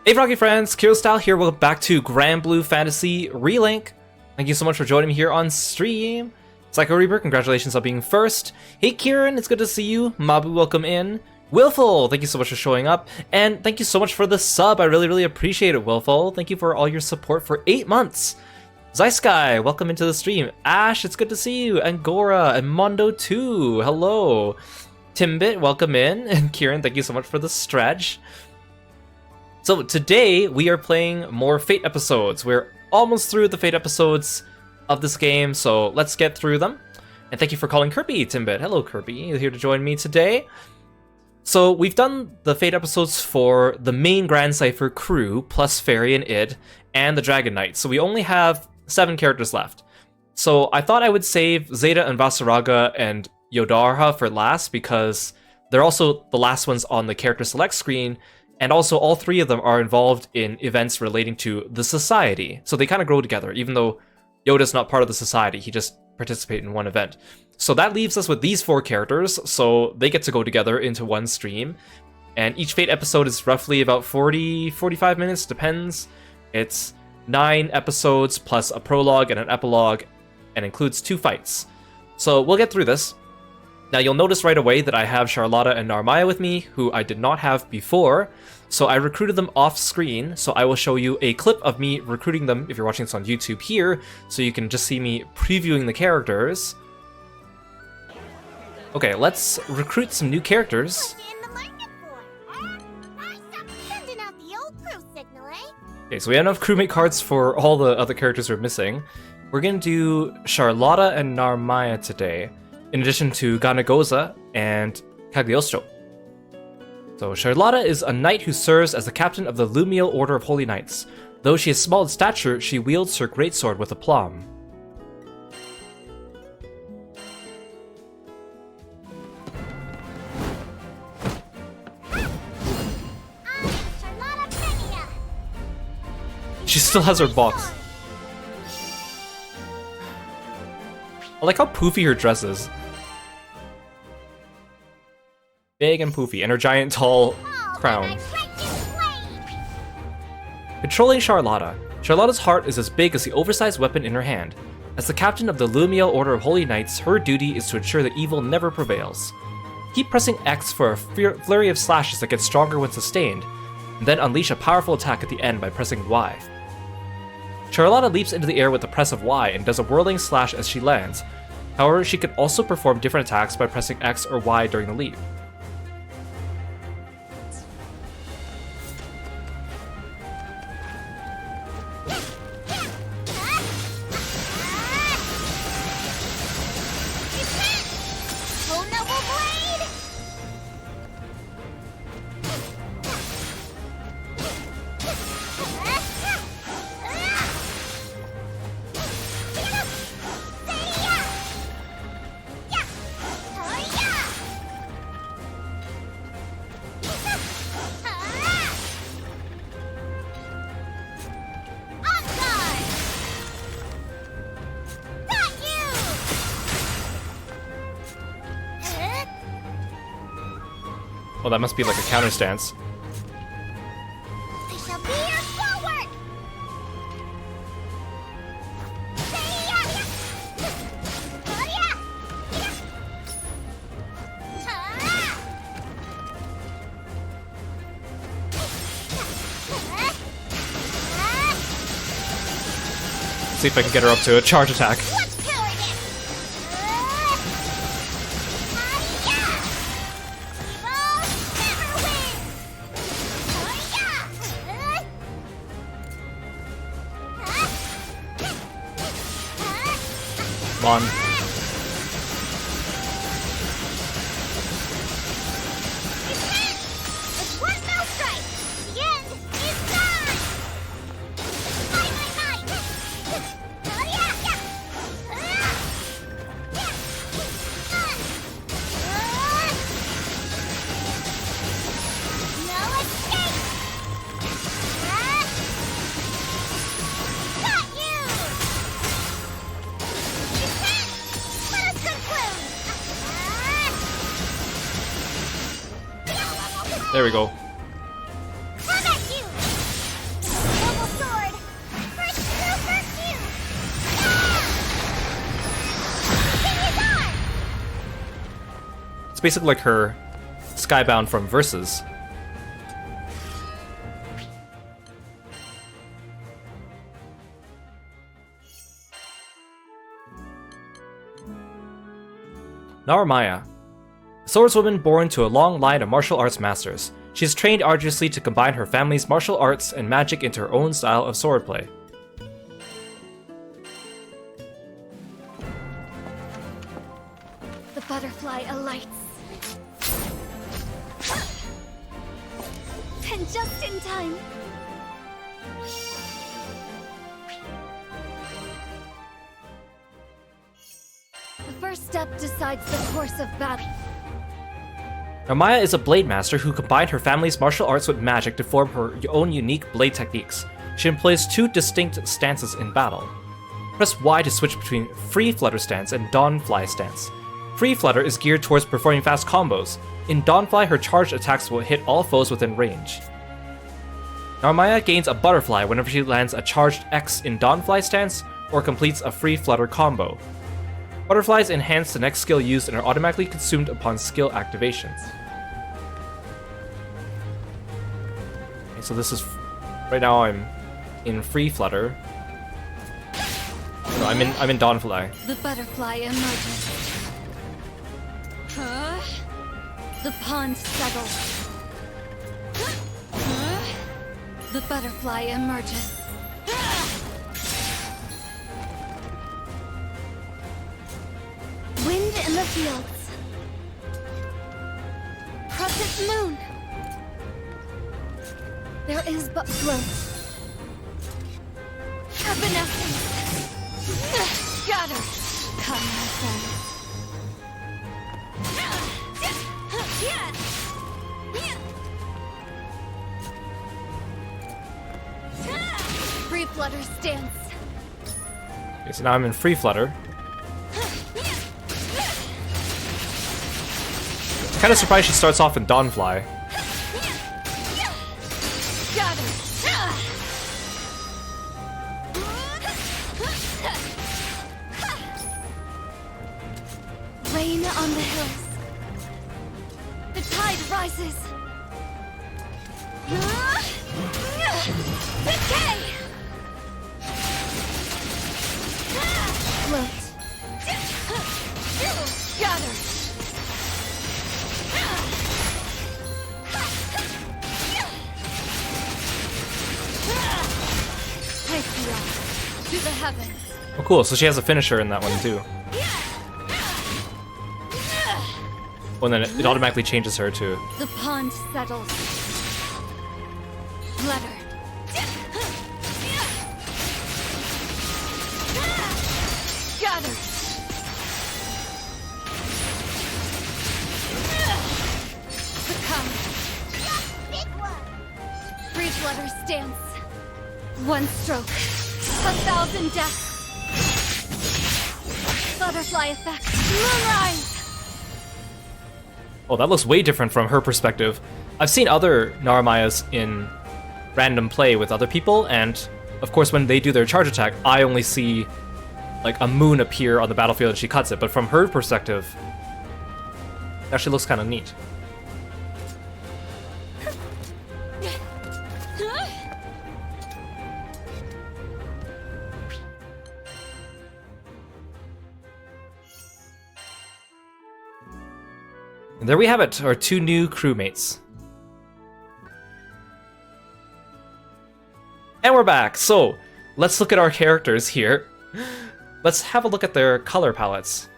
Hey Rocky friends, Kirostyle here, welcome back to Granblue Fantasy Relink. Thank you so much for joining me here on stream. Psycho Reaper, congratulations on being first. Hey Kieran, it's good to see you. Mabu, welcome in. Willful, thank you so much for showing up. And thank you so much for the sub, I really appreciate it, Willful. Thank you for all your support for 8 months. Zysky, welcome into the stream. Ash, it's good to see you. Angora and Mondo 2, hello. Timbit, welcome in. And Kieran, thank you so much for the stretch. So today we are playing more Fate episodes. We're almost through the Fate episodes of this game, so let's get through them. And thank you for calling Kirby, Timbit. Hello Kirby, you're here to join me today. So we've done the Fate episodes for the main Grand Cypher crew, plus Fairy and Id, and the Dragon Knight. So we only have 7 characters left. So I thought I would save Zeta and Vasaraga and Yodarha for last, because they're also the last ones on the character select screen. And also, all 3 of them are involved in events relating to the society. So they kind of grow together, even though Yoda's not part of the society, he just participated in one event. So that leaves us with these 4 characters, so they get to go together into one stream. And each Fate episode is roughly about 40-45 minutes, depends. It's 9 episodes plus a prologue and an epilogue, and includes 2 fights. So we'll get through this. Now you'll notice right away that I have Charlotta and Narmaya with me, who I did not have before, so I recruited them off screen, so I will show you a clip of me recruiting them if you're watching this on YouTube here, so you can just see me previewing the characters. Okay, let's recruit some new characters. Okay, so we have enough crewmate cards for all the other characters we're missing. We're gonna do Charlotta and Narmaya today, in addition to Ganagoza and Cagliostro. So Charlotta is a knight who serves as the captain of the Lumiel Order of Holy Knights. Though she is small in stature, she wields her greatsword with aplomb. She still has her box. I like how poofy her dress is. Big and poofy, and her giant tall crown. Controlling Charlotta. Charlotta's heart is as big as the oversized weapon in her hand. As the captain of the Lumiel Order of Holy Knights, her duty is to ensure that evil never prevails. Keep pressing X for a flurry of slashes that get stronger when sustained, and then unleash a powerful attack at the end by pressing Y. Charlotta leaps into the air with the press of Y and does a whirling slash as she lands. However, she can also perform different attacks by pressing X or Y during the leap. Well, that must be like a counter stance. I shall be your forward. Let's see if I can get her up to a charge attack. On. There we go. It's basically like her Skybound from Versus. Narumaya. A swordswoman born to a long line of martial arts masters. She has trained arduously to combine her family's martial arts and magic into her own style of swordplay. The butterfly alights. And just in time. The first step decides the course of battle. Narumaya is a blade master who combined her family's martial arts with magic to form her own unique blade techniques. She employs two distinct stances in battle. Press Y to switch between Free Flutter stance and Dawnfly stance. Free Flutter is geared towards performing fast combos. In Dawnfly, her charged attacks will hit all foes within range. Narumaya gains a butterfly whenever she lands a charged X in Dawnfly stance or completes a Free Flutter combo. Butterflies enhance the next skill used and are automatically consumed upon skill activations. Okay, so this is... right now I'm in Free Flutter. No, I'm in Dawnfly. The butterfly emerges. The pond settles. The butterfly emerges. Wind in the fields. Crescent moon. There is but growth. Evanescence. Got her. Come, my friend. Free Flutter stance. Okay, so now I'm in Free Flutter. I'm kind of surprised she starts off in Dawnfly. Got her. Rain on the hills. The tide rises. Decay! Float. Got her. I feel to the heavens. Oh cool, so she has a finisher in that one too. Oh, and then it automatically changes her to... The pond settles. Flutter. Got her. Become. Free Flutter stance. One stroke. 1,000 deaths. Butterfly effect. Moonrise. Oh, that looks way different from her perspective. I've seen other Narumayas in random play with other people, and of course when they do their charge attack, I only see like a moon appear on the battlefield and she cuts it, but from her perspective, it actually looks kind of neat. And there we have it, our two new crewmates. And we're back! So, let's look at our characters here. Let's have a look at their color palettes.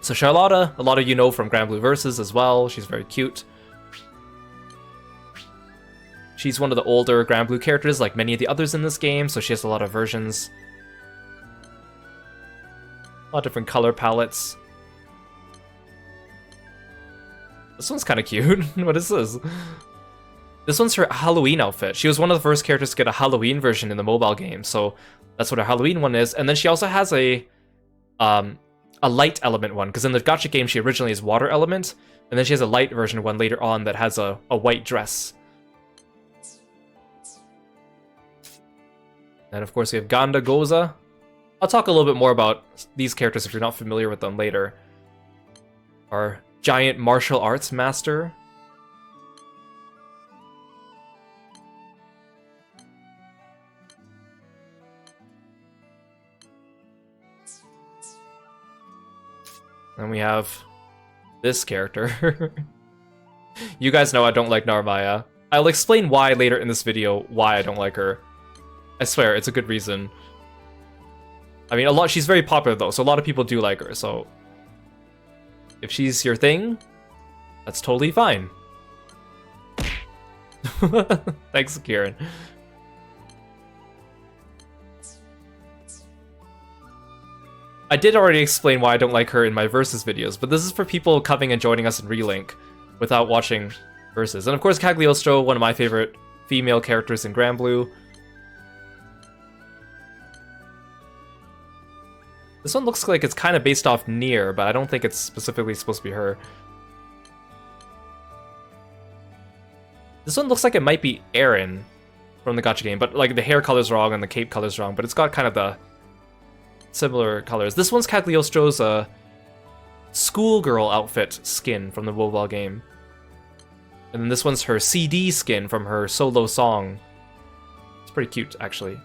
So Charlotta, a lot of you know from Granblue Versus as well, she's very cute. She's one of the older Granblue characters like many of the others in this game, so she has a lot of versions. A lot of different color palettes. This one's kind of cute. What is this? This one's her Halloween outfit. She was one of the first characters to get a Halloween version in the mobile game, so that's what her Halloween one is. And then she also has a light element one, because in the gacha game she originally is water element, and then she has a light version one later on that has a white dress. And of course we have Ganda Goza. I'll talk a little bit more about these characters if you're not familiar with them later. Our giant martial arts master. And we have this character. You guys know I don't like Narmaya. I'll explain why later in this video, why I don't like her. I swear, it's a good reason. I mean, she's very popular though, so a lot of people do like her, so... if she's your thing, that's totally fine. Thanks, Kieran. I did already explain why I don't like her in my Versus videos, but this is for people coming and joining us in Relink without watching Versus. And of course, Cagliostro, one of my favorite female characters in Granblue. This one looks like it's kind of based off Nier, but I don't think it's specifically supposed to be her. This one looks like it might be Eren from the gacha game, but like the hair color's wrong and the cape color's wrong, but it's got kind of the similar colors. This one's Cagliostro's schoolgirl outfit skin from the mobile game. And then this one's her CD skin from her solo song. It's pretty cute, actually.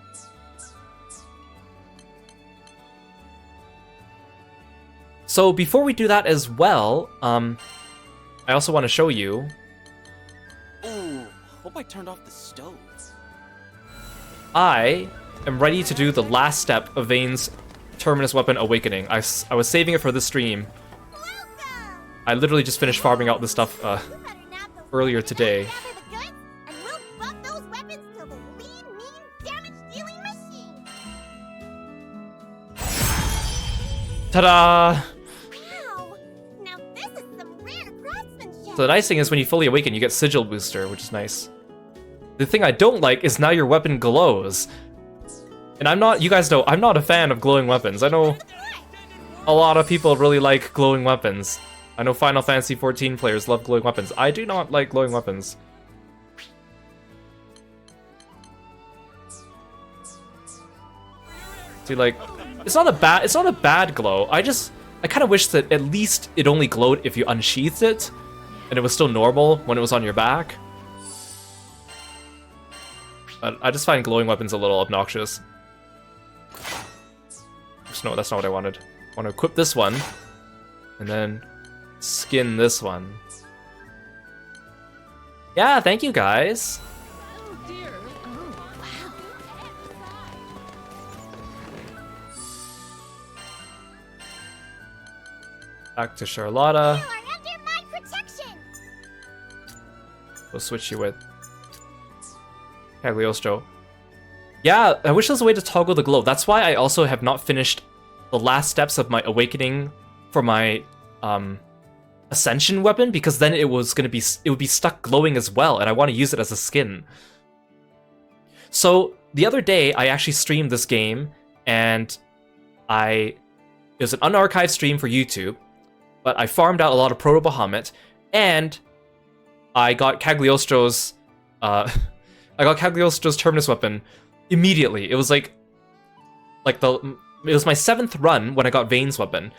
So before we do that as well, I also want to show you... Ooh, hope I turned off the stove. I am ready to do the last step of Vayne's Terminus Weapon Awakening. I was saving it for this stream. I literally just finished farming out this stuff earlier today. Ta-da! So the nice thing is when you fully awaken, you get Sigil Booster, which is nice. The thing I don't like is now your weapon glows. And I'm not, you guys know, I'm not a fan of glowing weapons. I know a lot of people really like glowing weapons. I know Final Fantasy XIV players love glowing weapons. I do not like glowing weapons. See, like, it's not a bad glow. I kind of wish that at least it only glowed if you unsheathed it, and it was still normal when it was on your back. But I just find glowing weapons a little obnoxious. No, that's not what I wanted. I want to equip this one, and then skin this one. Yeah, thank you guys. Oh dear. Oh, wow. Back to Charlotta. You are under my protection. We'll switch you with Cagliostro. Yeah, I wish there was a way to toggle the glow. That's why I also have not finished the last steps of my awakening for my ascension weapon, because then it would be stuck glowing as well, and I want to use it as a skin. So the other day I actually streamed this game, and it was an unarchived stream for YouTube, but I farmed out a lot of Proto Bahamut, and I got Cagliostro's Terminus Weapon immediately. It was it was my 7th run when I got Vayne's weapon, and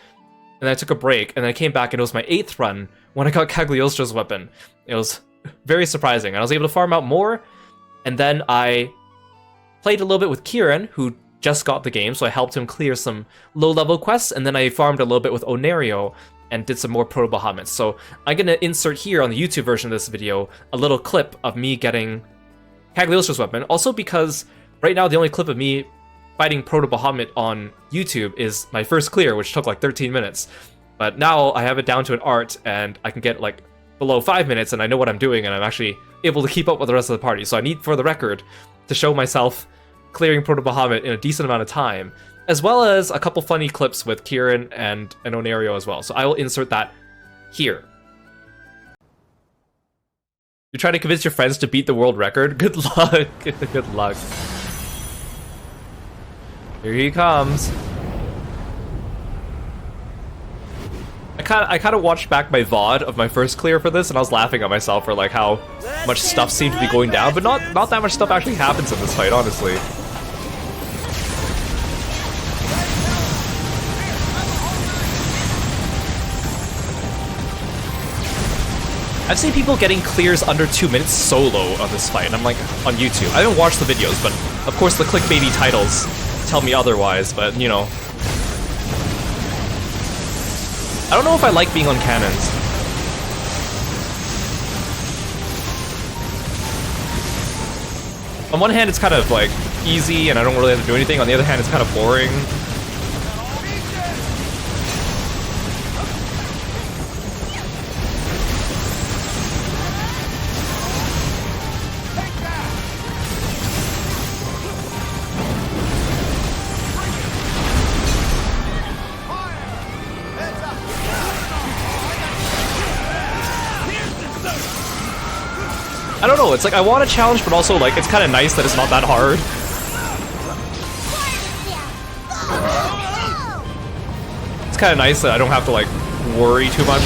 then I took a break, and then I came back, and it was my 8th run when I got Cagliostro's weapon. It was very surprising, and I was able to farm out more, and then I played a little bit with Kieran, who just got the game, so I helped him clear some low-level quests, and then I farmed a little bit with Onerio, and did some more Proto Bahamut. So I'm going to insert here on the YouTube version of this video a little clip of me getting Cagliostro's weapon, also because right now the only clip of me fighting Proto Bahamut on YouTube is my first clear, which took like 13 minutes. But now I have it down to an art, and I can get like below 5 minutes, and I know what I'm doing, and I'm actually able to keep up with the rest of the party. So I need, for the record, to show myself clearing Proto Bahamut in a decent amount of time, as well as a couple funny clips with Kieran and Onerio as well. So I will insert that here. You're trying to convince your friends to beat the world record? Good luck. Good luck. Here he comes. I kind of watched back my VOD of my first clear for this, and I was laughing at myself for like how much stuff seemed to be going down, but not that much stuff actually happens in this fight, honestly. I've seen people getting clears under 2 minutes solo on this fight, and I'm like, on YouTube. I haven't watched the videos, but of course the clickbaity titles tell me otherwise, but you know. I don't know if I like being on cannons. On one hand, it's kind of like easy and I don't really have to do anything. On the other hand, it's kind of boring. I don't know, it's like I want a challenge, but also like it's kind of nice that it's not that hard. It's kind of nice that I don't have to like worry too much.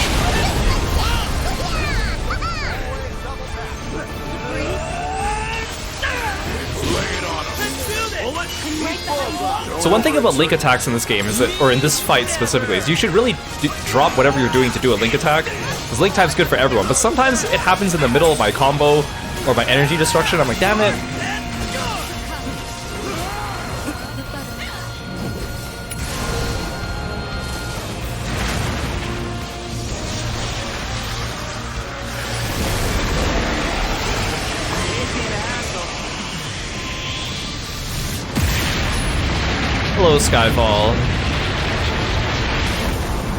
So one thing about link attacks in this game is that, or in this fight specifically, is you should really drop whatever you're doing to do a link attack, because link type's good for everyone, but sometimes it happens in the middle of my combo or my energy destruction. I'm like, damn it. Hello, Skyfall.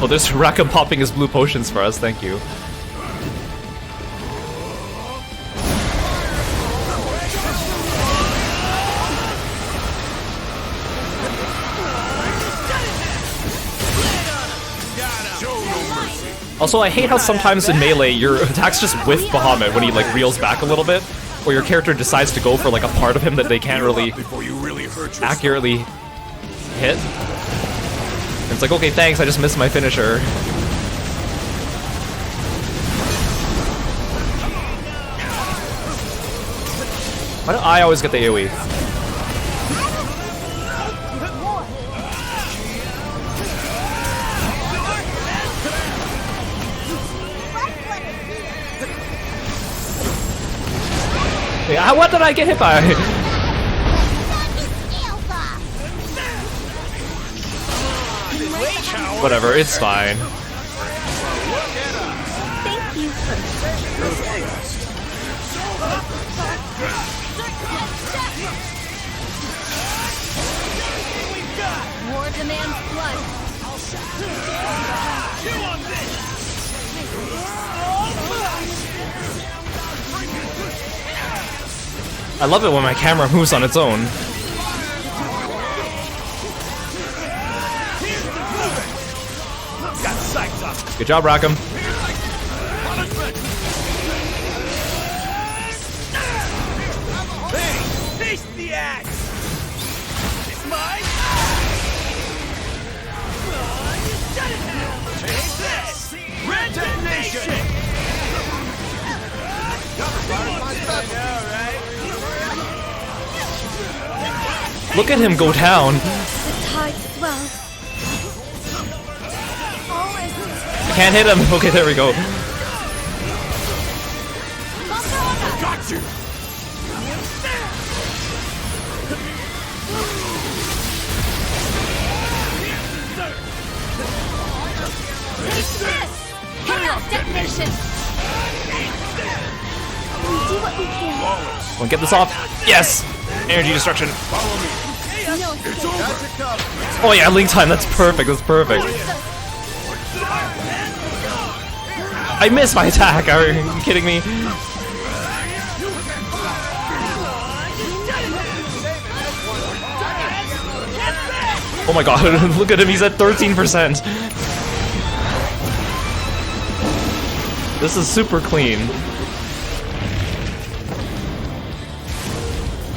Oh, there's Rackham popping his blue potions for us, thank you. Also, I hate how sometimes in Melee, your attacks just whiff Bahamut when he like reels back a little bit, or your character decides to go for like a part of him that they can't really accurately hit. And it's like, okay, thanks, I just missed my finisher. Why do I always get the AoE? Yeah, what did I get hit by? Whatever, it's fine. Thank you. War demands blood. I love it when my camera moves on its own. Good job, Rackham. Face the axe! It's mine! Take this! Red detonation! Look at him go down. The tide swells. Can't hit him. Okay, there we go. Got you! Kiro detonation. We do what we can. Wanna get this off? Yes! Energy destruction. No escape. Oh yeah, link time. That's perfect. That's perfect. I missed my attack. Are you kidding me? Oh my god, look at him. He's at 13%. This is super clean.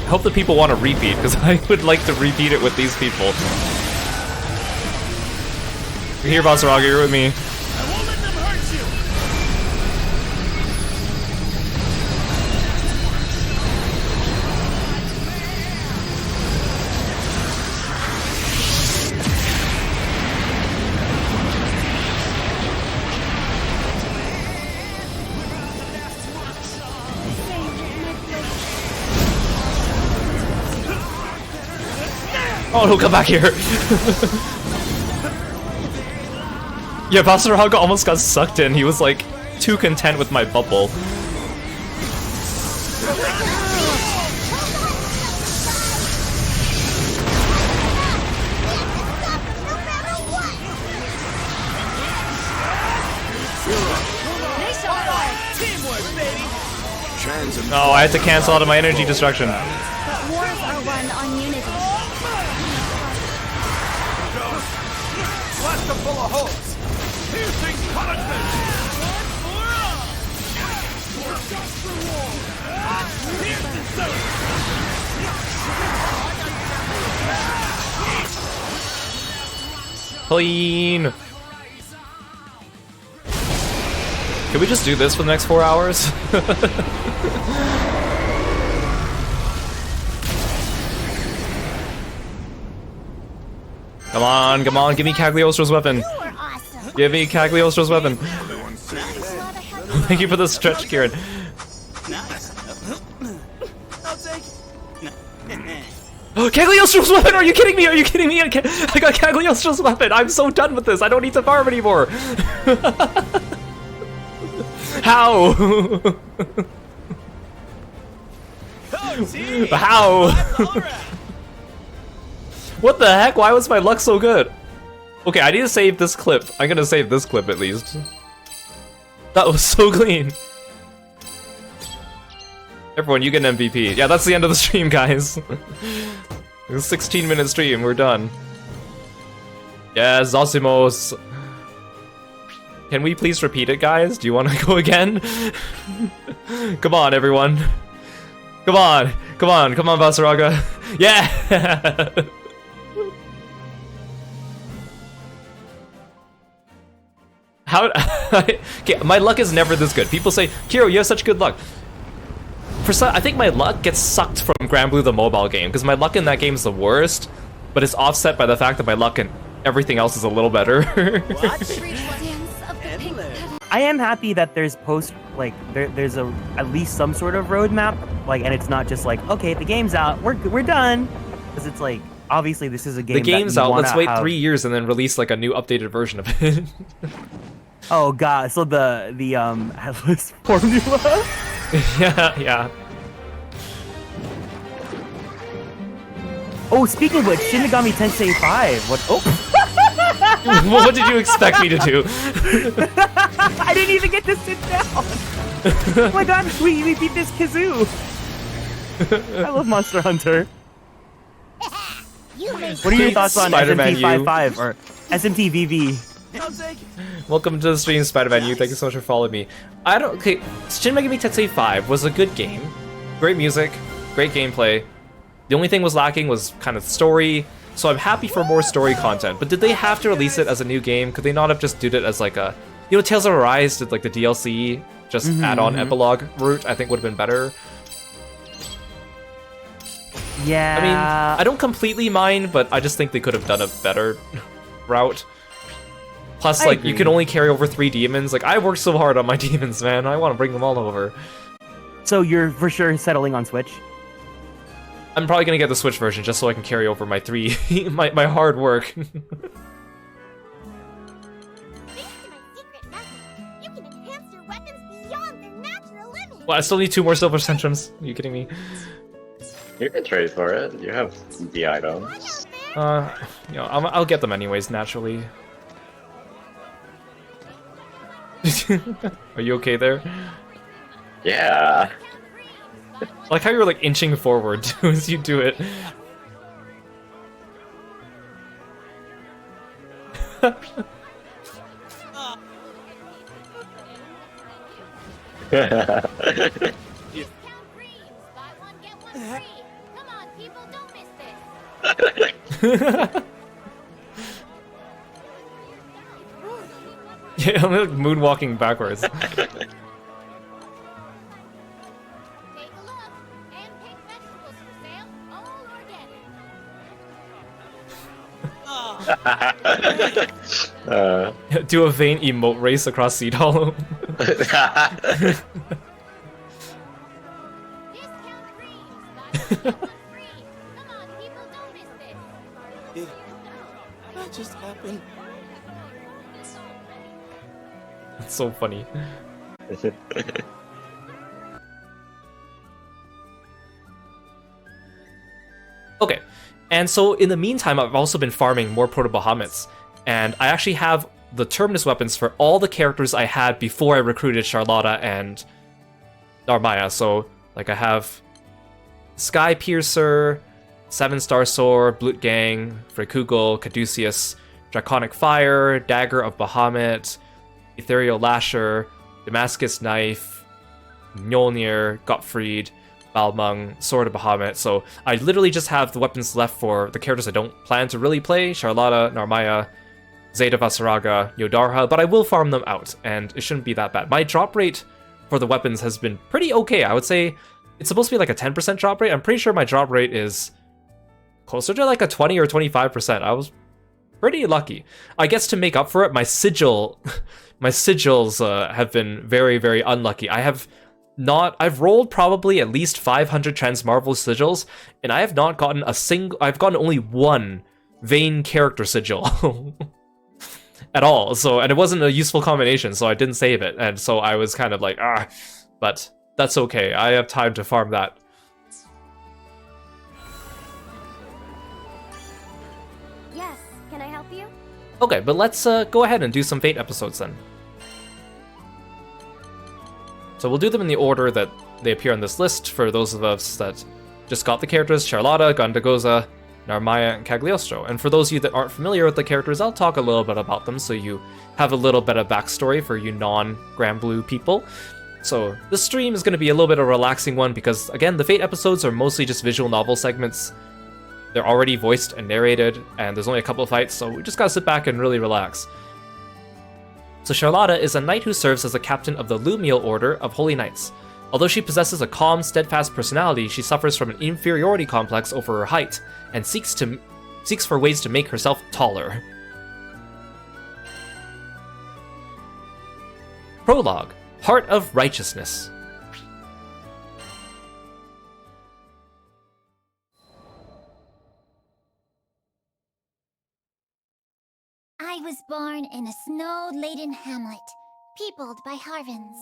I hope the people want to repeat, because I would like to repeat it with these people. You're here, Basaraga, you're with me. I won't let them hurt you! Oh no, come back here! Yeah, Basaraga almost got sucked in. He was like too content with my bubble. No, I had to cancel out of my energy destruction. Wars are won on unity. Blast them full of holes! Piercing punishment! Clean! Can we just do this for the next 4 hours? Come on, come on, give me Cagliostro's weapon. You are awesome. Give me Cagliostro's weapon. Thank you for the stretch, Kieran. I'll take it. Oh, Cagliostro's weapon! Are you kidding me? Are you kidding me? I got Cagliostro's weapon! I'm so done with this! I don't need to farm anymore! How? How? What the heck? Why was my luck so good? Okay, I need to save this clip. I'm gonna save this clip at least. That was so clean. Everyone, you get an MVP. Yeah, that's the end of the stream, guys. It was a 16-minute stream. We're done. Yeah, Zosimos. Can we please repeat it, guys? Do you want to go again? Come on, everyone. Come on. Come on. Come on, Basaraga. Yeah! How? Okay, my luck is never this good. People say, Kiro, you have such good luck. For some, I think my luck gets sucked from Granblue the mobile game, because my luck in that game is the worst, but it's offset by the fact that my luck in everything else is a little better. I am happy that there's there's at least some sort of roadmap, and it's not just like, okay, the game's out, we're done, because it's like, obviously this is a game. The game's that out. Let's wait have... 3 years and then release like a new updated version of it. Oh god, so the Atlas formula. Yeah. Oh, speaking of which, Shin Megami Tensei 5. What? Oh. What did you expect me to do? I didn't even get to sit down. Oh my god, we beat this kazoo. I love Monster Hunter. What are your thoughts on Spider-Man SMT 55 or SMT VV? Welcome to the stream, Spider-Man U. Thank you so much for following me. Okay, Shin Megami Tensei 5 was a good game. Great music, great gameplay. The only thing was lacking was kind of story, so I'm happy for more story content. But did they have to release it as a new game? Could they not have just did it as like a... You know, Tales of Arise did like the DLC, just add-on epilogue route, I think would have been better. Yeah. I mean, I don't completely mind, but I just think they could have done a better route. Plus, like, you can only carry over 3 demons. Like, I worked so hard on my demons, man. I want to bring them all over. So you're for sure settling on Switch? I'm probably gonna get the Switch version just so I can carry over my 3, my hard work. Thanks to my secret method, you can enhance your weapons beyond their natural limits. Well, I still need 2 more silver centrums. Are you kidding me? You can trade for it. You have the items. You know, I'll get them anyways, naturally. Are you okay there? Yeah. I like how you were like inching forward as you do it. Discount creams, buy one get one free. Come on, people, don't miss this. Yeah, I'm like moonwalking backwards. Take a look and pick vegetables for sale, all organic. Do a vain emote race across Seed Hollow. Discount creams, buy one get one free. Come on, people, don't miss this. just happened? It's so funny. Okay, and so in the meantime, I've also been farming more Proto-Bahamutes, and I actually have the Terminus weapons for all the characters I had before I recruited Charlotta and Narmaya. So, like, I have Sky Piercer, 7-Star Sword, Blutgang, Frikugel, Caduceus, Draconic Fire, Dagger of Bahamut, Ethereal Lasher, Damascus Knife, Mjolnir, Gottfried, Balmung, Sword of Bahamut. So I literally just have the weapons left for the characters I don't plan to really play, Charlotta, Narmaya, Zeta Vasaraga, Yodarha, but I will farm them out, and it shouldn't be that bad. My drop rate for the weapons has been pretty okay. I would say it's supposed to be like a 10% drop rate. I'm pretty sure my drop rate is closer to like a 20 or 25%. I was pretty lucky. I guess to make up for it, my sigils have been very, very unlucky. I've rolled probably at least 500 Transmarvel sigils, and I have not gotten I've gotten only one Vayne character sigil at all. So, and it wasn't a useful combination, so I didn't save it. And so I was kind of like, but that's okay. I have time to farm that. Yes, can I help you? Okay, but let's go ahead and do some Fate episodes then. So we'll do them in the order that they appear on this list for those of us that just got the characters: Charlotta, Grandagoza, Narmaya, and Cagliostro. And for those of you that aren't familiar with the characters, I'll talk a little bit about them so you have a little bit of backstory for you non-Granblue people. So this stream is going to be a little bit of a relaxing one because, again, the Fate episodes are mostly just visual novel segments. They're already voiced and narrated, and there's only a couple of fights, so we just gotta sit back and really relax. So Charlotta is a knight who serves as the captain of the Lumiel Order of Holy Knights. Although she possesses a calm, steadfast personality, she suffers from an inferiority complex over her height, and seeks for ways to make herself taller. Prologue: Heart of Righteousness. I was born in a snow-laden hamlet, peopled by Harvins,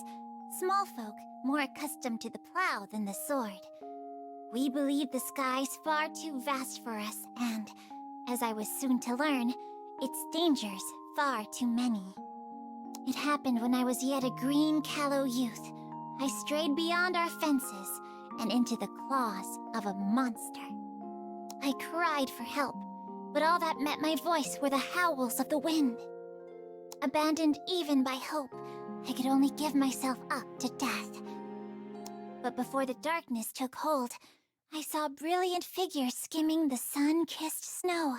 small folk more accustomed to the plow than the sword. We believed the skies far too vast for us, and, as I was soon to learn, its dangers far too many. It happened when I was yet a green, callow youth. I strayed beyond our fences and into the claws of a monster. I cried for help, but all that met my voice were the howls of the wind. Abandoned even by hope, I could only give myself up to death. But before the darkness took hold, I saw brilliant figures skimming the sun-kissed snow.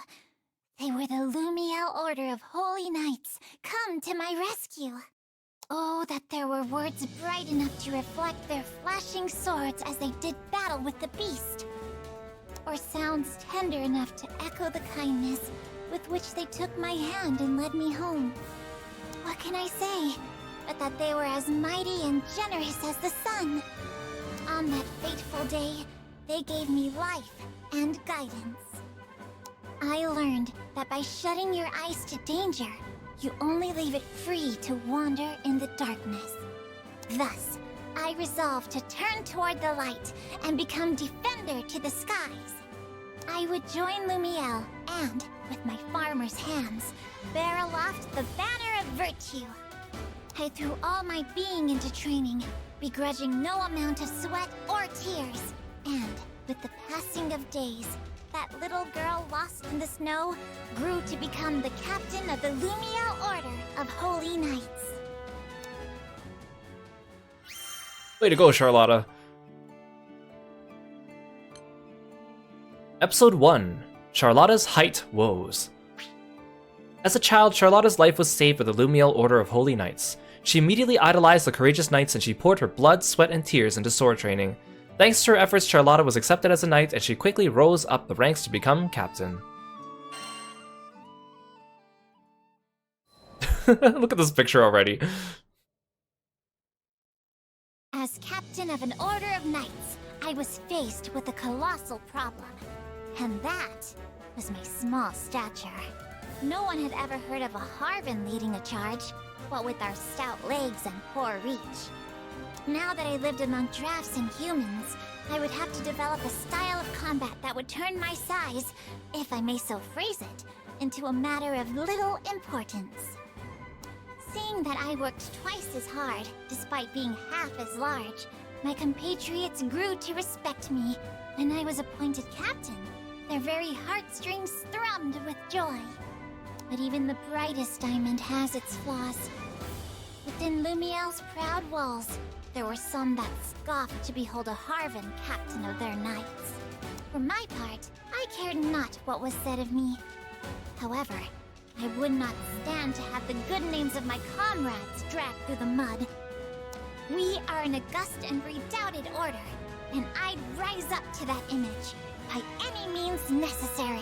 They were the Lumiel Order of Holy Knights, come to my rescue. Oh, that there were words bright enough to reflect their flashing swords as they did battle with the beast. Or sounds tender enough to echo the kindness with which they took my hand and led me home. What can I say, but that they were as mighty and generous as the sun? On that fateful day, they gave me life and guidance. I learned that by shutting your eyes to danger, you only leave it free to wander in the darkness. Thus, I resolved to turn toward the light and become defender to the skies. I would join Lumiel and, with my farmer's hands, bear aloft the banner of virtue. I threw all my being into training, begrudging no amount of sweat or tears. And, with the passing of days, that little girl lost in the snow grew to become the captain of the Lumiel Order of Holy Knights. Way to go, Charlotta. Episode 1: Charlotta's Height Woes. As a child, Charlotta's life was saved by the Lumiel Order of Holy Knights. She immediately idolized the courageous knights and she poured her blood, sweat, and tears into sword training. Thanks to her efforts, Charlotta was accepted as a knight and she quickly rose up the ranks to become captain. Look at this picture already. As captain of an order of knights, I was faced with a colossal problem. And that was my small stature. No one had ever heard of a Harvan leading a charge, what with our stout legs and poor reach. Now that I lived among drafts and humans, I would have to develop a style of combat that would turn my size, if I may so phrase it, into a matter of little importance. Seeing that I worked twice as hard, despite being half as large, my compatriots grew to respect me. When I was appointed captain, their very heartstrings thrummed with joy. But even the brightest diamond has its flaws. Within Lumiel's proud walls, there were some that scoffed to behold a Harvan captain of their knights. For my part, I cared not what was said of me. However, I would not stand to have the good names of my comrades dragged through the mud. We are an august and redoubted order, and I'd rise up to that image by any means necessary.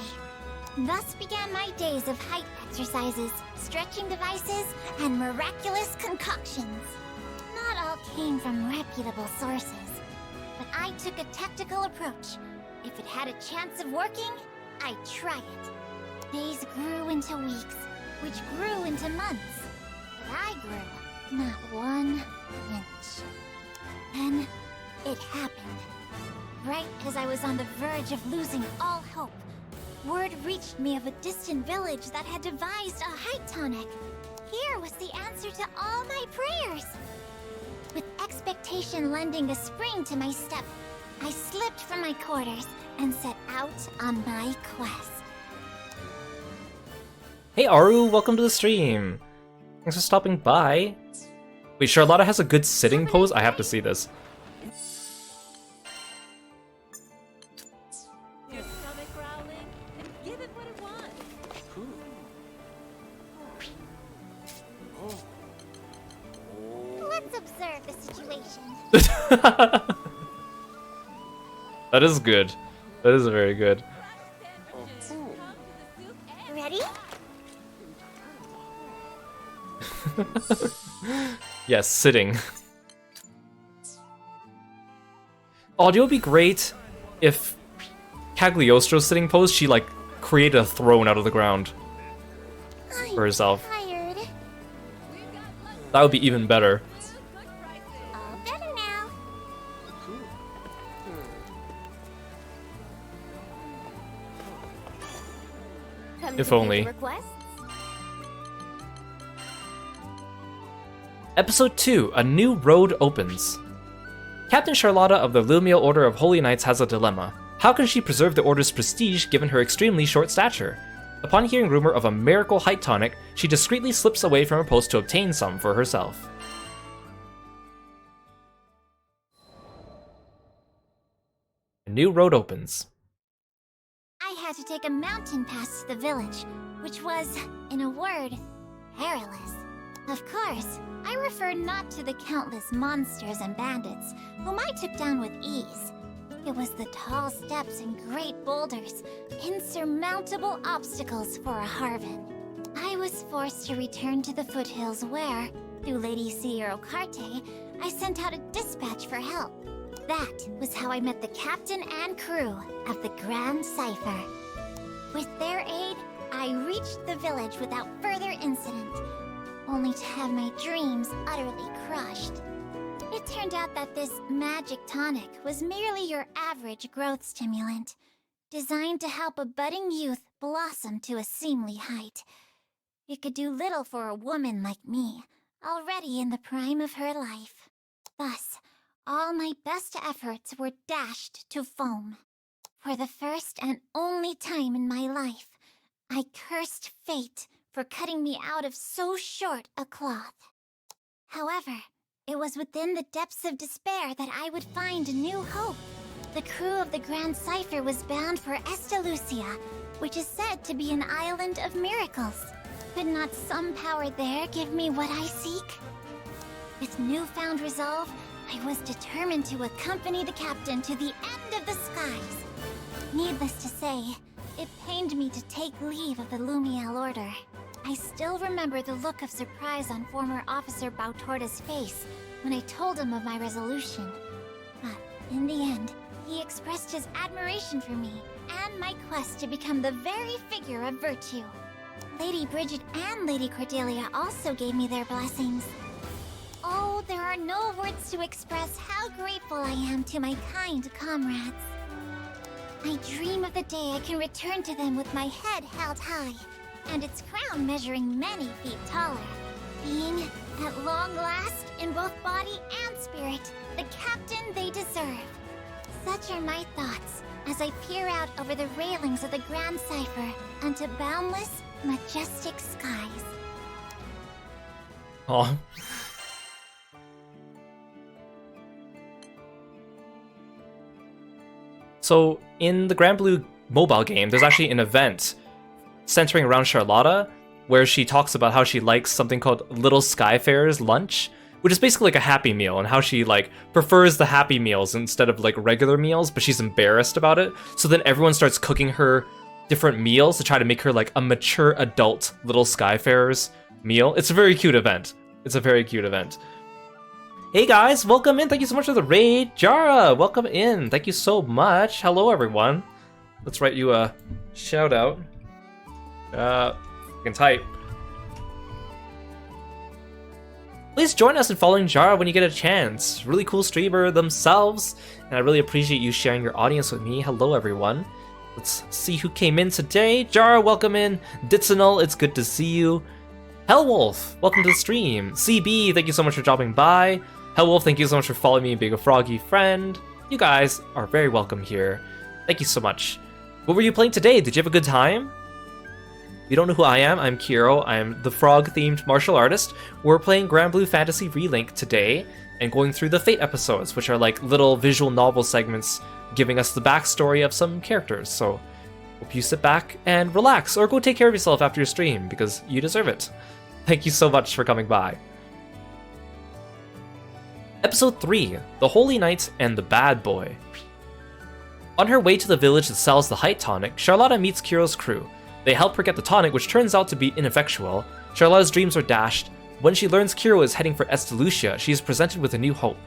Thus began my days of height exercises, stretching devices, and miraculous concoctions. Not all came from reputable sources, but I took a tactical approach. If it had a chance of working, I'd try it. Days grew into weeks, which grew into months. But I grew not 1 inch. Then it happened. Right as I was on the verge of losing all hope, word reached me of a distant village that had devised a height tonic. Here was the answer to all my prayers. With expectation lending a spring to my step, I slipped from my quarters and set out on my quest. Hey Aru, welcome to the stream. Thanks for stopping by. Wait, Charlotta has a good sitting pose? I have to see this. Your stomach growling, and give it what it wants. Let's observe the situation. That is good. That is very good. Ready? Yes, sitting. Oh, it would be great if Cagliostro's sitting pose, she like created a throne out of the ground for herself. Tired. That would be even better. All better now. Come If to only. the requests? Episode 2, A New Road Opens. Captain Charlotta of the Lumiel Order of Holy Knights has a dilemma. How can she preserve the Order's prestige given her extremely short stature? Upon hearing rumor of a miracle height tonic, she discreetly slips away from her post to obtain some for herself. A new road opens. I had to take a mountain pass to the village, which was, in a word, perilous. Of course, I refer not to the countless monsters and bandits, whom I took down with ease. It was the tall steps and great boulders, insurmountable obstacles for a Harvan. I was forced to return to the foothills where, through Lady Sierra Carte, I sent out a dispatch for help. That was how I met the captain and crew of the Grand Cipher. With their aid, I reached the village without further incident, only to have my dreams utterly crushed. It turned out that this magic tonic was merely your average growth stimulant, designed to help a budding youth blossom to a seemly height. It could do little for a woman like me, already in the prime of her life. Thus, all my best efforts were dashed to foam. For the first and only time in my life, I cursed fate for cutting me out of so short a cloth. However, it was within the depths of despair that I would find new hope. The crew of the Grand Cipher was bound for Estalucia, which is said to be an island of miracles. Could not some power there give me what I seek? With newfound resolve, I was determined to accompany the captain to the end of the skies. Needless to say, it pained me to take leave of the Lumiel Order. I still remember the look of surprise on former Officer Bautorda's face when I told him of my resolution. But in the end, he expressed his admiration for me and my quest to become the very figure of virtue. Lady Bridget and Lady Cordelia also gave me their blessings. Oh, there are no words to express how grateful I am to my kind comrades. I dream of the day I can return to them with my head held high, and its crown measuring many feet taller. Being, at long last, in both body and spirit, the captain they deserve. Such are my thoughts as I peer out over the railings of the Grand Cipher onto boundless, majestic skies. Aw. So, in the Granblue mobile game, there's actually an event centering around Charlotta, where she talks about how she likes something called Little Skyfarer's lunch, which is basically like a Happy Meal, and how she like prefers the Happy Meals instead of like regular meals, but she's embarrassed about it. So then everyone starts cooking her different meals to try to make her like a mature adult Little Skyfarer's meal. It's a very cute event. It's a very cute event. Hey guys, welcome in. Thank you so much for the raid. Jara, welcome in. Thank you so much. Hello everyone. Let's write you a shout out. You can type. Please join us in following Jara when you get a chance. Really cool streamer themselves, and I really appreciate you sharing your audience with me. Hello everyone. Let's see who came in today. Jara, welcome in. Ditsinal, it's good to see you. Hellwolf, welcome to the stream. CB, thank you so much for dropping by. Hellwolf, thank you so much for following me and being a froggy friend. You guys are very welcome here. Thank you so much. What were you playing today? Did you have a good time? If you don't know who I am, I'm Kiro. I am the frog-themed martial artist. We're playing Granblue Fantasy Relink today and going through the Fate episodes, which are like little visual novel segments giving us the backstory of some characters. So hope you sit back and relax, or go take care of yourself after your stream, because you deserve it. Thank you so much for coming by. Episode 3, The Holy Knight and the Bad Boy. On her way to the village that sells the Height Tonic, Charlotta meets Kiro's crew. They help her get the tonic, which turns out to be ineffectual. Charlotta's dreams are dashed. When she learns Kiro is heading for Estelucia, she is presented with a new hope.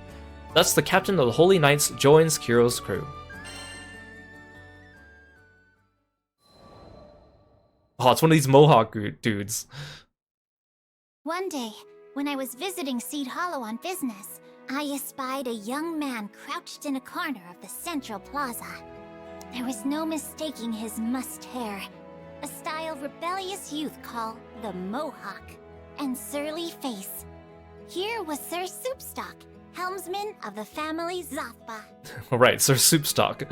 Thus, the captain of the Holy Knights joins Kiro's crew. Oh, it's one of these Mohawk dudes. One day, when I was visiting Seed Hollow on business, I espied a young man crouched in a corner of the central plaza. There was no mistaking his mussed hair, a style rebellious youth call the Mohawk, and surly face. Here was Sir Soupstock, helmsman of the family Zathba. Alright, Sir Soupstock.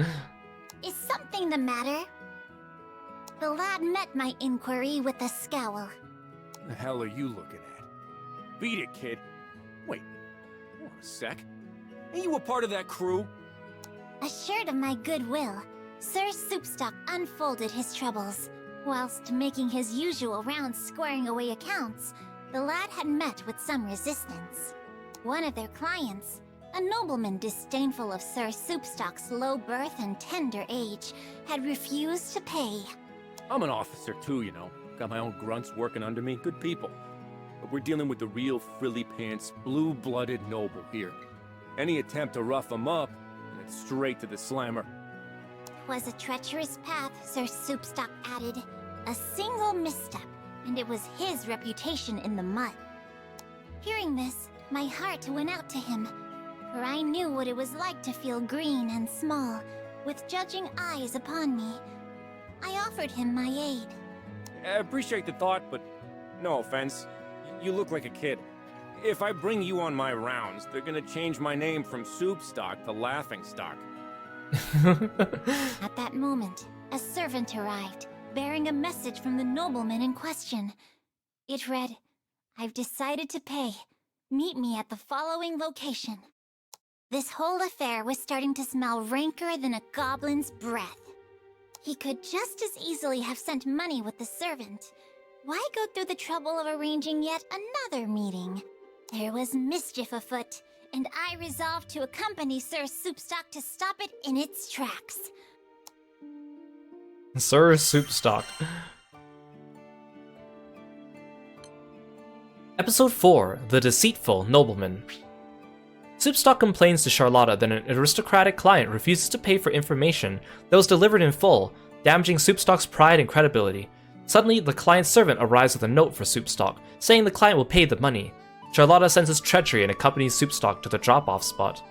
Is something the matter? The lad met my inquiry with a scowl. The hell are you looking at? Beat it, kid. Wait, hold on a sec. Ain't you a part of that crew? Assured of my goodwill, Sir Soupstock unfolded his troubles. Whilst making his usual rounds squaring away accounts, the lad had met with some resistance. One of their clients, a nobleman disdainful of Sir Soupstock's low birth and tender age, had refused to pay. I'm an officer too, you know. Got my own grunts working under me, good people. But we're dealing with the real frilly-pants, blue-blooded noble here. Any attempt to rough him up, and it's straight to the slammer. 'Twas a treacherous path, Sir Soupstock added. A single misstep, and it was his reputation in the mud. Hearing this, my heart went out to him, for I knew what it was like to feel green and small, with judging eyes upon me. I offered him my aid. I appreciate the thought, but no offense. You look like a kid. If I bring you on my rounds, they're gonna change my name from Soupstock to Laughingstock. At that moment, a servant arrived, bearing a message from the nobleman in question. It read, "I've decided to pay. Meet me at the following location." This whole affair was starting to smell ranker than a goblin's breath. He could just as easily have sent money with the servant. Why go through the trouble of arranging yet another meeting? There was mischief afoot, and I resolved to accompany Sir Soupstock to stop it in its tracks. Sir Soupstock. Episode 4, The Deceitful Nobleman. Soupstock complains to Charlotta that an aristocratic client refuses to pay for information that was delivered in full, damaging Soupstock's pride and credibility. Suddenly, the client's servant arrives with a note for Soupstock, saying the client will pay the money. Charlotta senses treachery and accompanies Soupstock to the drop-off spot.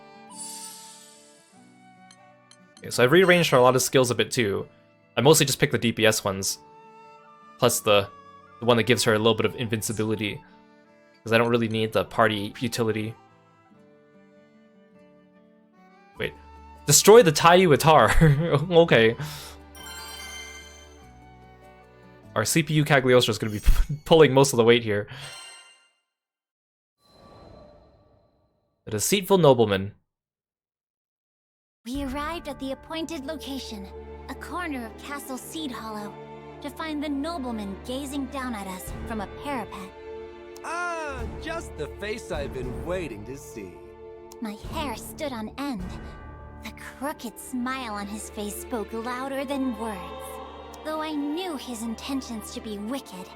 Okay, so I've rearranged Charlotta's skills a bit too. I mostly just picked the DPS ones, plus the one that gives her a little bit of invincibility, because I don't really need the party utility. Wait, destroy the Taiyu. Okay. Our CPU Cagliostro is going to be pulling most of the weight here. The deceitful nobleman. We arrived at the appointed location, a corner of Castle Seed Hollow, to find the nobleman gazing down at us from a parapet. Ah, just the face I've been waiting to see. My hair stood on end. The crooked smile on his face spoke louder than words. Though I knew his intentions to be wicked,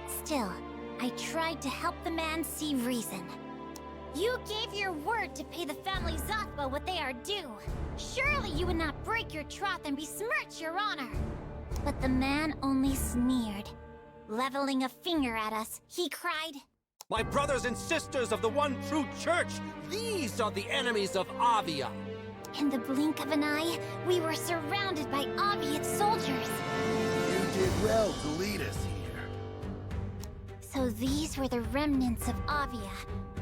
still, I tried to help the man see reason. You gave your word to pay the family Zathba what they are due. Surely you would not break your troth and besmirch your honor. But the man only sneered. Leveling a finger at us, he cried, My brothers and sisters of the one true church, these are the enemies of Avia. In the blink of an eye, we were surrounded by Aviate soldiers. You did well to lead us here. So these were the remnants of Avia.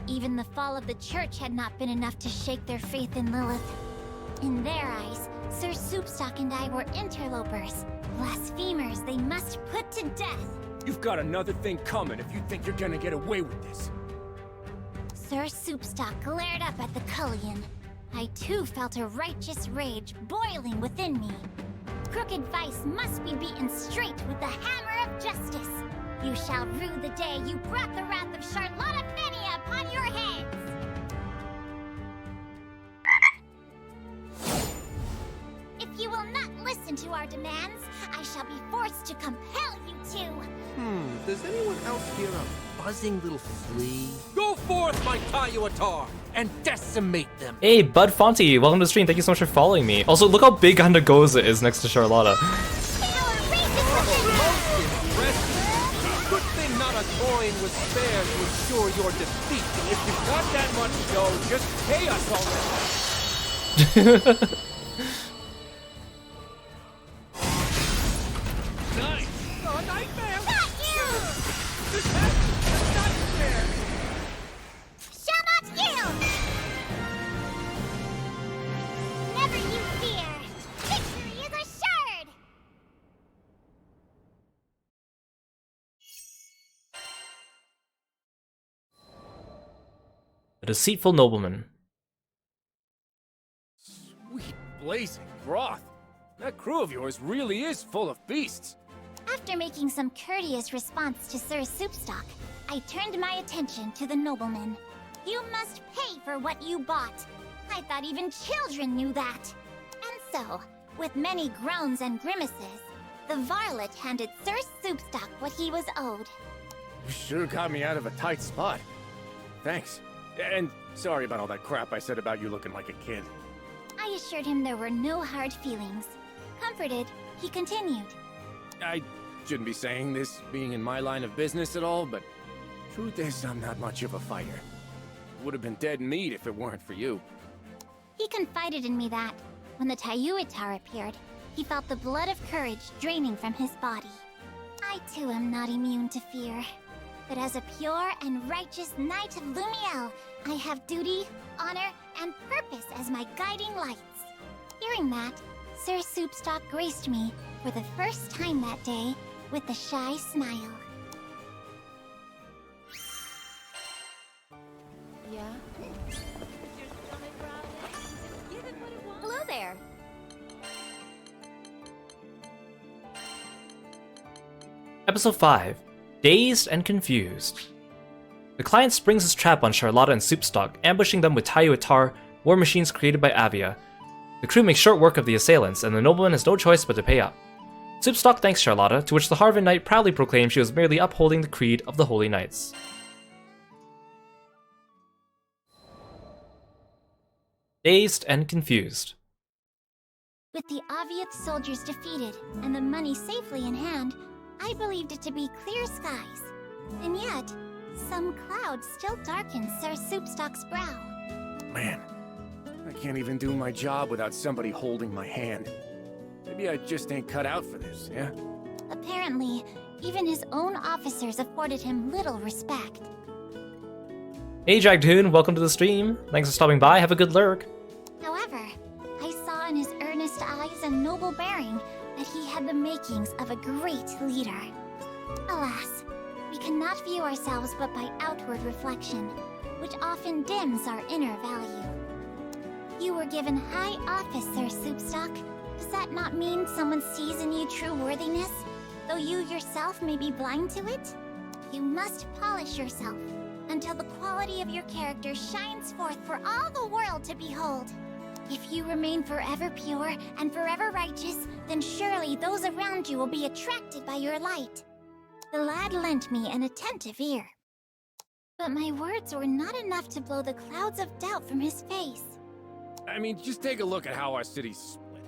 Even the fall of the church had not been enough to shake their faith in Lilith. In their eyes, Sir Soupstock and I were interlopers. Blasphemers they must put to death. You've got another thing coming if you think you're gonna get away with this. Sir Soupstock glared up at the Cullion. I too felt a righteous rage boiling within me. Crooked vice must be beaten straight with the hammer of justice. You shall rue the day you brought the wrath of Charlotta Fenia upon your heads! If you will not listen to our demands, I shall be forced to compel you to. Does anyone else hear a buzzing little flea? Go forth, my Tayuatar, and decimate them. Hey, Bud Fonty, welcome to the stream. Thank you so much for following me. Also, look how big Andagoza is next to Charlotta. Power races within us! Good thing not a coin was spared to ensure your defeat. If you've got that much dough, just pay us already. Nice. Oh, nightmare. Got you! Nightmare. Shall not yield! Never you fear! Victory is assured! The deceitful nobleman. Sweet blazing broth. That crew of yours really is full of beasts. After making some courteous response to Sir Soupstock, I turned my attention to the nobleman. You must pay for what you bought. I thought even children knew that. And so, with many groans and grimaces, the varlet handed Sir Soupstock what he was owed. You sure got me out of a tight spot. Thanks. And sorry about all that crap I said about you looking like a kid. I assured him there were no hard feelings. Comforted, he continued. I shouldn't be saying this being in my line of business at all, but truth is I'm not much of a fighter. Would have been dead meat if it weren't for you. He confided in me that, when the Tayuitar appeared, he felt the blood of courage draining from his body. I too am not immune to fear. But as a pure and righteous knight of Lumiel, I have duty, honor, and purpose as my guiding lights. Hearing that, Sir Soupstock graced me, for the first time that day, with a shy smile. Yeah? Your stomach growling? Give it what it wants. Hello there! Episode 5. Dazed and Confused. The client springs his trap on Charlotta and Soupstock, ambushing them with Tayuatar, war machines created by Avia. The crew makes short work of the assailants, and the nobleman has no choice but to pay up. Soupstock thanks Charlotta, to which the Harvin Knight proudly proclaims she was merely upholding the creed of the Holy Knights. Dazed and Confused. With the Aviath soldiers defeated and the money safely in hand, I believed it to be clear skies. And yet, some clouds still darken Sir Soupstock's brow. Man, I can't even do my job without somebody holding my hand. Maybe I just ain't cut out for this, yeah? Apparently, even his own officers afforded him little respect. Hey Jagdoon, welcome to the stream. Thanks for stopping by, have a good lurk. However, I saw in his earnest eyes and noble bearing that he had the makings of a great leader. Alas, we cannot view ourselves but by outward reflection, which often dims our inner value. You were given high office, Sir Soupstock. Does that not mean someone sees in you true worthiness, though you yourself may be blind to it? You must polish yourself until the quality of your character shines forth for all the world to behold. If you remain forever pure and forever righteous, then surely those around you will be attracted by your light. The lad lent me an attentive ear. But my words were not enough to blow the clouds of doubt from his face. I mean, just take a look at how our city's split.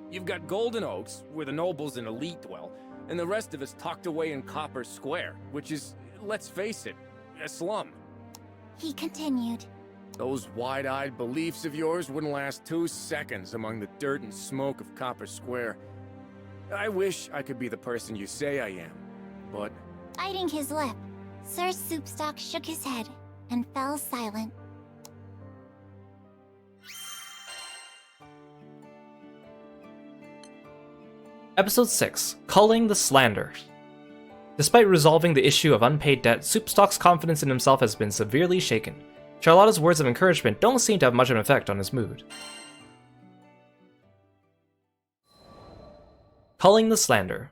You've got Golden Oaks, where the nobles and elite dwell, and the rest of us tucked away in Copper Square, which is, let's face it, a slum. He continued. Those wide-eyed beliefs of yours wouldn't last 2 seconds among the dirt and smoke of Copper Square. I wish I could be the person you say I am, but... Biting his lip, Sir Soupstock shook his head and fell silent. Episode 6, Culling the Slander. Despite resolving the issue of unpaid debt, Soupstock's confidence in himself has been severely shaken. Charlotta's words of encouragement don't seem to have much of an effect on his mood. Culling the Slander.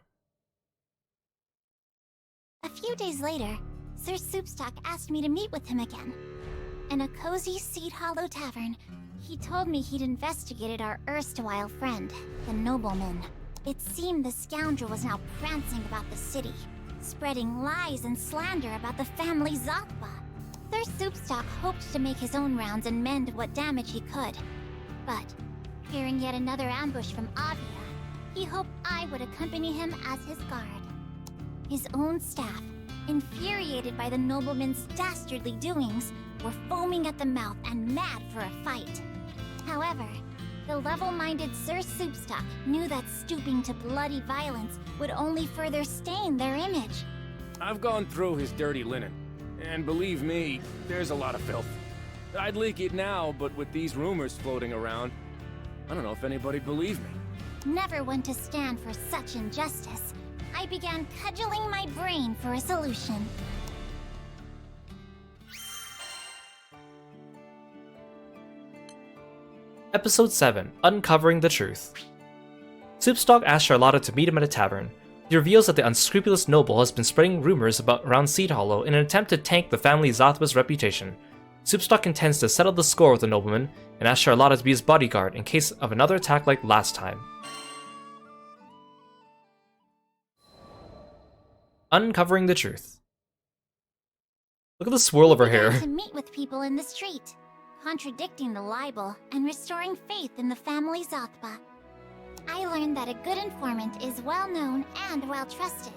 A few days later, Sir Soupstock asked me to meet with him again. In a cozy Seed Hollow tavern, he told me he'd investigated our erstwhile friend, the nobleman. It seemed the scoundrel was now prancing about the city, spreading lies and slander about the family Zothba. Sir Soupstock hoped to make his own rounds and mend what damage he could. But, fearing yet another ambush from Avia, he hoped I would accompany him as his guard. His own staff, infuriated by the nobleman's dastardly doings, were foaming at the mouth and mad for a fight. However, the level-minded Sir Soupstock knew that stooping to bloody violence would only further stain their image. I've gone through his dirty linen, and believe me, there's a lot of filth. I'd leak it now, but with these rumors floating around, I don't know if anybody'd believe me. Never one to stand for such injustice, I began cudgeling my brain for a solution. Episode 7, Uncovering the Truth. Soupstock asks Charlotta to meet him at a tavern. He reveals that the unscrupulous noble has been spreading rumors around Seed Hollow in an attempt to tank the family Zothba's reputation. Soupstock intends to settle the score with the nobleman and asks Charlotta to be his bodyguard in case of another attack like last time. Uncovering the Truth. Look at the swirl of her hair. To meet with people in the street, contradicting the libel and restoring faith in the family Zothba. I learned that a good informant is well known and well trusted,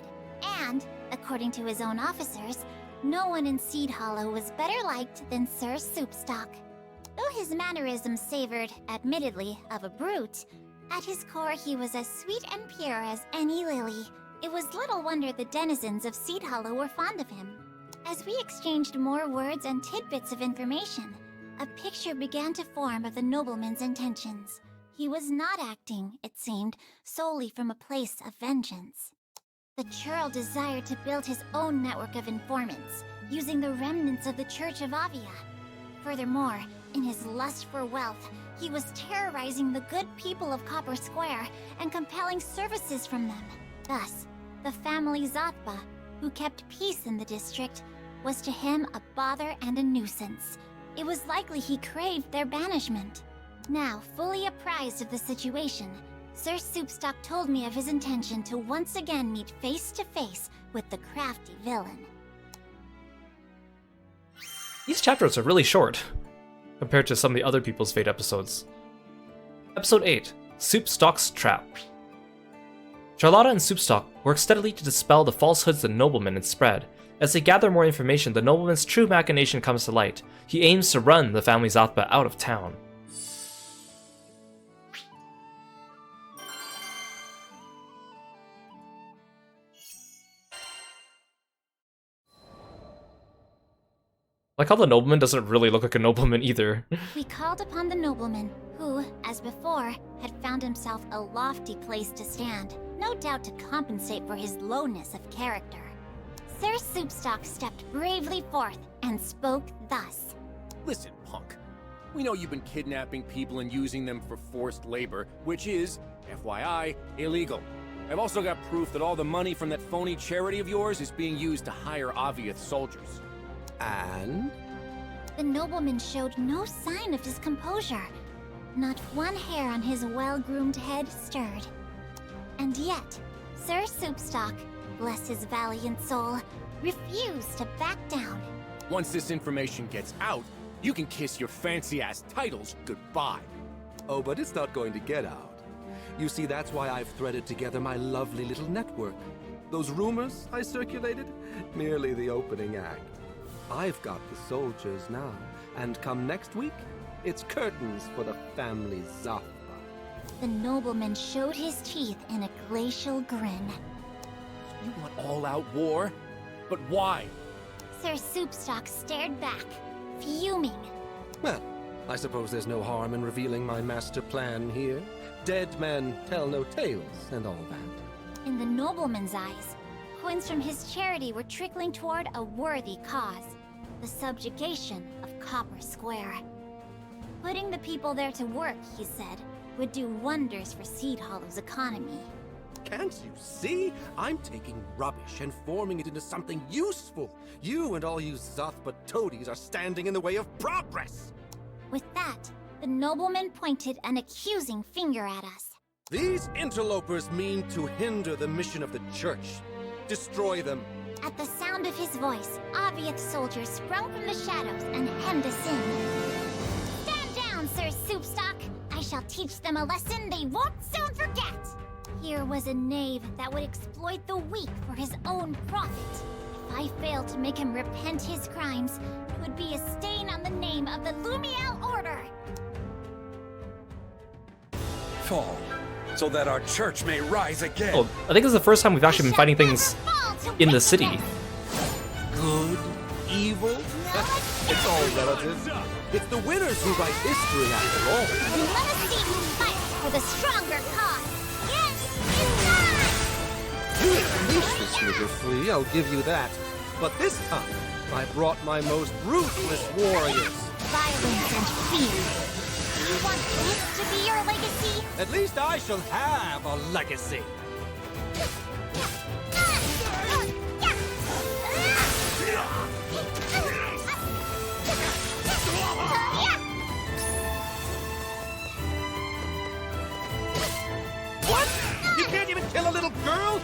and, according to his own officers, no one in Seed Hollow was better liked than Sir Soupstock. Though his mannerisms savored, admittedly, of a brute, at his core he was as sweet and pure as any lily. It was little wonder the denizens of Seed Hollow were fond of him. As we exchanged more words and tidbits of information, a picture began to form of the nobleman's intentions. He was not acting, it seemed, solely from a place of vengeance. The churl desired to build his own network of informants, using the remnants of the Church of Avia. Furthermore, in his lust for wealth, he was terrorizing the good people of Copper Square and compelling services from them. Thus, the family Zothba, who kept peace in the district, was to him a bother and a nuisance. It was likely he craved their banishment. Now, fully apprised of the situation, Sir Soupstock told me of his intention to once again meet face to face with the crafty villain. These chapters are really short, compared to some of the other People's Fate episodes. Episode 8, Soupstock's Trap. Charlotta and Soupstock work steadily to dispel the falsehoods the nobleman had spread. As they gather more information, the nobleman's true machination comes to light. He aims to run the family Zathba out of town. Like how the nobleman doesn't really look like a nobleman either. We called upon the nobleman, who, as before, had found himself a lofty place to stand, no doubt to compensate for his lowness of character. Sir Soupstock stepped bravely forth and spoke thus. Listen, punk. We know you've been kidnapping people and using them for forced labor, which is, FYI, illegal. I've also got proof that all the money from that phony charity of yours is being used to hire Aviath soldiers. And? The nobleman showed no sign of his composure. Not one hair on his well-groomed head stirred. And yet, Sir Soupstock, bless his valiant soul, refused to back down. Once this information gets out, you can kiss your fancy-ass titles goodbye. Oh, but it's not going to get out. You see, that's why I've threaded together my lovely little network. Those rumors I circulated? Merely the opening act. I've got the soldiers now, and come next week, it's curtains for the family Zathba. The nobleman showed his teeth in a glacial grin. You want all-out war? But why? Sir Soupstock stared back, fuming. Well, I suppose there's no harm in revealing my master plan here. Dead men tell no tales and all that. In the nobleman's eyes, coins from his charity were trickling toward a worthy cause. The subjugation of Copper Square. Putting the people there to work, he said, would do wonders for Seed Hollow's economy. Can't you see? I'm taking rubbish and forming it into something useful. You and all you Zathba toadies are standing in the way of progress. With that, the nobleman pointed an accusing finger at us. These interlopers mean to hinder the mission of the church. Destroy them. At the sound of his voice, Aviath soldiers sprung from the shadows and hemmed us in. Stand down, Sir Soupstock! I shall teach them a lesson they won't soon forget! Here was a knave that would exploit the weak for his own profit. If I failed to make him repent his crimes, it would be a stain on the name of the Lumiel Order! Fall, so that our church may rise again. Oh, I think this is the first time we've actually been fighting things in the city. Good, evil, it's all relative. It's the winners who write history after all. Then let us see who fights for the stronger cause. Yes, You unleashed this nigger free, I'll give you that. But this time, I brought my most ruthless warriors. violence and fear. Do you want this to be your legacy? At least I shall have a legacy. What? You can't even kill a little girl?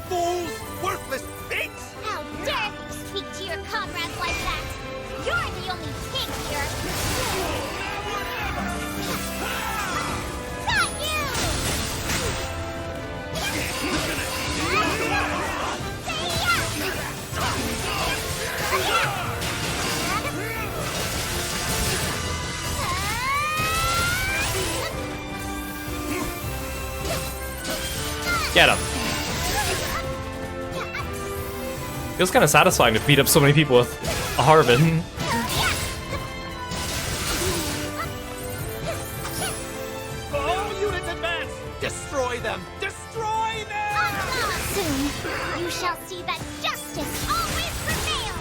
Fools! Worthless pigs! How dare you speak to your comrades like that? You're the only pig here. Not you! Get him. Feels kind of satisfying to beat up so many people with a Harbin. All units advance! Destroy them! Destroy them! Soon, you shall see that justice always prevails!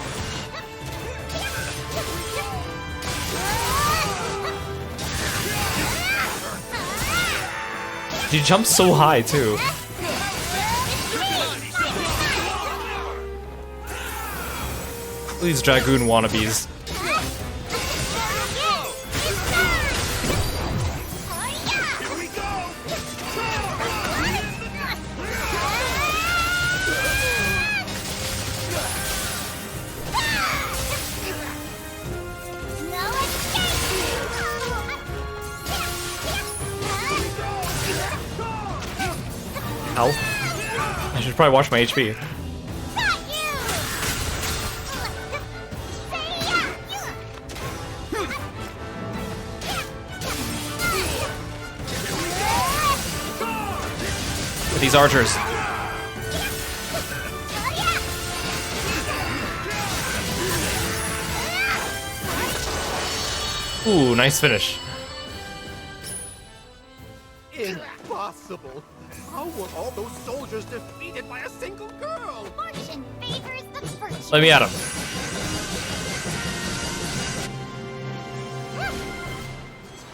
He jumps so high too. These Dragoon wannabes. Ow. I should probably watch my HP. Got you! With these archers. Ooh, nice finish. Impossible! How were all those soldiers defeated by a single girl? Fortune favors the virtuous. Let me at him.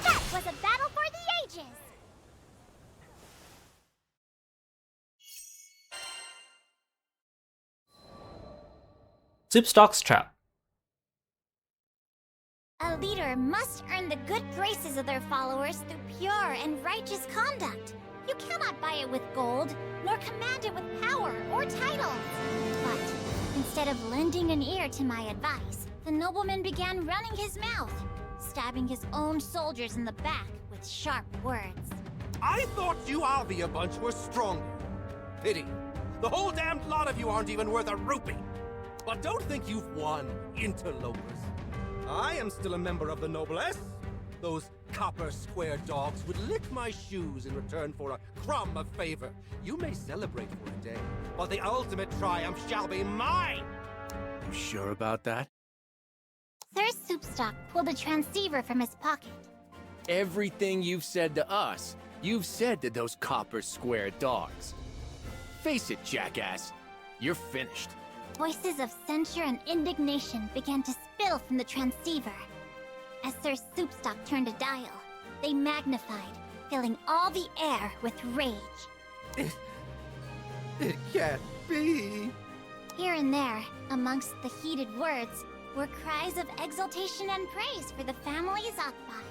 That was a battle for the ages. Soupstock's trap. A leader must earn the good graces of their followers through pure and righteous conduct. You cannot buy it with gold, nor command it with power or titles. But instead of lending an ear to my advice, the nobleman began running his mouth, stabbing his own soldiers in the back with sharp words. I thought you Alvia bunch were stronger. Pity. The whole damned lot of you aren't even worth a rupee. But don't think you've won, interlopers. I am still a member of the noblesse. Those copper square dogs would lick my shoes in return for a crumb of favor. You may celebrate for a day, but the ultimate triumph shall be mine! You sure about that? Sir Soupstock pulled a transceiver from his pocket. Everything you've said to us, you've said to those copper square dogs. Face it, jackass. You're finished. Voices of censure and indignation began to spill from the transceiver. As Sir Soupstock turned a dial, they magnified, filling all the air with rage. It can't be. Here and there, amongst the heated words, were cries of exultation and praise for the family Zakbai.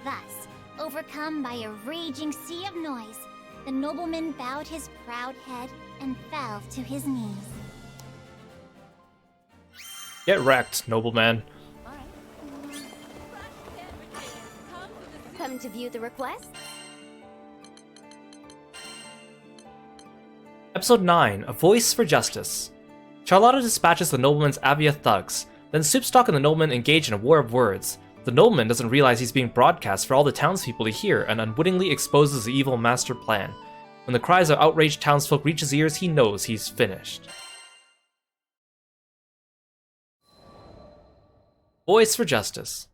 Thus, overcome by a raging sea of noise, the nobleman bowed his proud head and fell to his knees. Get wrecked, nobleman. Come to view the request? Episode 9, A Voice for Justice. Charlotta dispatches the nobleman's Avia thugs, then Soupstock and the nobleman engage in a war of words. The nobleman doesn't realize he's being broadcast for all the townspeople to hear and unwittingly exposes the evil master plan. When the cries of outraged townsfolk reach his ears, he knows he's finished. Voice for Justice.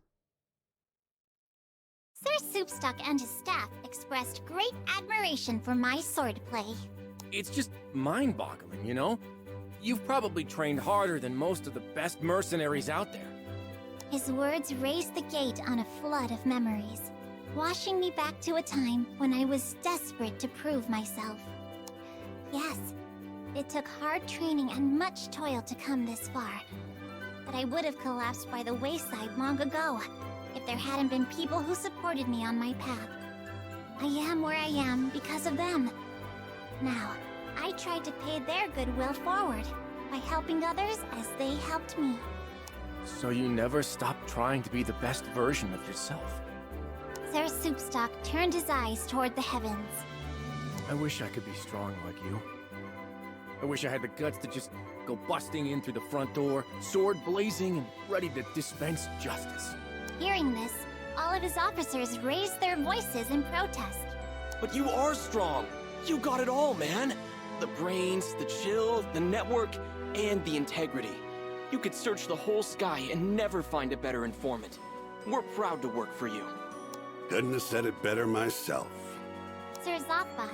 Sir Soupstock and his staff expressed great admiration for my swordplay. It's just mind-boggling, you know? You've probably trained harder than most of the best mercenaries out there. His words raised the gate on a flood of memories, washing me back to a time when I was desperate to prove myself. Yes, it took hard training and much toil to come this far, but I would have collapsed by the wayside long ago if there hadn't been people who supported me on my path. I am where I am because of them. Now, I tried to pay their goodwill forward by helping others as they helped me. So you never stopped trying to be the best version of yourself. Sir Soupstock turned his eyes toward the heavens. I wish I could be strong like you. I wish I had the guts to just go busting in through the front door, sword blazing and ready to dispense justice. Hearing this, all of his officers raised their voices in protest. But you are strong. You got it all, man. The brains, the chill, the network, and the integrity. You could search the whole sky and never find a better informant. We're proud to work for you. Couldn't have said it better myself. Sir Zakbai,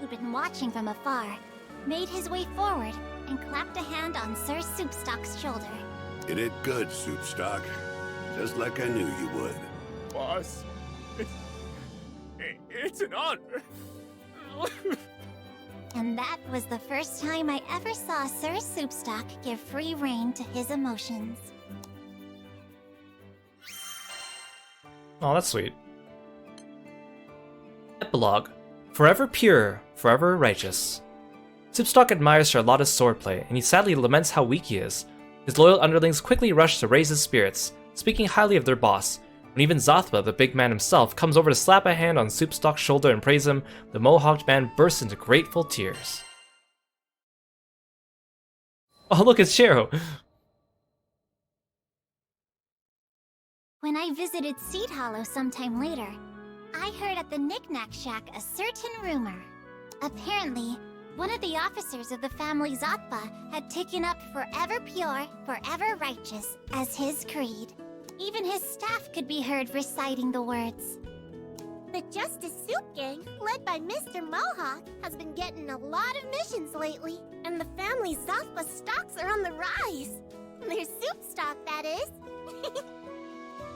who'd been watching from afar, made his way forward and clapped a hand on Sir Soupstock's shoulder. You did good, Soupstock. Just like I knew you would. Boss, it's an honor. And that was the first time I ever saw Sir Soupstock give free rein to his emotions. Oh, that's sweet. Epilogue. Forever pure, forever righteous. Soupstock admires Charlotta's swordplay, and he sadly laments how weak he is. His loyal underlings quickly rush to raise his spirits, speaking highly of their boss. When even Zathba, the big man himself, comes over to slap a hand on Soupstock's shoulder and praise him, the mohawked man bursts into grateful tears. Oh, look, it's Shiro. When I visited Seed Hollow sometime later, I heard at the Knick-Knack Shack a certain rumor. Apparently, one of the officers of the family Zatpa had taken up forever pure, forever righteous as his creed. Even his staff could be heard reciting the words. The Justice Soup Gang, led by Mr. Mohawk, has been getting a lot of missions lately, and the family Zatpa stocks are on the rise. Their soup stock, that is.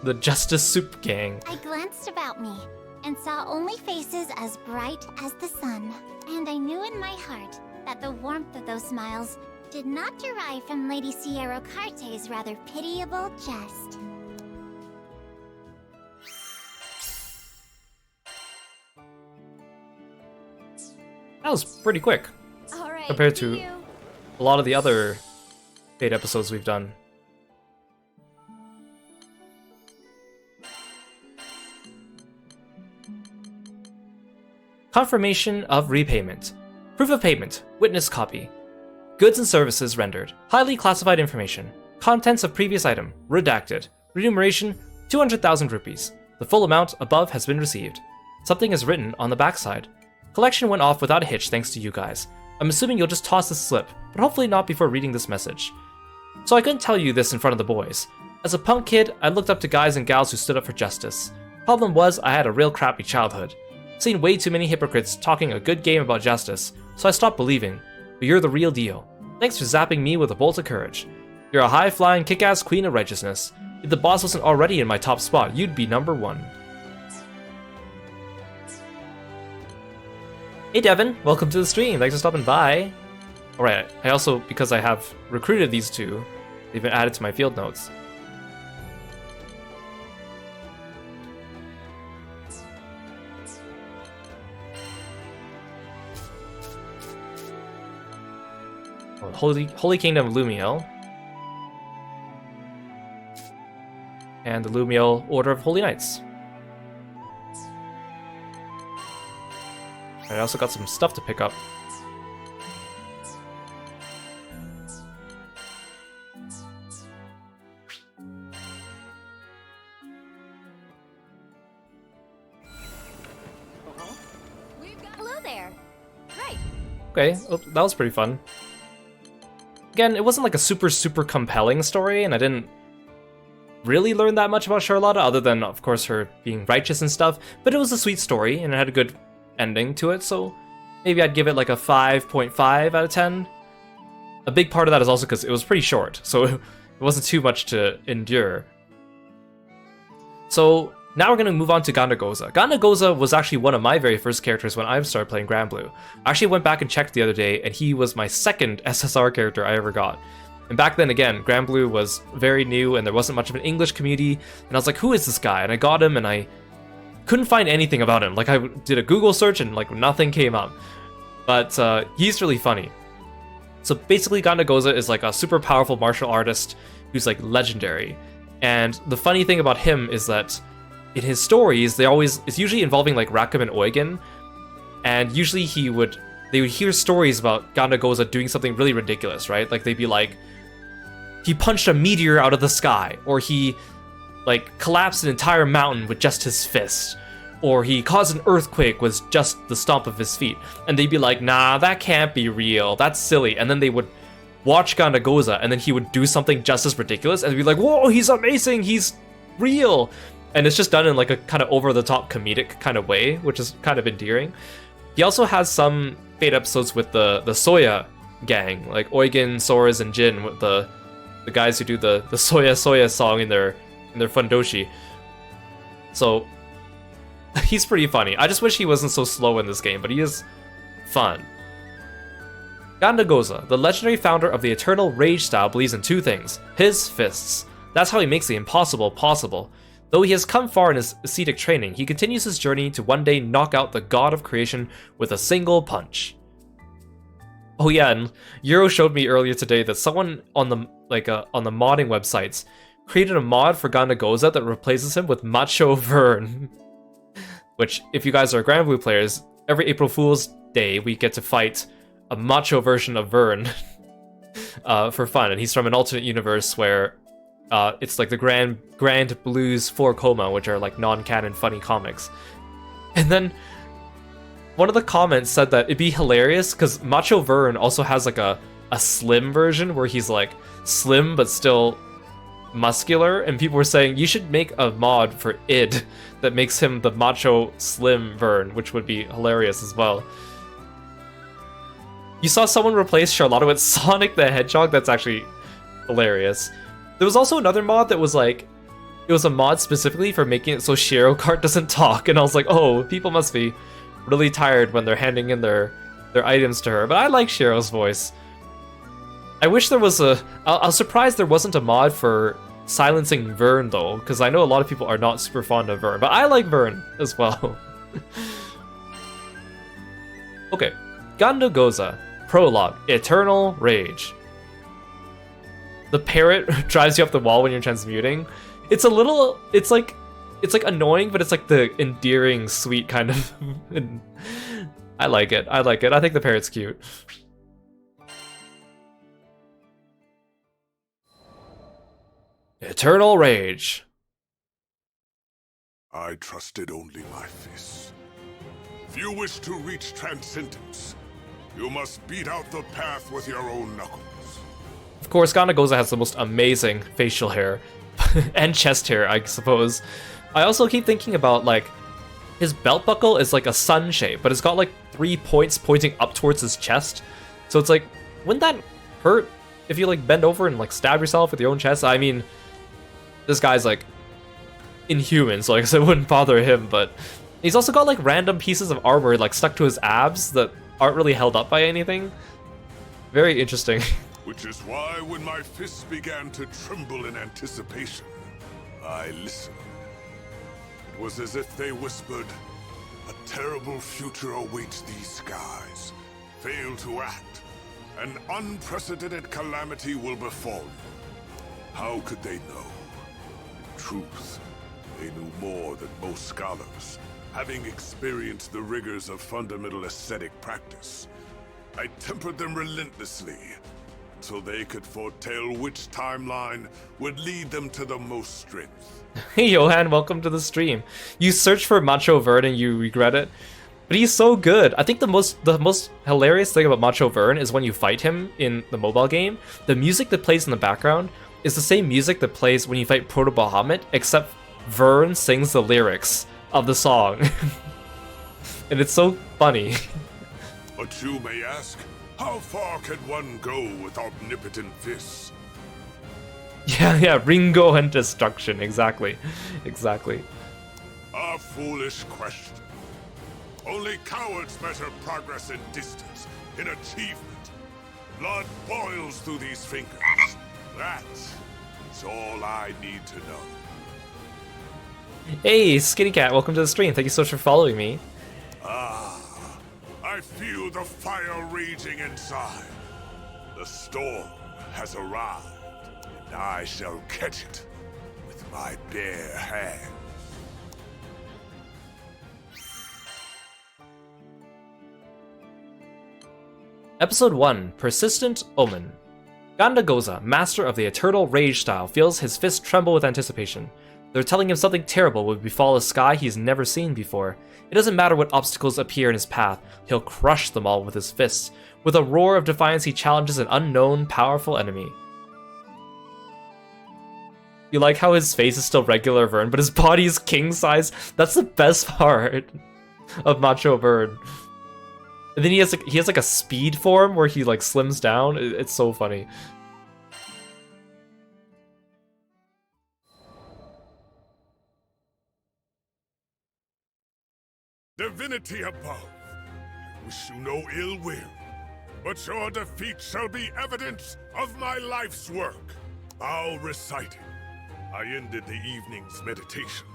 The Justice Soup Gang. I glanced about me and saw only faces as bright as the sun. And I knew in my heart that the warmth of those smiles did not derive from Lady Sierra Carte's rather pitiable jest. That was pretty quick compared to a lot of the other Fate episodes we've done. Confirmation of repayment. Proof of payment. Witness copy. Goods and services rendered. Highly classified information. Contents of previous item. Redacted. Remuneration 200,000 rupees. The full amount above has been received. Something is written on the backside. Collection went off without a hitch thanks to you guys. I'm assuming you'll just toss this slip, but hopefully not before reading this message. So I couldn't tell you this in front of the boys. As a punk kid, I looked up to guys and gals who stood up for justice. Problem was, I had a real crappy childhood. Seen way too many hypocrites talking a good game about justice, so I stopped believing. But you're the real deal. Thanks for zapping me with a bolt of courage. You're a high-flying, kick-ass queen of righteousness. If the boss wasn't already in my top spot, you'd be #1. Hey Devin, welcome to the stream. Thanks for stopping by. Alright, I also, because I have recruited these two, they've been added to my field notes. Oh, Holy Kingdom of Lumiel. And the Lumiel Order of Holy Knights. I also got some stuff to pick up. Hello there. Right. Okay, oh, that was pretty fun. Again, it wasn't like a super compelling story, and I didn't really learn that much about Charlotta, other than, of course, her being righteous and stuff, but it was a sweet story, and it had a good ending to it, so maybe I'd give it like a 5.5 out of 10. A big part of that is also because it was pretty short, so it wasn't too much to endure. So now we're going to move on to Gandagoza. Gandagoza was actually one of my very first characters when I started playing Granblue. I actually went back and checked the other day, and he was my second SSR character I ever got. And back then, again, Granblue was very new, and there wasn't much of an English community, and I was like, who is this guy? And I got him, and I couldn't find anything about him. Like, I did a Google search, and like nothing came up. But he's really funny. So basically, Gandagoza is like a super powerful martial artist who's like legendary. And the funny thing about him is that in his stories, it's usually involving like Rakim and Eugen, and usually they would hear stories about Gandagoza doing something really ridiculous, right? Like they'd be like, he punched a meteor out of the sky, or he like collapsed an entire mountain with just his fist, or he caused an earthquake with just the stomp of his feet. And they'd be like, nah, that can't be real, that's silly. And then they would watch Gandagoza, and then he would do something just as ridiculous, and they'd be like, whoa, he's amazing, he's real. And it's just done in like a kind of over-the-top comedic kind of way, which is kind of endearing. He also has some Fate episodes with the Soya gang, like Eugen, Soras, and Jin, with the guys who do the Soya song in their fundoshi. So he's pretty funny. I just wish he wasn't so slow in this game, but he is fun. Gandagoza, the legendary founder of the Eternal Rage style, believes in two things: his fists. That's how he makes the impossible possible. Though he has come far in his ascetic training, he continues his journey to one day knock out the god of creation with a single punch. Oh yeah, and Euro showed me earlier today that someone on the modding websites created a mod for Gandagoza that replaces him with Macho Vern. Which, if you guys are Granblue players, every April Fool's Day we get to fight a macho version of Vern. for fun, and he's from an alternate universe where it's like the Grand Blues 4 Coma, which are like non-canon funny comics. And then one of the comments said that it'd be hilarious because Macho Vern also has like a slim version where he's like slim but still muscular, and people were saying you should make a mod for id that makes him the macho slim Vern, which would be hilarious as well. You saw someone replace Charlotta with Sonic the Hedgehog. That's actually hilarious. There was also another mod that was like, it was a mod specifically for making it so Shiro Kart doesn't talk, and I was like, oh, people must be really tired when they're handing in their items to her. But I like Shiro's voice. I wish there was a... I was surprised there wasn't a mod for silencing Vern, though, because I know a lot of people are not super fond of Vern, but I like Vern as well. Okay, Ganda Goza, Prologue, Eternal Rage. The parrot drives you up the wall when you're transmuting. It's a little... It's like annoying, but it's like the endearing, sweet kind of... I like it. I like it. I think the parrot's cute. Eternal Rage. I trusted only my fists. If you wish to reach transcendence, you must beat out the path with your own knuckles. Of course, Ganda Goza has the most amazing facial hair. And chest hair, I suppose. I also keep thinking about, like, his belt buckle is like a sun shape, but it's got like 3 points pointing up towards his chest. So it's like, wouldn't that hurt if you like bend over and like stab yourself with your own chest? I mean, this guy's like inhuman, so like, so it wouldn't bother him, but he's also got like random pieces of armor like stuck to his abs that aren't really held up by anything. Very interesting. Which is why when my fists began to tremble in anticipation, I listened. It was as if they whispered, a terrible future awaits these skies. Fail to act, an unprecedented calamity will befall you. How could they know? In truth, they knew more than most scholars, having experienced the rigors of fundamental aesthetic practice. I tempered them relentlessly, so they could foretell which timeline would lead them to the most strength. Hey Johan, welcome to the stream. You search for Macho Vern and you regret it, but he's so good. I think the most hilarious thing about Macho Vern is when you fight him in the mobile game, the music that plays in the background is the same music that plays when you fight Proto Bahamut, except Vern sings the lyrics of the song. And it's so funny. But you may ask, how far can one go with omnipotent fists? Yeah, Ringo and destruction, exactly. A foolish question. Only cowards measure progress in distance, in achievement. Blood boils through these fingers. That's all I need to know. Hey, Skinny Cat, welcome to the stream. Thank you so much for following me. I feel the fire raging inside. The storm has arrived, and I shall catch it with my bare hands. Episode 1, Persistent Omen. Ganda Goza, master of the Eternal Rage style, feels his fists tremble with anticipation. They're telling him something terrible will befall a sky he's never seen before. It doesn't matter what obstacles appear in his path, he'll crush them all with his fists. With a roar of defiance, he challenges an unknown, powerful enemy. You like how his face is still regular Vern, but his body is king size? That's the best part of Macho Vern. And then he has like a speed form where he like slims down. It's so funny. Divinity above, I wish you no ill will, but your defeat shall be evidence of my life's work. I'll recite it. I ended the evening's meditation.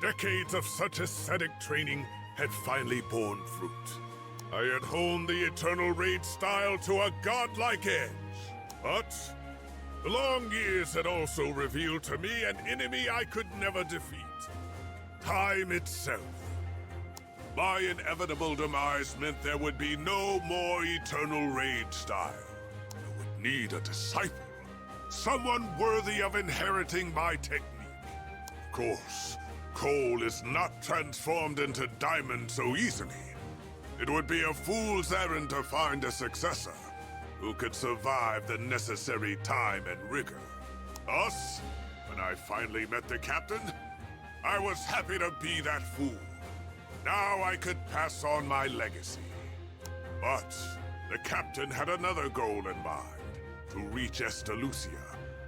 Decades of such ascetic training had finally borne fruit. I had honed the Eternal Rage style to a godlike edge, but the long years had also revealed to me an enemy I could never defeat. Time itself. My inevitable demise meant there would be no more Eternal Rage style. There would need a disciple. Someone worthy of inheriting my technique. Of course, coal is not transformed into diamond so easily. It would be a fool's errand to find a successor who could survive the necessary time and rigor. Thus, when I finally met the captain, I was happy to be that fool. Now I could pass on my legacy. But the captain had another goal in mind, to reach Estalucia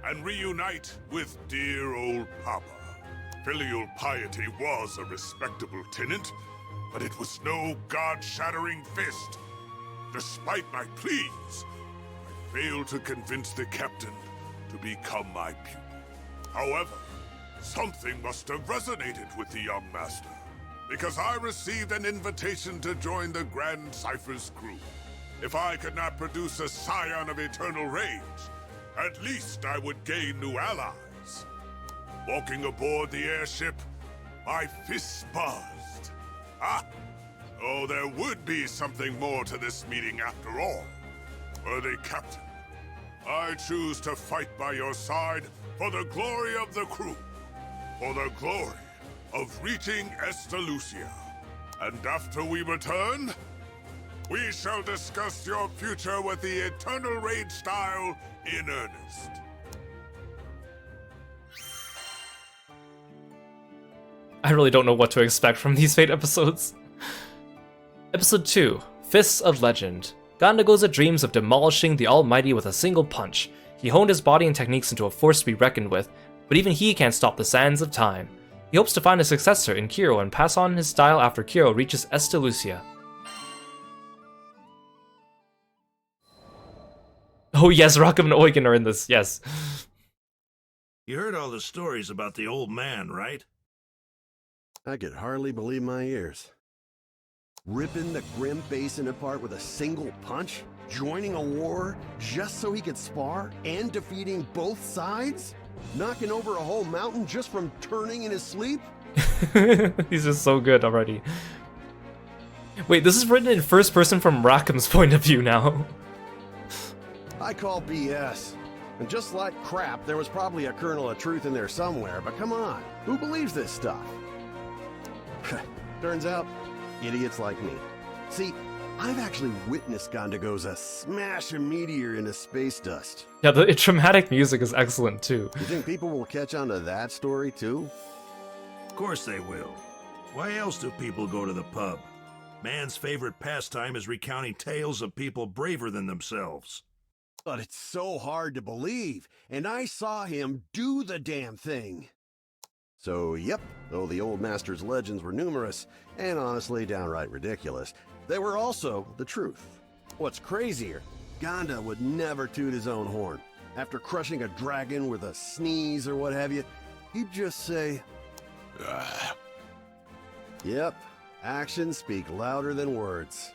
and reunite with dear old Papa. Filial piety was a respectable tenet, but it was no god-shattering fist. Despite my pleas, I failed to convince the captain to become my pupil. However, something must have resonated with the young master, because I received an invitation to join the Grand Cypher's crew. If I could not produce a scion of eternal rage, at least I would gain new allies. Walking aboard the airship, my fists buzzed. Ah! Oh, there would be something more to this meeting after all. Worthy Captain, I choose to fight by your side for the glory of the crew, for the glory of reaching Estalucia. And after we return, we shall discuss your future with the Eternal Rage style in earnest. I really don't know what to expect from these Fate episodes. Episode 2, Fists of Legend. Gandagoza dreams of demolishing the Almighty with a single punch. He honed his body and techniques into a force to be reckoned with, but even he can't stop the sands of time. He hopes to find a successor in Kiro and pass on his style after Kiro reaches Estalucia. Oh yes, Rackham and Eugen are in this, yes. You heard all the stories about the old man, right? I could hardly believe my ears. Ripping the Grim Basin apart with a single punch? Joining a war just so he could spar? And defeating both sides? Knocking over a whole mountain just from turning in his sleep? He's just so good already. Wait, this is written in first person from Rackham's point of view now. I call BS. And just like crap, there was probably a kernel of truth in there somewhere, but come on, who believes this stuff? Turns out, idiots like me. See, I've actually witnessed Gandagoza smash a meteor into space dust. Yeah, the dramatic music is excellent too. You think people will catch on to that story too? Of course they will. Why else do people go to the pub? Man's favorite pastime is recounting tales of people braver than themselves. But it's so hard to believe, and I saw him do the damn thing. So, yep, though the old master's legends were numerous, and honestly downright ridiculous, they were also the truth. What's crazier, Ganda would never toot his own horn. After crushing a dragon with a sneeze or what have you, he'd just say, "Ugh." Yep, actions speak louder than words.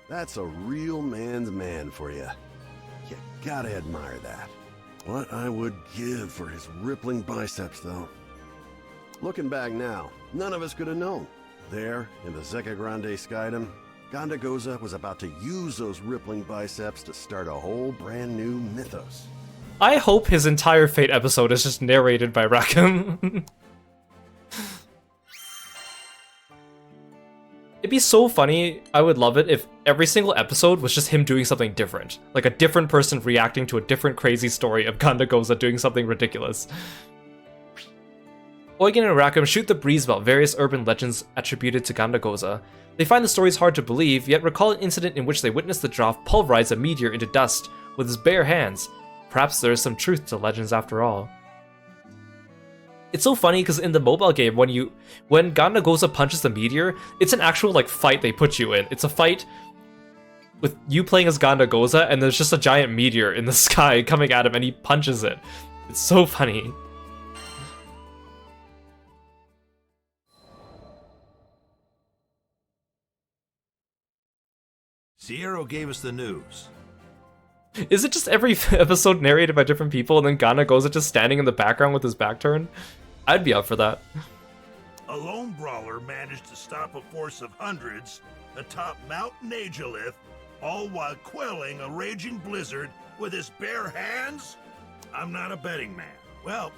That's a real man's man for you. You gotta admire that. What I would give for his rippling biceps, though. Looking back now, none of us could have known. There, in the Zeka Grande Skydom, Gandagoza was about to use those rippling biceps to start a whole brand new mythos. I hope his entire Fate episode is just narrated by Rackham. It'd be so funny, I would love it if every single episode was just him doing something different. Like a different person reacting to a different crazy story of Gandagoza doing something ridiculous. Eugen and Rackham shoot the breeze about various urban legends attributed to Gandagoza. They find the stories hard to believe, yet recall an incident in which they witnessed the Droff pulverize a meteor into dust with his bare hands. Perhaps there is some truth to legends after all. It's so funny because in the mobile game, when Gandagoza punches the meteor, it's an actual like fight they put you in. It's a fight with you playing as Gandagoza, and there's just a giant meteor in the sky coming at him, and he punches it. It's so funny. Sierra gave us the news. Is it just every episode narrated by different people, and then Gandagoza just standing in the background with his back turned? I'd be up for that. A lone brawler managed to stop a force of hundreds atop Mount Nagelith, all while quelling a raging blizzard With his bare hands? I'm not a betting man. Well,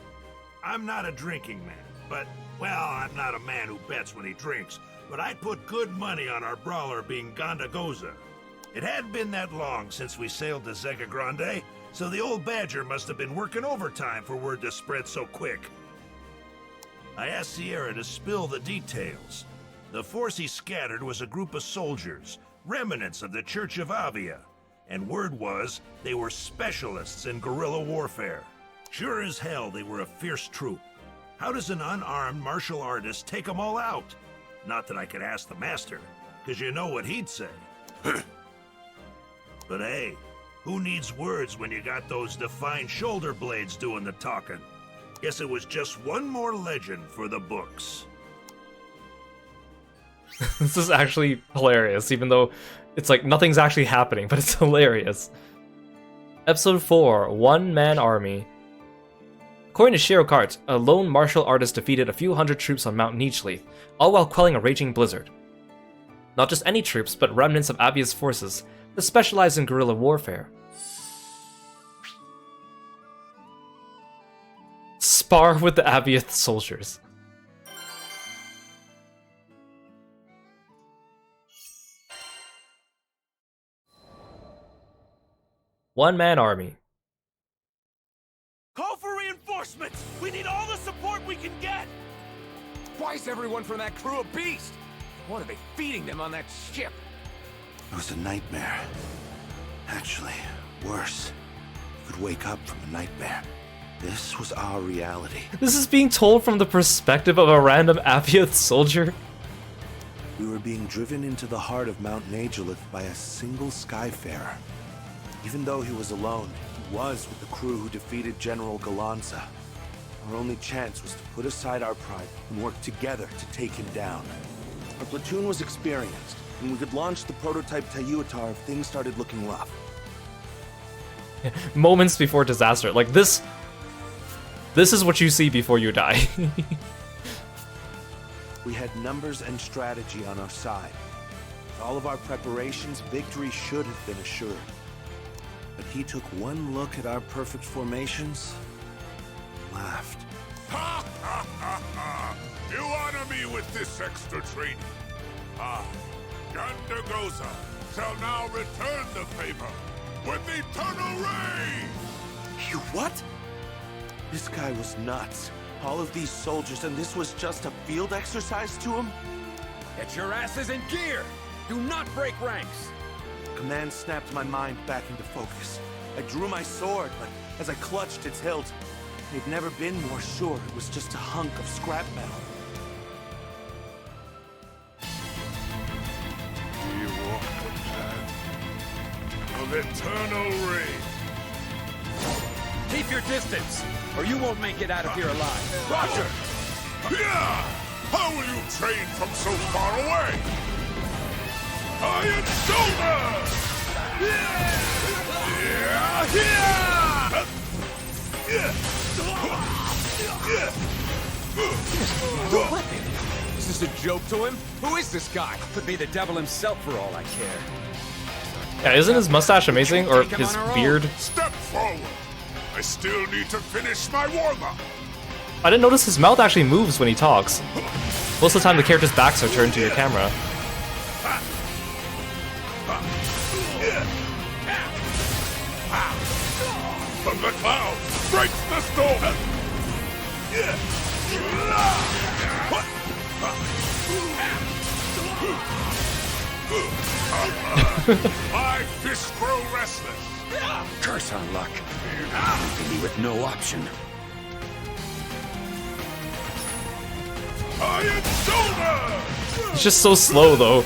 I'm not a drinking man. But, well, I'm not a man who bets when he drinks. But I'd put good money on our brawler being Gondagoza. It hadn't been that long since we sailed to Zega Grande, so the old badger must have been working overtime for word to spread so quick. I asked Sierra to spill the details. The force he scattered was a group of soldiers, remnants of the Church of Avia, and word was they were specialists in guerrilla warfare. Sure as hell they were a fierce troop. How does an unarmed martial artist take them all out? Not that I could ask the master, because you know what he'd say. But hey, who needs words when you got those defined shoulder blades doing the talking? Guess it was just one more legend for the books. This is actually hilarious, even though it's like nothing's actually happening, but it's hilarious. Episode 4, One-Man Army. According to Shiro Kart, a lone martial artist defeated a few hundred troops on Mount Neechleaf, all while quelling a raging blizzard. Not just any troops, but remnants of Avia's forces that specialize in guerrilla warfare. Spar with the Avia soldiers. One-man army. Call for reinforcements! We need all the support we can get! Why is everyone from that crew a beast? What are they feeding them on that ship? It was a nightmare. Actually, worse. You could wake up from a nightmare. This was our reality. This is being told from the perspective of a random Avia soldier. We were being driven into the heart of Mount Nagelith by a single Skyfarer. Even though he was alone, he was with the crew who defeated General Galanza. Our only chance was to put aside our pride and work together to take him down. Our platoon was experienced, and we could launch the prototype Tayuatar if things started looking rough. Moments before disaster. Like this is what you see before you die. We had numbers and strategy on our side. With all of our preparations, victory should have been assured. But he took one look at our perfect formations, and laughed. Ha ha ha ha! You honor me with this extra training. Ah, Gondagoza shall now return the favor with Eternal Ray! You what? This guy was nuts. All of these soldiers, and this was just a field exercise to him? Get your asses in gear! Do not break ranks! Command snapped my mind back into focus. I drew my sword, but as I clutched its hilt, they'd never been more sure it was just a hunk of scrap metal. We walk the path of eternal rage. Keep your distance, or you won't make it out of here alive. Roger! Yeah! How will you train from so far away? Iron Shoulder! Yeah! Is this a joke to him? Who is this guy? Could be the devil himself for all I care. Yeah, isn't his mustache amazing? Or his beard? Step forward! I still need to finish my warm-up! I didn't notice his mouth actually moves when he talks. Most of the time the character's backs are turned to your camera. From the clouds, breaks the storm! My fists grow restless! Curse on luck. Leaving me with no option. Iron Shoulder! It's just so slow though.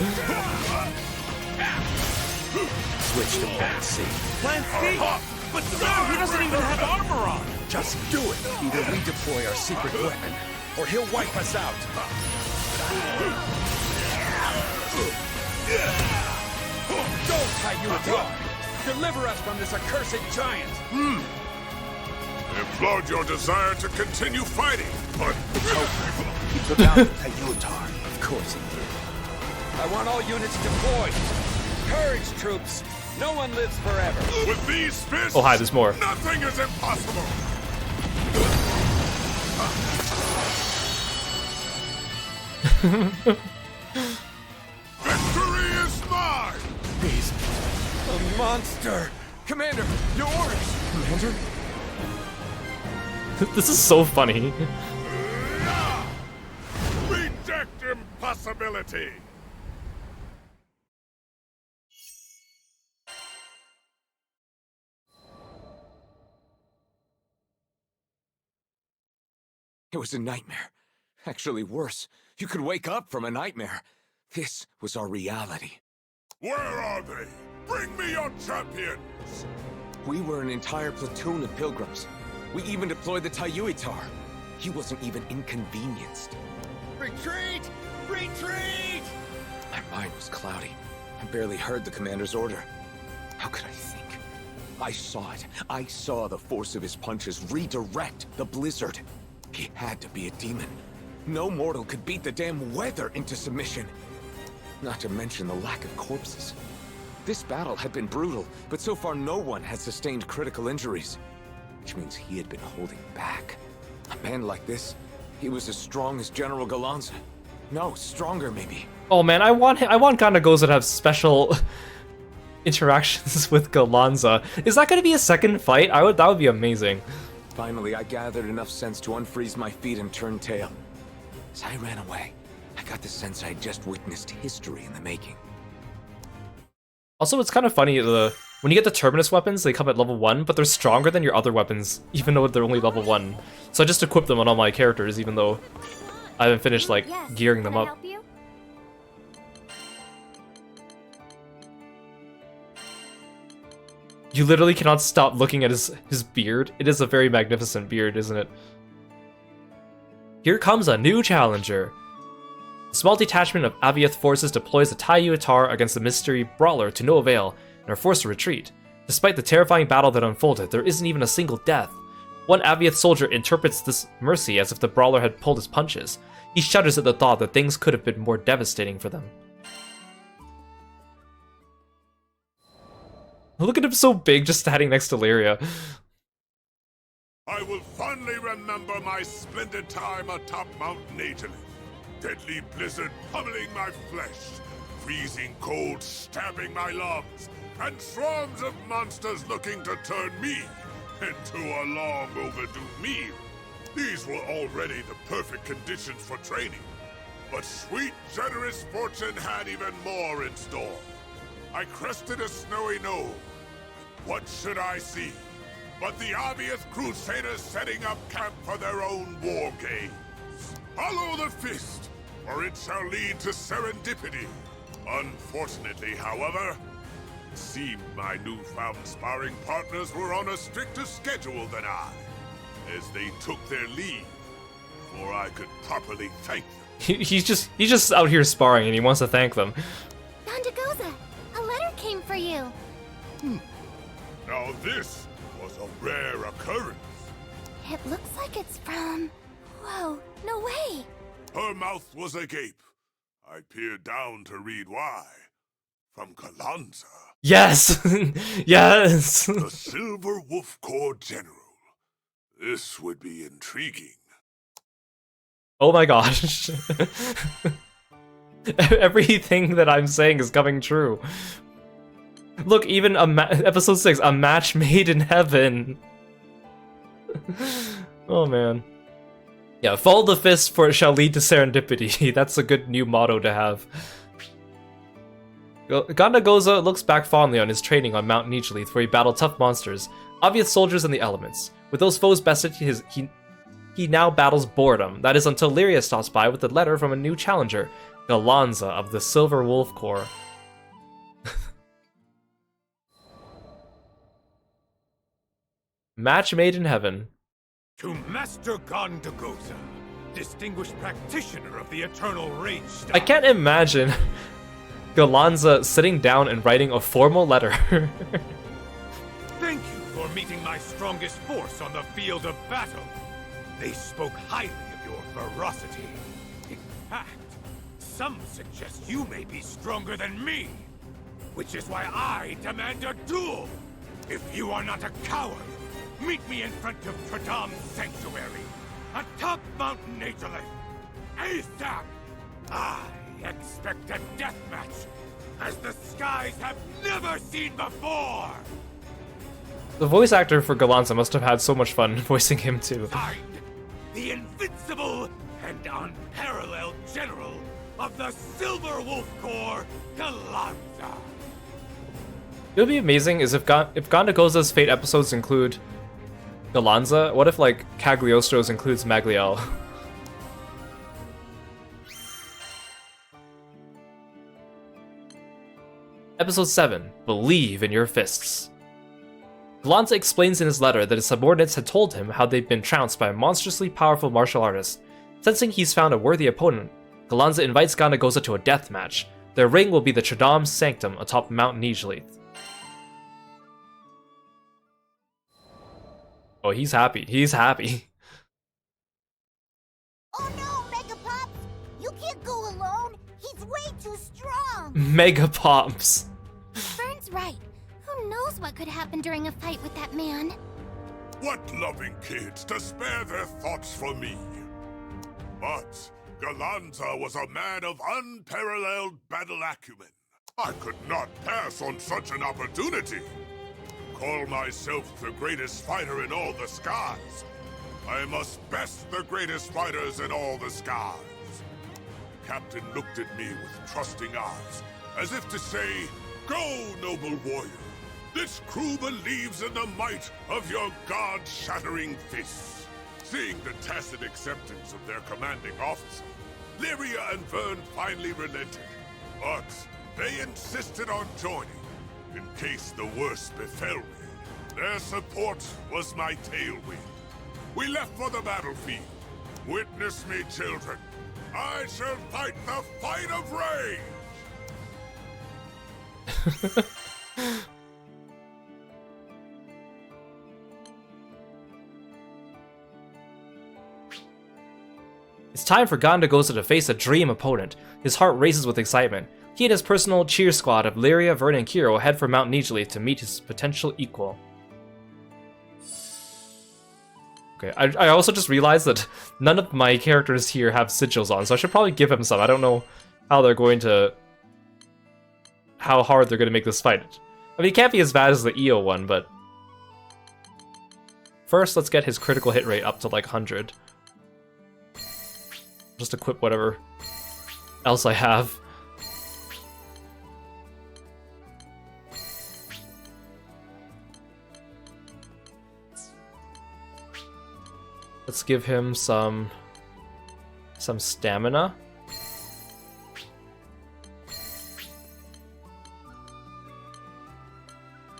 Switch to Plan C. Plan C? But sir, he doesn't even have armor on! Just do it! Either we deploy our secret weapon, or he'll wipe us out. Go, Tayuatar! Deliver us from this accursed giant! I applaud your desire to continue fighting, but... He took out Tayuatar. Of course he did. I want all units deployed. Courage, troops! No one lives forever. With these fists, Oh, hi, there's more. nothing is impossible. Victory is mine! He's a monster! Commander, your orders! Commander? This is so funny. Reject impossibility! It was a nightmare. Actually worse. You could wake up from a nightmare. This was our reality. Where are they? Bring me your champions! We were an entire platoon of pilgrims. We even deployed the Tayuitar. He wasn't even inconvenienced. Retreat! Retreat! My mind was cloudy. I barely heard the commander's order. How could I think? I saw it. I saw the force of his punches redirect the blizzard. He had to be a demon. No mortal could beat the damn weather into submission. Not to mention the lack of corpses. This battle had been brutal, but so far no one had sustained critical injuries. Which means he had been holding back. A man like this, he was as strong as General Galanza. No, stronger maybe. Oh man, I want Ganagoza to have special interactions with Galanza. Is that going to be a second fight? That would be amazing. Finally, I gathered enough sense to unfreeze my feet and turn tail. As I ran away, I got the sense I'd just witnessed history in the making. Also, it's kind of funny, when you get the Terminus weapons, they come at level 1, but they're stronger than your other weapons, even though they're only level 1. So I just equipped them on all my characters, even though I haven't finished, like, gearing them up. You literally cannot stop looking at his beard. It is a very magnificent beard, isn't it? Here comes a new challenger. A small detachment of Aviath forces deploys the Tayuitar against the mystery brawler to no avail and are forced to retreat. Despite the terrifying battle that unfolded, there isn't even a single death. One Aviath soldier interprets this mercy as if the brawler had pulled his punches. He shudders at the thought that things could have been more devastating for them. Look at him so big just standing next to Lyria. I will fondly remember my splendid time atop Mount Nagelith. Deadly blizzard pummeling my flesh, freezing cold stabbing my lungs, and swarms of monsters looking to turn me into a long overdue meal. These were already the perfect conditions for training, but sweet, generous fortune had even more in store. I crested a snowy knoll. What should I see but the obvious crusaders setting up camp for their own war games? Follow the fist, or it shall lead to serendipity. Unfortunately, however, it seemed my newfound sparring partners were on a stricter schedule than I, as they took their leave before I could properly thank them. He's just out here sparring and he wants to thank them. Ganagoza, a letter came for you. Now this was a rare occurrence. It looks like it's from... Whoa, no way. Her mouth was agape. I peered down to read why. From Galanza. Yes! Yes! The Silver Wolf Corps General. This would be intriguing. Oh my gosh. Everything that I'm saying is coming true. Look, even episode 6, a match made in heaven. Oh man. Yeah, follow the fist for it shall lead to serendipity. That's a good new motto to have. Ganagoza looks back fondly on his training on Mount Nigelith, where he battled tough monsters, obvious soldiers in the elements. With those foes bested, he now battles boredom. That is until Lyria stops by with a letter from a new challenger, Galanza of the Silver Wolf Corps. Match made in heaven. To Master Ganagoza, distinguished practitioner of the Eternal Rage Style. I can't imagine Galanza sitting down and writing a formal letter. Thank you for meeting my strongest force on the field of battle. They spoke highly of your ferocity. In fact, some suggest you may be stronger than me. which is why I demand a duel! If you are not a coward, meet me in front of Pradam's sanctuary, atop Mount Nagelith, ASAP! I expect a deathmatch, as the skies have never seen before! The voice actor for Galanza must have had so much fun voicing him too. Signed, the invincible and unparalleled general of the Silver Wolf Corps, Galanza! It would be amazing is if Gondagoza's Fate episodes include Galanza, what if like Cagliostro's includes Magliel? Episode 7, Believe in Your Fists. Galanza explains in his letter that his subordinates had told him how they've been trounced by a monstrously powerful martial artist. Sensing he's found a worthy opponent, Galanza invites Gondagoza to a death match. Their ring will be the Chadam's Sanctum atop Mount Nigelith. Oh, he's happy. He's happy. Oh no, Mega Pops! You can't go alone! He's way too strong! Mega Pops. Fern's right. Who knows what could happen during a fight with that man? What loving kids to spare their thoughts for me. But Galanza was a man of unparalleled battle acumen. I could not pass on such an opportunity. Call myself the greatest fighter in all the skies. I must best the greatest fighters in all the skies. Captain looked at me with trusting eyes, as if to say, "Go, noble warrior. This crew believes in the might of your god-shattering fists." Seeing the tacit acceptance of their commanding officer, Lyria and Vern finally relented, but they insisted on joining, in case the worst befell me. Their support was my tailwind. We left for the battlefield. Witness me, children. I shall fight the fight of rage! It's time for Gondagoza to face a dream opponent. His heart races with excitement. He and his personal cheer squad of Lyria, Vern, and Kiro head for Mount Nigelith to meet his potential equal. Okay, I also just realized that none of my characters here have sigils on, so I should probably give him some. I don't know how they're going to... how hard they're going to make this fight. I mean, it can't be as bad as the EO one, but... First, let's get his critical hit rate up to like 100. Just equip whatever else I have. Let's give him some stamina.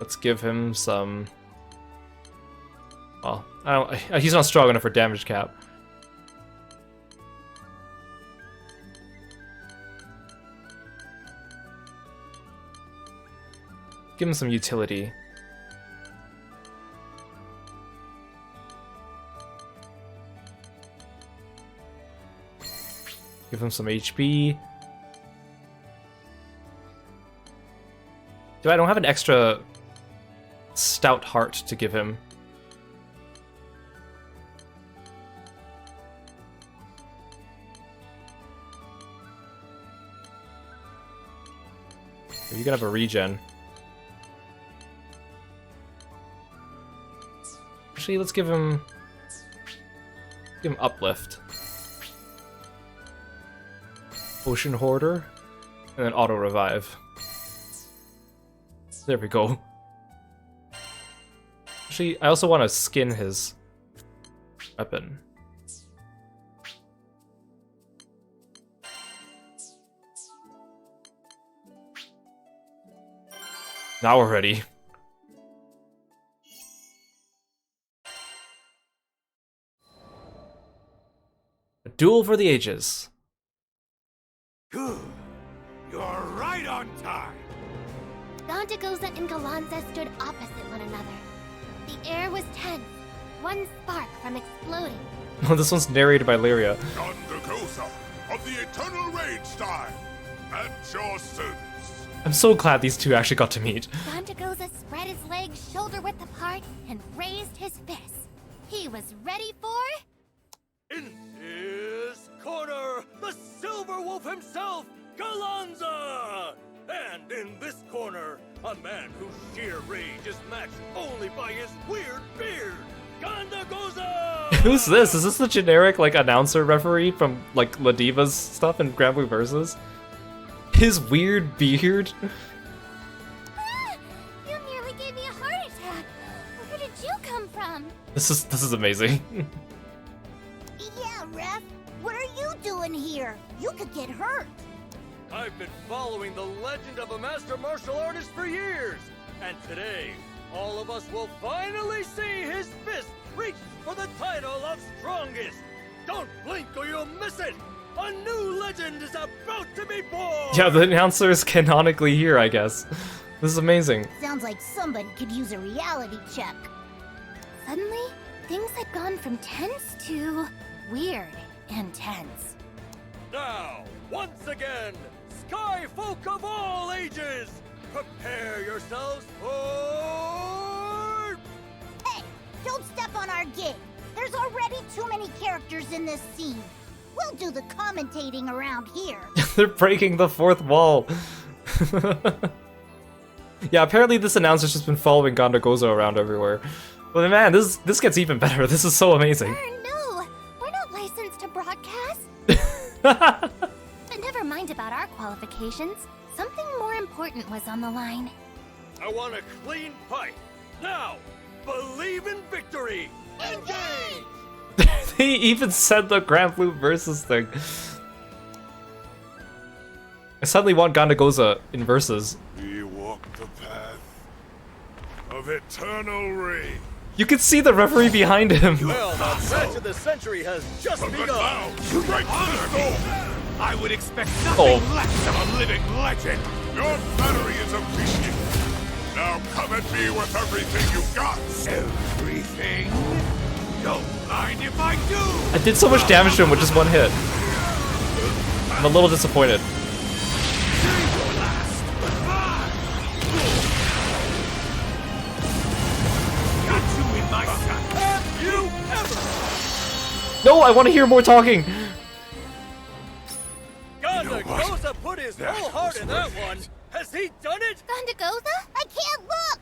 Let's give him some... well, he's not strong enough for damage cap. Give him some utility. Give him some HP. I don't have an extra stout heart to give him. You can have a regen. Actually, let's give him uplift. Potion Hoarder, and then auto revive. There we go. Actually, I also want to skin his weapon. Now we're ready. A duel for the ages. Good. You're right on time. Gondagoza and Galanza stood opposite one another. The air was tense, one spark from exploding. Oh, this one's narrated by Lyria. Gondagoza of the Eternal Rage Style, at your service. I'm so glad these two actually got to meet. Gondagoza spread his legs shoulder width apart and raised his fists. He was ready for... In his corner, the Silver Wolf himself, Galanza! And in this corner, a man whose sheer rage is matched only by his weird beard, Gondagoza! Who's this? Is this the generic, like, announcer referee from, like, Ladiva's stuff in Granblue Versus? His weird beard? Ah, you nearly gave me a heart attack. Where did you come from? This is amazing. Yeah, Ref. What are you doing here? You could get hurt. I've been following the legend of a master martial artist for years, and today, all of us will finally see his fist reach for the title of strongest. Don't blink or you'll miss it. A new legend is about to be born. Yeah, the announcer is canonically here, I guess. This is amazing. Sounds like somebody could use a reality check. Suddenly, things had gone from tense to weird and tense. Now, once again, Sky folk of all ages, prepare yourselves for... Hey, don't step on our gig. There's already too many characters in this scene. We'll do the commentating around here. They're breaking the fourth wall. Yeah, apparently this announcer's just been following Gondagoza around everywhere. But man, this gets even better. This is so amazing. No, we're not licensed to broadcast. But never mind about our qualifications. Something more important was on the line. I want a clean fight. Now, believe in victory. Engage! They even said the Granblue Versus thing. I suddenly want Gondagoza in Versus. We walk the path of eternal rage. You can see the referee behind him. Well, the match of the century has just begun. You right honor me. I would expect nothing less of a living legend. Your flattery is appreciated. Now come at me with everything you got. Everything? Don't mind if I do. I did so much damage to him with just one hit. I'm a little disappointed. No, I want to hear more talking. Gondagoza put his whole heart in that one. Has he done it? Gondagoza? I can't look.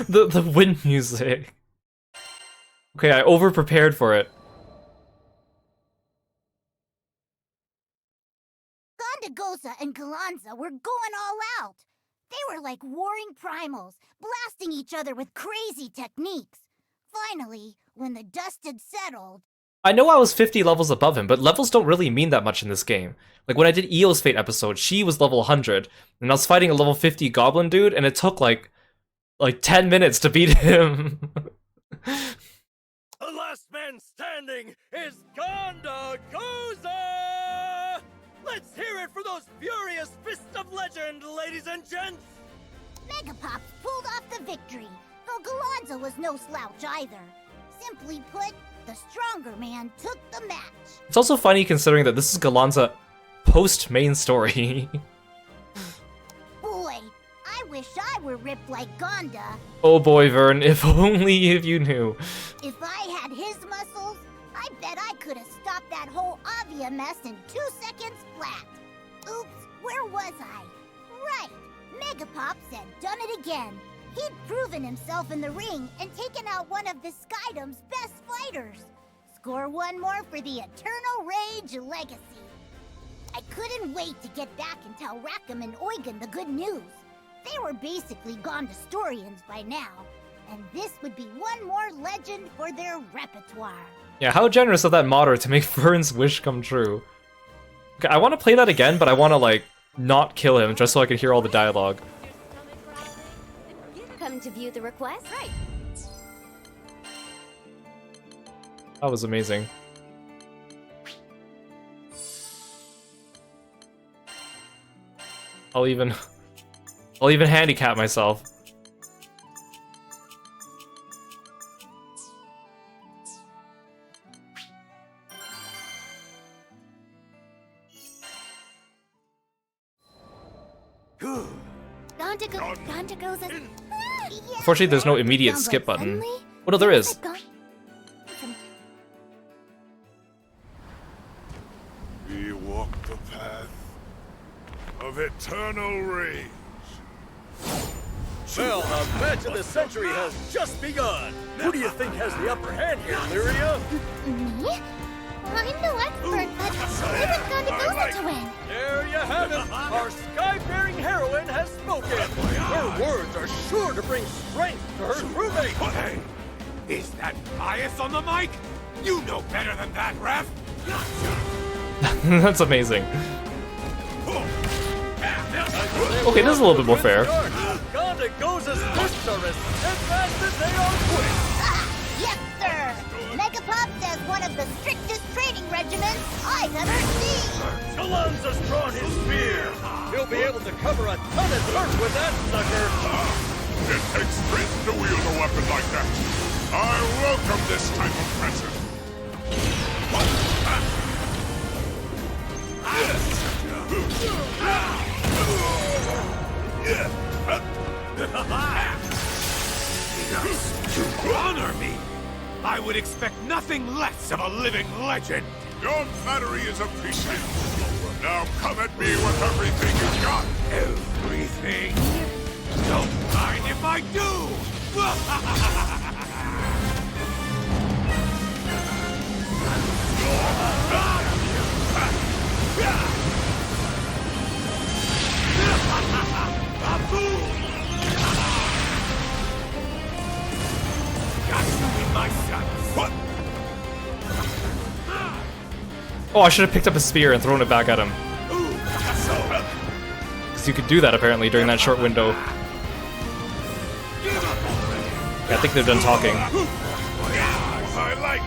The wind music. Okay, I over prepared for it. Gondagoza and Galanza were going all out. They were like warring primals, blasting each other with crazy techniques. Finally, when the dust had settled... I know I was 50 levels above him, but levels don't really mean that much in this game. Like when I did Eo's Fate episode, she was level 100, and I was fighting a level 50 goblin dude, and it took like 10 minutes to beat him. The last man standing is Gondagoza! Let's hear it for those furious fists of legend, ladies and gents! Megapops pulled off the victory, though Galanza was no slouch either. Simply put, the stronger man took the match. It's also funny considering that this is Galanza post-main story. Boy, I wish I were ripped like Gonda. Oh boy, Vern, if only if you knew. If I had his muscles, I bet I could have stopped that whole Avia mess in 2 seconds flat. Oops, where was I? Right, Megapops had done it again. He'd proven himself in the ring and taken out one of the Skydom's best fighters. Score one more for the Eternal Rage legacy. I couldn't wait to get back and tell Rackham and Eugen the good news. They were basically Gondastorians by now, and this would be one more legend for their repertoire. Yeah, how generous of that modder to make Vern's wish come true. Okay, I want to play that again, but I want to, like, not kill him just so I can hear all the dialogue. Come to view the request? Right. That was amazing. I'll even handicap myself. Ganda goes as... Unfortunately, there's no immediate skip button. What no, there is. We walk the path of eternal rage. Well, the match of the century has just begun. Who do you think has the upper hand here, Lyria? Me? I'm no expert, but I want Ganda to win. There you have it. Our sky-bearing heroine has spoken. Her words are sure to bring strength to her crewmates. Hey, is that bias on the mic? You know better than that, ref. That's amazing. Okay, this is a little bit more fair. Ganda Goza's fists are as steadfast as they are quick. Yes, sir. Megapop says one of the strictest training regimens I've ever seen. Galanza's drawn his spear. He'll be able to cover a ton of dirt with that sucker. It takes strength to wield a weapon like that. I welcome this type of present. To honor me, I would expect nothing less of a living legend. Your flattery is appreciated. Now come at me with everything you've got. Everything? Don't mind if I do. Oh, I should have picked up a spear and thrown it back at him. Because you could do that apparently during that short window. Yeah, I think they're done talking. I like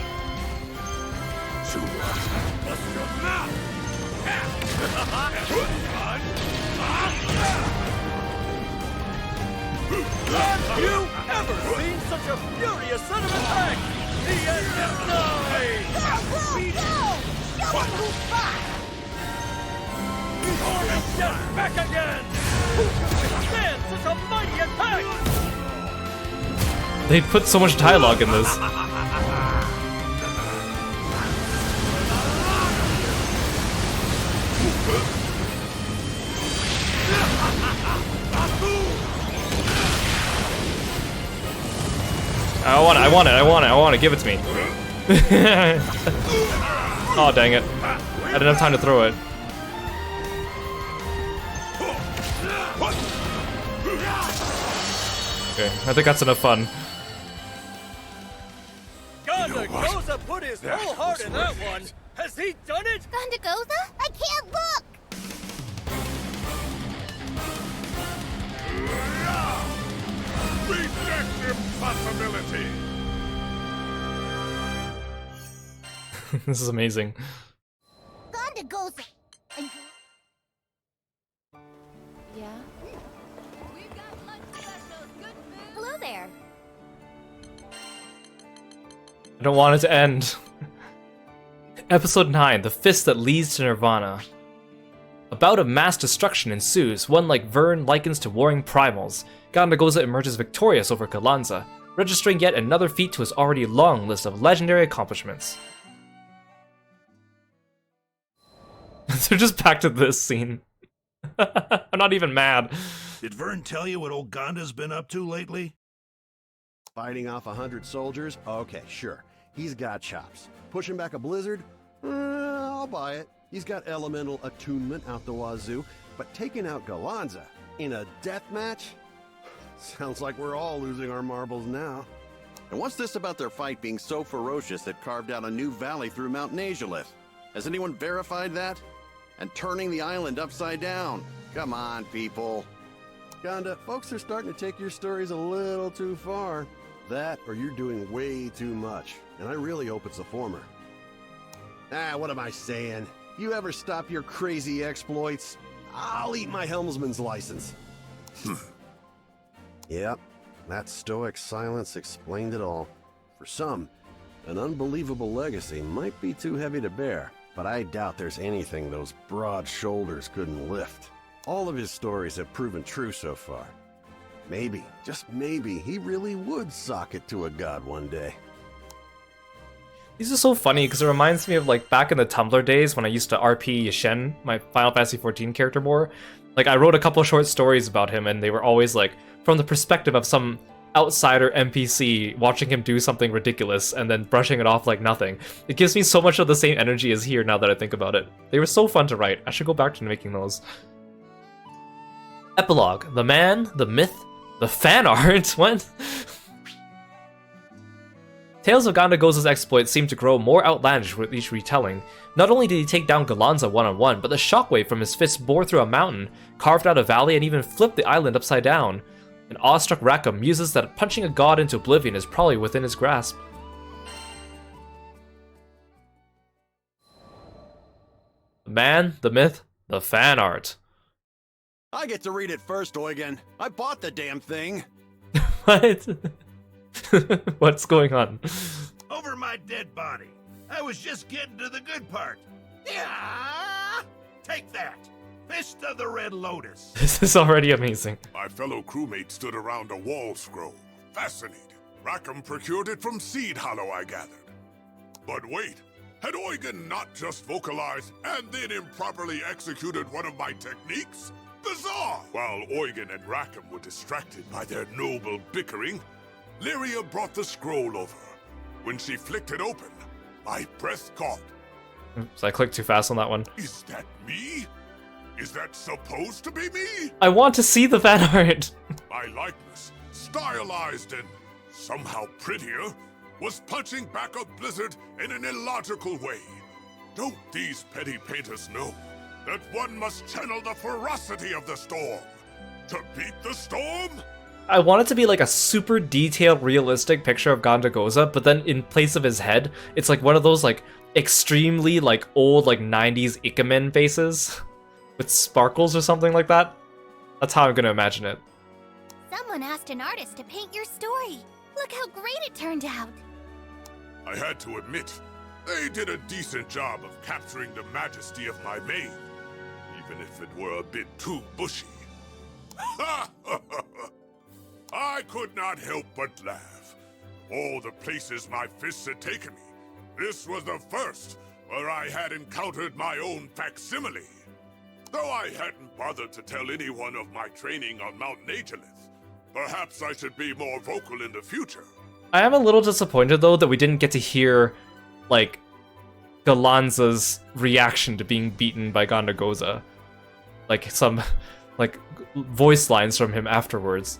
Have you ever seen such a furious son of attack? The end is nigh! Show him who's boss! He's just back again! Who can withstand such a mighty attack? They put so much dialogue in this. I want it, give it to me. Oh, dang it. I didn't have time to throw it. Okay, I think that's enough fun. Ganda Goza put his whole heart in that one. Has he done it? Ganda Goza? I can't look! reject impossibility. This is amazing. Ganda Goza! Yeah? We've got lunch specials. Good food. Hello there. I don't want it to end. Episode 9, The Fist That Leads to Nirvana. A bout of mass destruction ensues, one like Vern likens to warring primals. Ganda Goza emerges victorious over Galanza, registering yet another feat to his already long list of legendary accomplishments. They're just back to this scene. I'm not even mad. Did Vern tell you what old Ganda's been up to lately? Fighting off 100 soldiers? Okay, sure. He's got chops. Pushing back a blizzard? I'll buy it. He's got elemental attunement out the wazoo. But taking out Galanza in a death match? Sounds like we're all losing our marbles now. And what's this about their fight being so ferocious it carved out a new valley through Mount Nazulith? Has anyone verified that? And turning the island upside down? Come on, people. Ganda, folks are starting to take your stories a little too far. That, or you're doing way too much. And I really hope it's the former. What am I saying? You ever stop your crazy exploits? I'll eat my helmsman's license. Yep, that stoic silence explained it all. For some, an unbelievable legacy might be too heavy to bear, but I doubt there's anything those broad shoulders couldn't lift. All of his stories have proven true so far. Maybe, just maybe, he really would sock it to a god one day. These are so funny because it reminds me of like back in the Tumblr days when I used to RP Yashen, my Final Fantasy XIV character more. Like I wrote a couple short stories about him and they were always like from the perspective of some outsider NPC watching him do something ridiculous and then brushing it off like nothing. It gives me so much of the same energy as here now that I think about it. They were so fun to write. I should go back to making those. Epilogue. The man, the myth, the fan art. What? Tales of Gandagoza's exploits seem to grow more outlandish with each retelling. Not only did he take down Galanza one-on-one, but the shockwave from his fist bore through a mountain, carved out a valley, and even flipped the island upside down. An awestruck Rackham muses that punching a god into oblivion is probably within his grasp. The man, the myth, the fan art. I get to read it first, Eugen. I bought the damn thing. What? What's going on? Over my dead body. I was just getting to the good part. Yeah! Take that. Fist of the Red Lotus. This is already amazing. My fellow crewmates stood around a wall scroll, fascinated. Rackham procured it from Seed Hollow, I gathered. But wait, had Eugen not just vocalized and then improperly executed one of my techniques? Bizarre! While Eugen and Rackham were distracted by their noble bickering, Lyria brought the scroll over. When she flicked it open, my breath caught. So I clicked too fast on that one. Is that me? Is that supposed to be me? I want to see the fan art. My likeness, stylized and somehow prettier, was punching back a blizzard in an illogical way. Don't these petty painters know that one must channel the ferocity of the storm to beat the storm? I want it to be like a super detailed, realistic picture of Gandagoza, but then in place of his head, it's like one of those like extremely like old like 90s Ikemen faces with sparkles or something like that. That's how I'm gonna imagine it. Someone asked an artist to paint your story. Look how great it turned out. I had to admit, they did a decent job of capturing the majesty of my mane, even if it were a bit too bushy. I could not help but laugh. Of all the places my fists had taken me, this was the first where I had encountered my own facsimile. Though I hadn't bothered to tell anyone of my training on Mount Nagelith, perhaps I should be more vocal in the future. I am a little disappointed though that we didn't get to hear like Galanza's reaction to being beaten by Gandagoza. Like some like voice lines from him afterwards.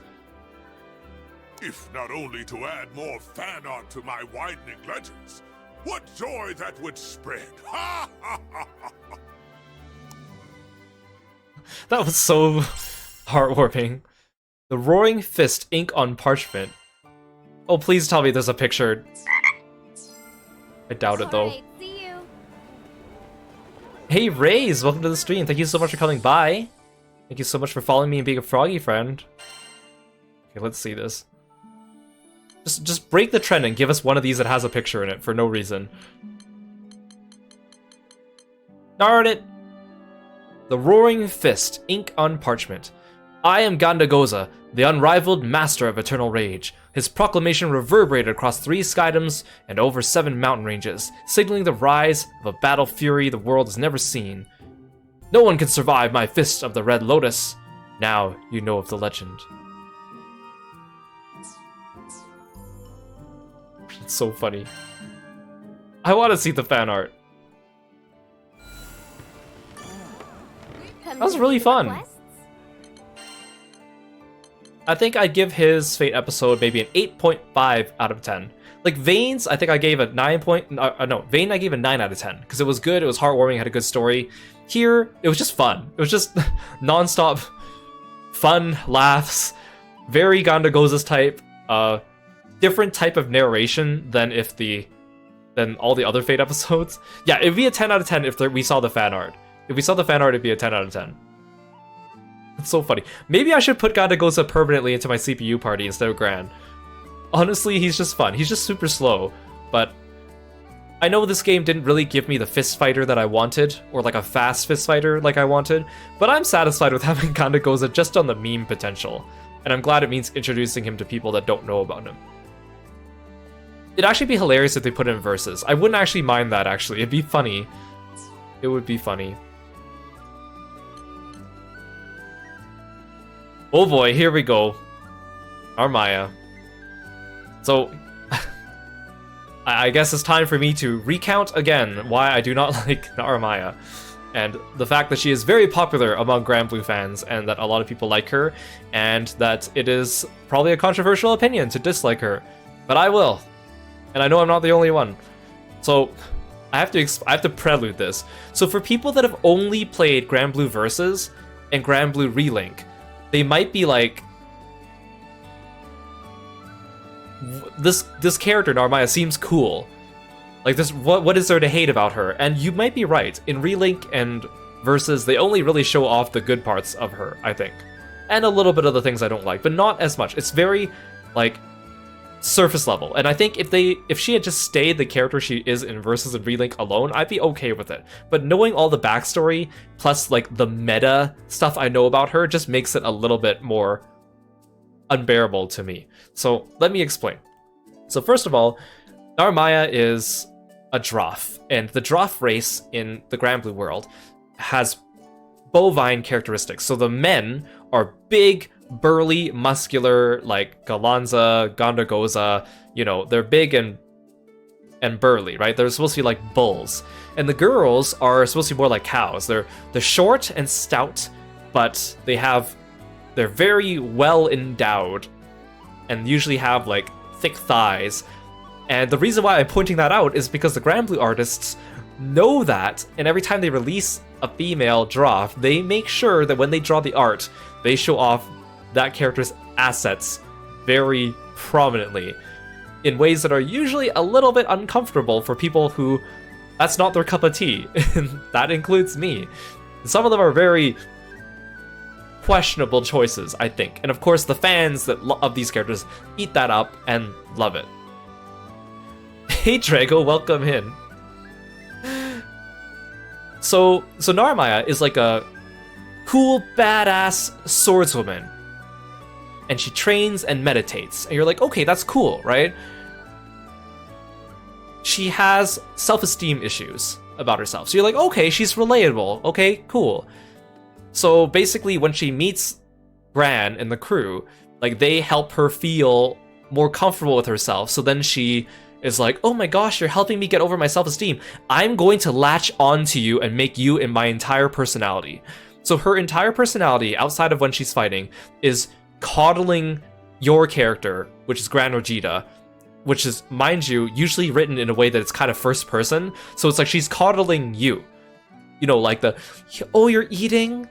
If not only to add more fan art to my widening legends, what joy that would spread! Ha ha ha ha! That was so heartwarming. The Roaring Fist ink on parchment. Oh, please tell me there's a picture. I doubt it though. Alright, see you. Hey Raze, welcome to the stream. Thank you so much for coming by. Thank you so much for following me and being a froggy friend. Okay, let's see this. Just break the trend and give us one of these that has a picture in it for no reason. Darn it! The Roaring Fist, ink on parchment. I am Gandagoza, the unrivaled master of eternal rage. His proclamation reverberated across 3 Skydoms and over 7 mountain ranges, signaling the rise of a battle fury the world has never seen. No one can survive my fist of the Red Lotus. Now you know of the legend. It's so funny. I want to see the fan art. That was really fun. I think I'd give his Fate episode maybe an 8.5 out of 10. Like Vane's, I think I gave a 9 no, Vane I gave a 9 out of 10 because it was good, it was heartwarming, had a good story. Here, it was just fun. It was just non-stop fun laughs, very Gandagoza's type, different type of narration than all the other Fate episodes. Yeah, it'd be a 10 out of 10 if we saw the fan art. If we saw the fan art, it'd be a 10 out of 10. It's so funny. Maybe I should put Gandagoza permanently into my CPU party instead of Gran. Honestly, he's just fun. He's just super slow, but I know this game didn't really give me the fist fighter that I wanted, or like a fast fist fighter like I wanted, but I'm satisfied with having Ganda Goza just on the meme potential, and I'm glad it means introducing him to people that don't know about him. It'd actually be hilarious if they put it in verses. I wouldn't actually mind that, actually. It'd be funny. It would be funny. Oh boy, here we go. Narmaya. So, I guess it's time for me to recount again why I do not like Narmaya. And the fact that she is very popular among Granblue fans, and that a lot of people like her, and that it is probably a controversial opinion to dislike her. But I will. And I know I'm not the only one. So, I have to prelude this. So for people that have only played Granblue Versus and Granblue Relink, they might be like, this character Narmaya seems cool. Like this, what is there to hate about her? And you might be right. In Relink and Versus, they only really show off the good parts of her, I think, and a little bit of the things I don't like, but not as much. It's very like surface level. And I think if she had just stayed the character she is in Versus and Relink alone, I'd be okay with it. But knowing all the backstory plus like the meta stuff I know about her just makes it a little bit more unbearable to me. So let me explain. So first of all, Narmaya is a Droff, and the Droff race in the Granblue world has bovine characteristics. So the men are big, burly, muscular, like Galanza, Gondagoza, you know, they're big and burly, right? They're supposed to be like bulls. And the girls are supposed to be more like cows. They're short and stout, but they're very well endowed and usually have like thick thighs. And the reason why I'm pointing that out is because the Granblue artists know that, and every time they release a female Droff, they make sure that when they draw the art, they show off that character's assets very prominently in ways that are usually a little bit uncomfortable for people who that's not their cup of tea. And that includes me. Some of them are very questionable choices, I think. And of course, the fans of these characters eat that up and love it. Hey Drago, welcome in. So Narmaya is like a cool, badass swordswoman. And she trains and meditates. And you're like, okay, that's cool, right? She has self-esteem issues about herself. So you're like, okay, she's relatable. Okay, cool. So basically, when she meets Gran and the crew, like, they help her feel more comfortable with herself. So then she is like, oh my gosh, you're helping me get over my self-esteem. I'm going to latch onto you and make you in my entire personality. So her entire personality, outside of when she's fighting, is coddling your character, which is Gran Ojita, which is, mind you, usually written in a way that it's kind of first person. So it's like she's coddling you. You know, like the, oh, you're eating?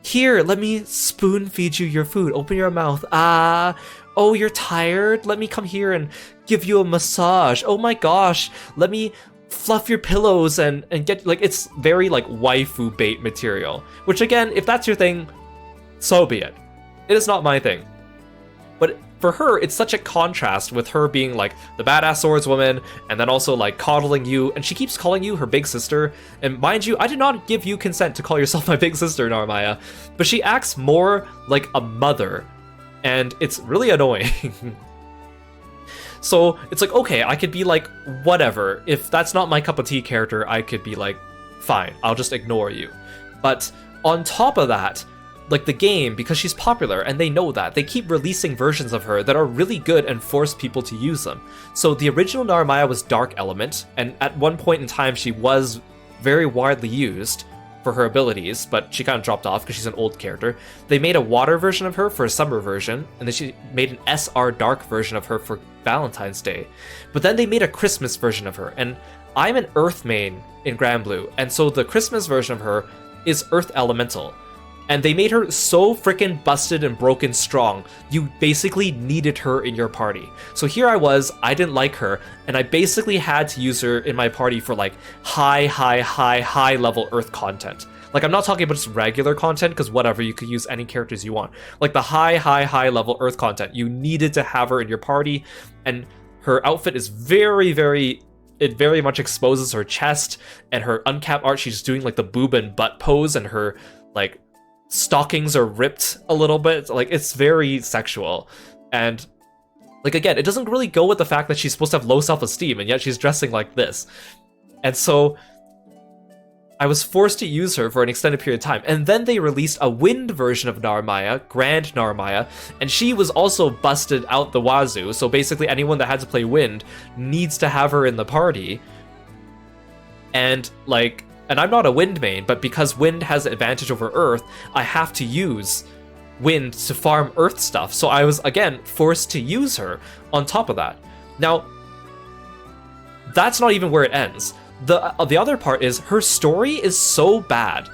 Here, let me spoon feed you your food. Open your mouth. Ah. Oh, you're tired? Let me come here and give you a massage. Oh my gosh, let me fluff your pillows and get, like, it's very like waifu bait material. Which again, if that's your thing, so be it. It is not my thing. But for her, it's such a contrast with her being like the badass swordswoman and then also like coddling you, and she keeps calling you her big sister. And mind you, I did not give you consent to call yourself my big sister, Narmaya, but she acts more like a mother, and it's really annoying. So it's like, okay, I could be like, whatever. If that's not my cup of tea character, I could be like, fine, I'll just ignore you. But on top of that, like the game, because she's popular and they know that, they keep releasing versions of her that are really good and force people to use them. So the original Narmaya was Dark Element, and at one point in time she was very widely used for her abilities, but she kind of dropped off because she's an old character. They made a water version of her for a summer version, and then she made an SR Dark version of her for Valentine's Day. But then they made a Christmas version of her, and I'm an Earth main in Granblue, and so the Christmas version of her is Earth Elemental. And they made her so freaking busted and broken strong, you basically needed her in your party. So here I was, I didn't like her, and I basically had to use her in my party for like high level Earth content. Like, I'm not talking about just regular content, because whatever, you could use any characters you want. Like the high level Earth content, you needed to have her in your party, and her outfit is very it very much exposes her chest, and her uncapped art, she's doing like the boob and butt pose, and her like stockings are ripped a little bit. Like, it's very sexual. And like, again, it doesn't really go with the fact that she's supposed to have low self-esteem, and yet she's dressing like this. And so I was forced to use her for an extended period of time. And then they released a wind version of Narmaya, Grand Narmaya, and she was also busted out the wazoo. So basically anyone that had to play wind needs to have her in the party. And like, and I'm not a wind main, but because wind has an advantage over earth, I have to use wind to farm earth stuff. So I was, again, forced to use her on top of that. Now, that's not even where it ends. The other part is her story is so bad,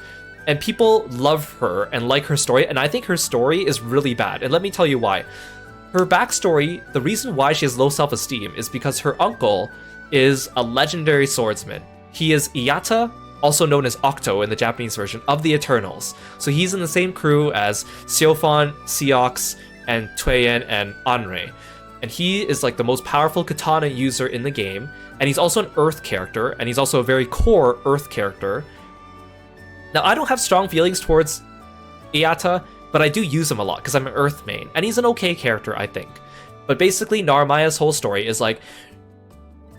and people love her and like her story, and I think her story is really bad, and let me tell you why. Her backstory, the reason why she has low self-esteem is because her uncle is a legendary swordsman. He is Iyata, also known as Octo in the Japanese version, of the Eternals. So he's in the same crew as Siofon, Seox, and Tuyen and Anrei. And he is like the most powerful katana user in the game, and he's also an Earth character, and he's also a very core Earth character. Now, I don't have strong feelings towards Iyata, but I do use him a lot because I'm an Earth main, and he's an okay character, I think. But basically, Narmaya's whole story is like,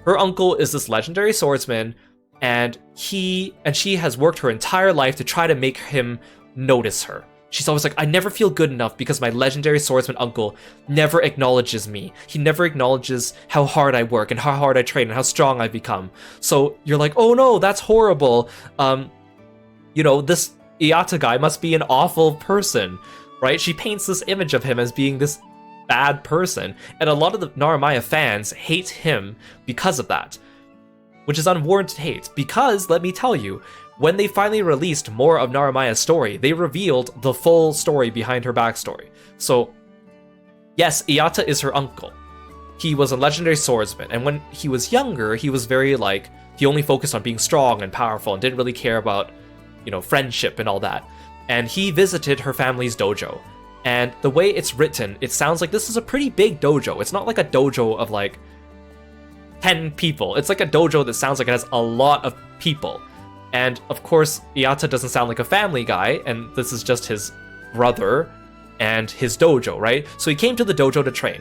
her uncle is this legendary swordsman, and she has worked her entire life to try to make him notice her. She's always like, I never feel good enough because my legendary swordsman uncle never acknowledges me. He never acknowledges how hard I work and how hard I train and how strong I've become. So you're like, oh no, that's horrible. You know, this Iyata guy must be an awful person, right? She paints this image of him as being this bad person. And a lot of the Narmaya fans hate him because of that, which is unwarranted hate. Because, let me tell you, when they finally released more of Narmaya's story, they revealed the full story behind her backstory. So, yes, Iyata is her uncle. He was a legendary swordsman, and when he was younger, he was very, like, he only focused on being strong and powerful and didn't really care about, you know, friendship and all that. And he visited her family's dojo. And the way it's written, it sounds like this is a pretty big dojo. It's not like a dojo of, like, 10 people. It's like a dojo that sounds like it has a lot of people. And of course, Iyata doesn't sound like a family guy, and this is just his brother and his dojo, right? So he came to the dojo to train.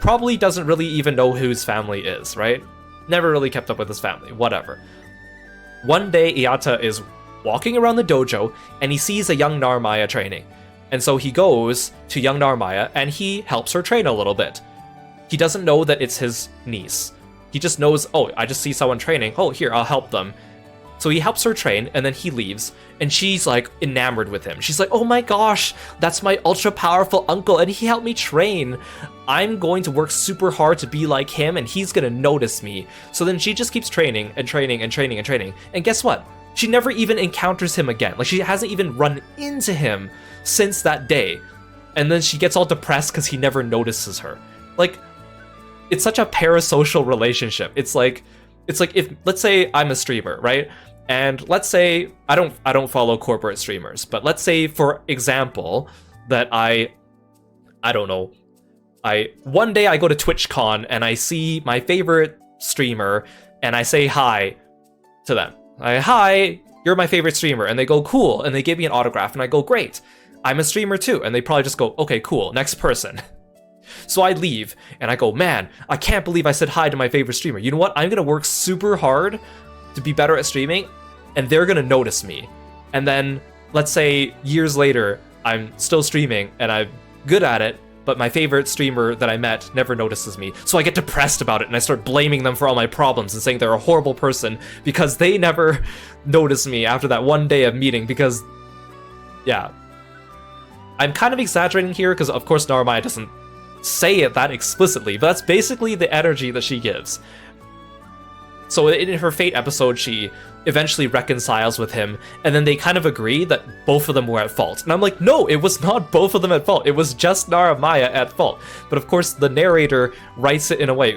Probably doesn't really even know who his family is, right? Never really kept up with his family, whatever. One day, Iyata is walking around the dojo, and he sees a young Narmaya training. And so he goes to young Narmaya, and he helps her train a little bit. He doesn't know that it's his niece. He just knows, oh, I just see someone training. Oh, here, I'll help them. So he helps her train, and then he leaves, and she's like enamored with him. She's like, oh my gosh, that's my ultra powerful uncle, and he helped me train. I'm going to work super hard to be like him, and he's gonna notice me. So then she just keeps training and training and training and training. And guess what? She never even encounters him again. Like, she hasn't even run into him since that day. And then she gets all depressed because he never notices her. Like, it's such a parasocial relationship. It's like if, let's say I'm a streamer, right? And let's say I don't follow corporate streamers, but let's say, for example, that I don't know, one day I go to TwitchCon and I see my favorite streamer and I say hi to them. Hi, you're my favorite streamer, and they go, cool, and they give me an autograph, and I go, great, I'm a streamer too, and they probably just go, okay, cool, next person. So I leave, and I go, man, I can't believe I said hi to my favorite streamer. You know what? I'm gonna work super hard to be better at streaming, and they're gonna notice me. And then, let's say, years later, I'm still streaming, and I'm good at it, but my favorite streamer that I met never notices me. So I get depressed about it, and I start blaming them for all my problems and saying they're a horrible person because they never noticed me after that one day of meeting, because, yeah. I'm kind of exaggerating here, because of course Narmaya doesn't say it that explicitly, but that's basically the energy that she gives. So in her Fate episode, she eventually reconciles with him, and then they kind of agree that both of them were at fault. And I'm like, no, it was not both of them at fault. It was just Narmaya at fault. But of course, the narrator writes it in a way,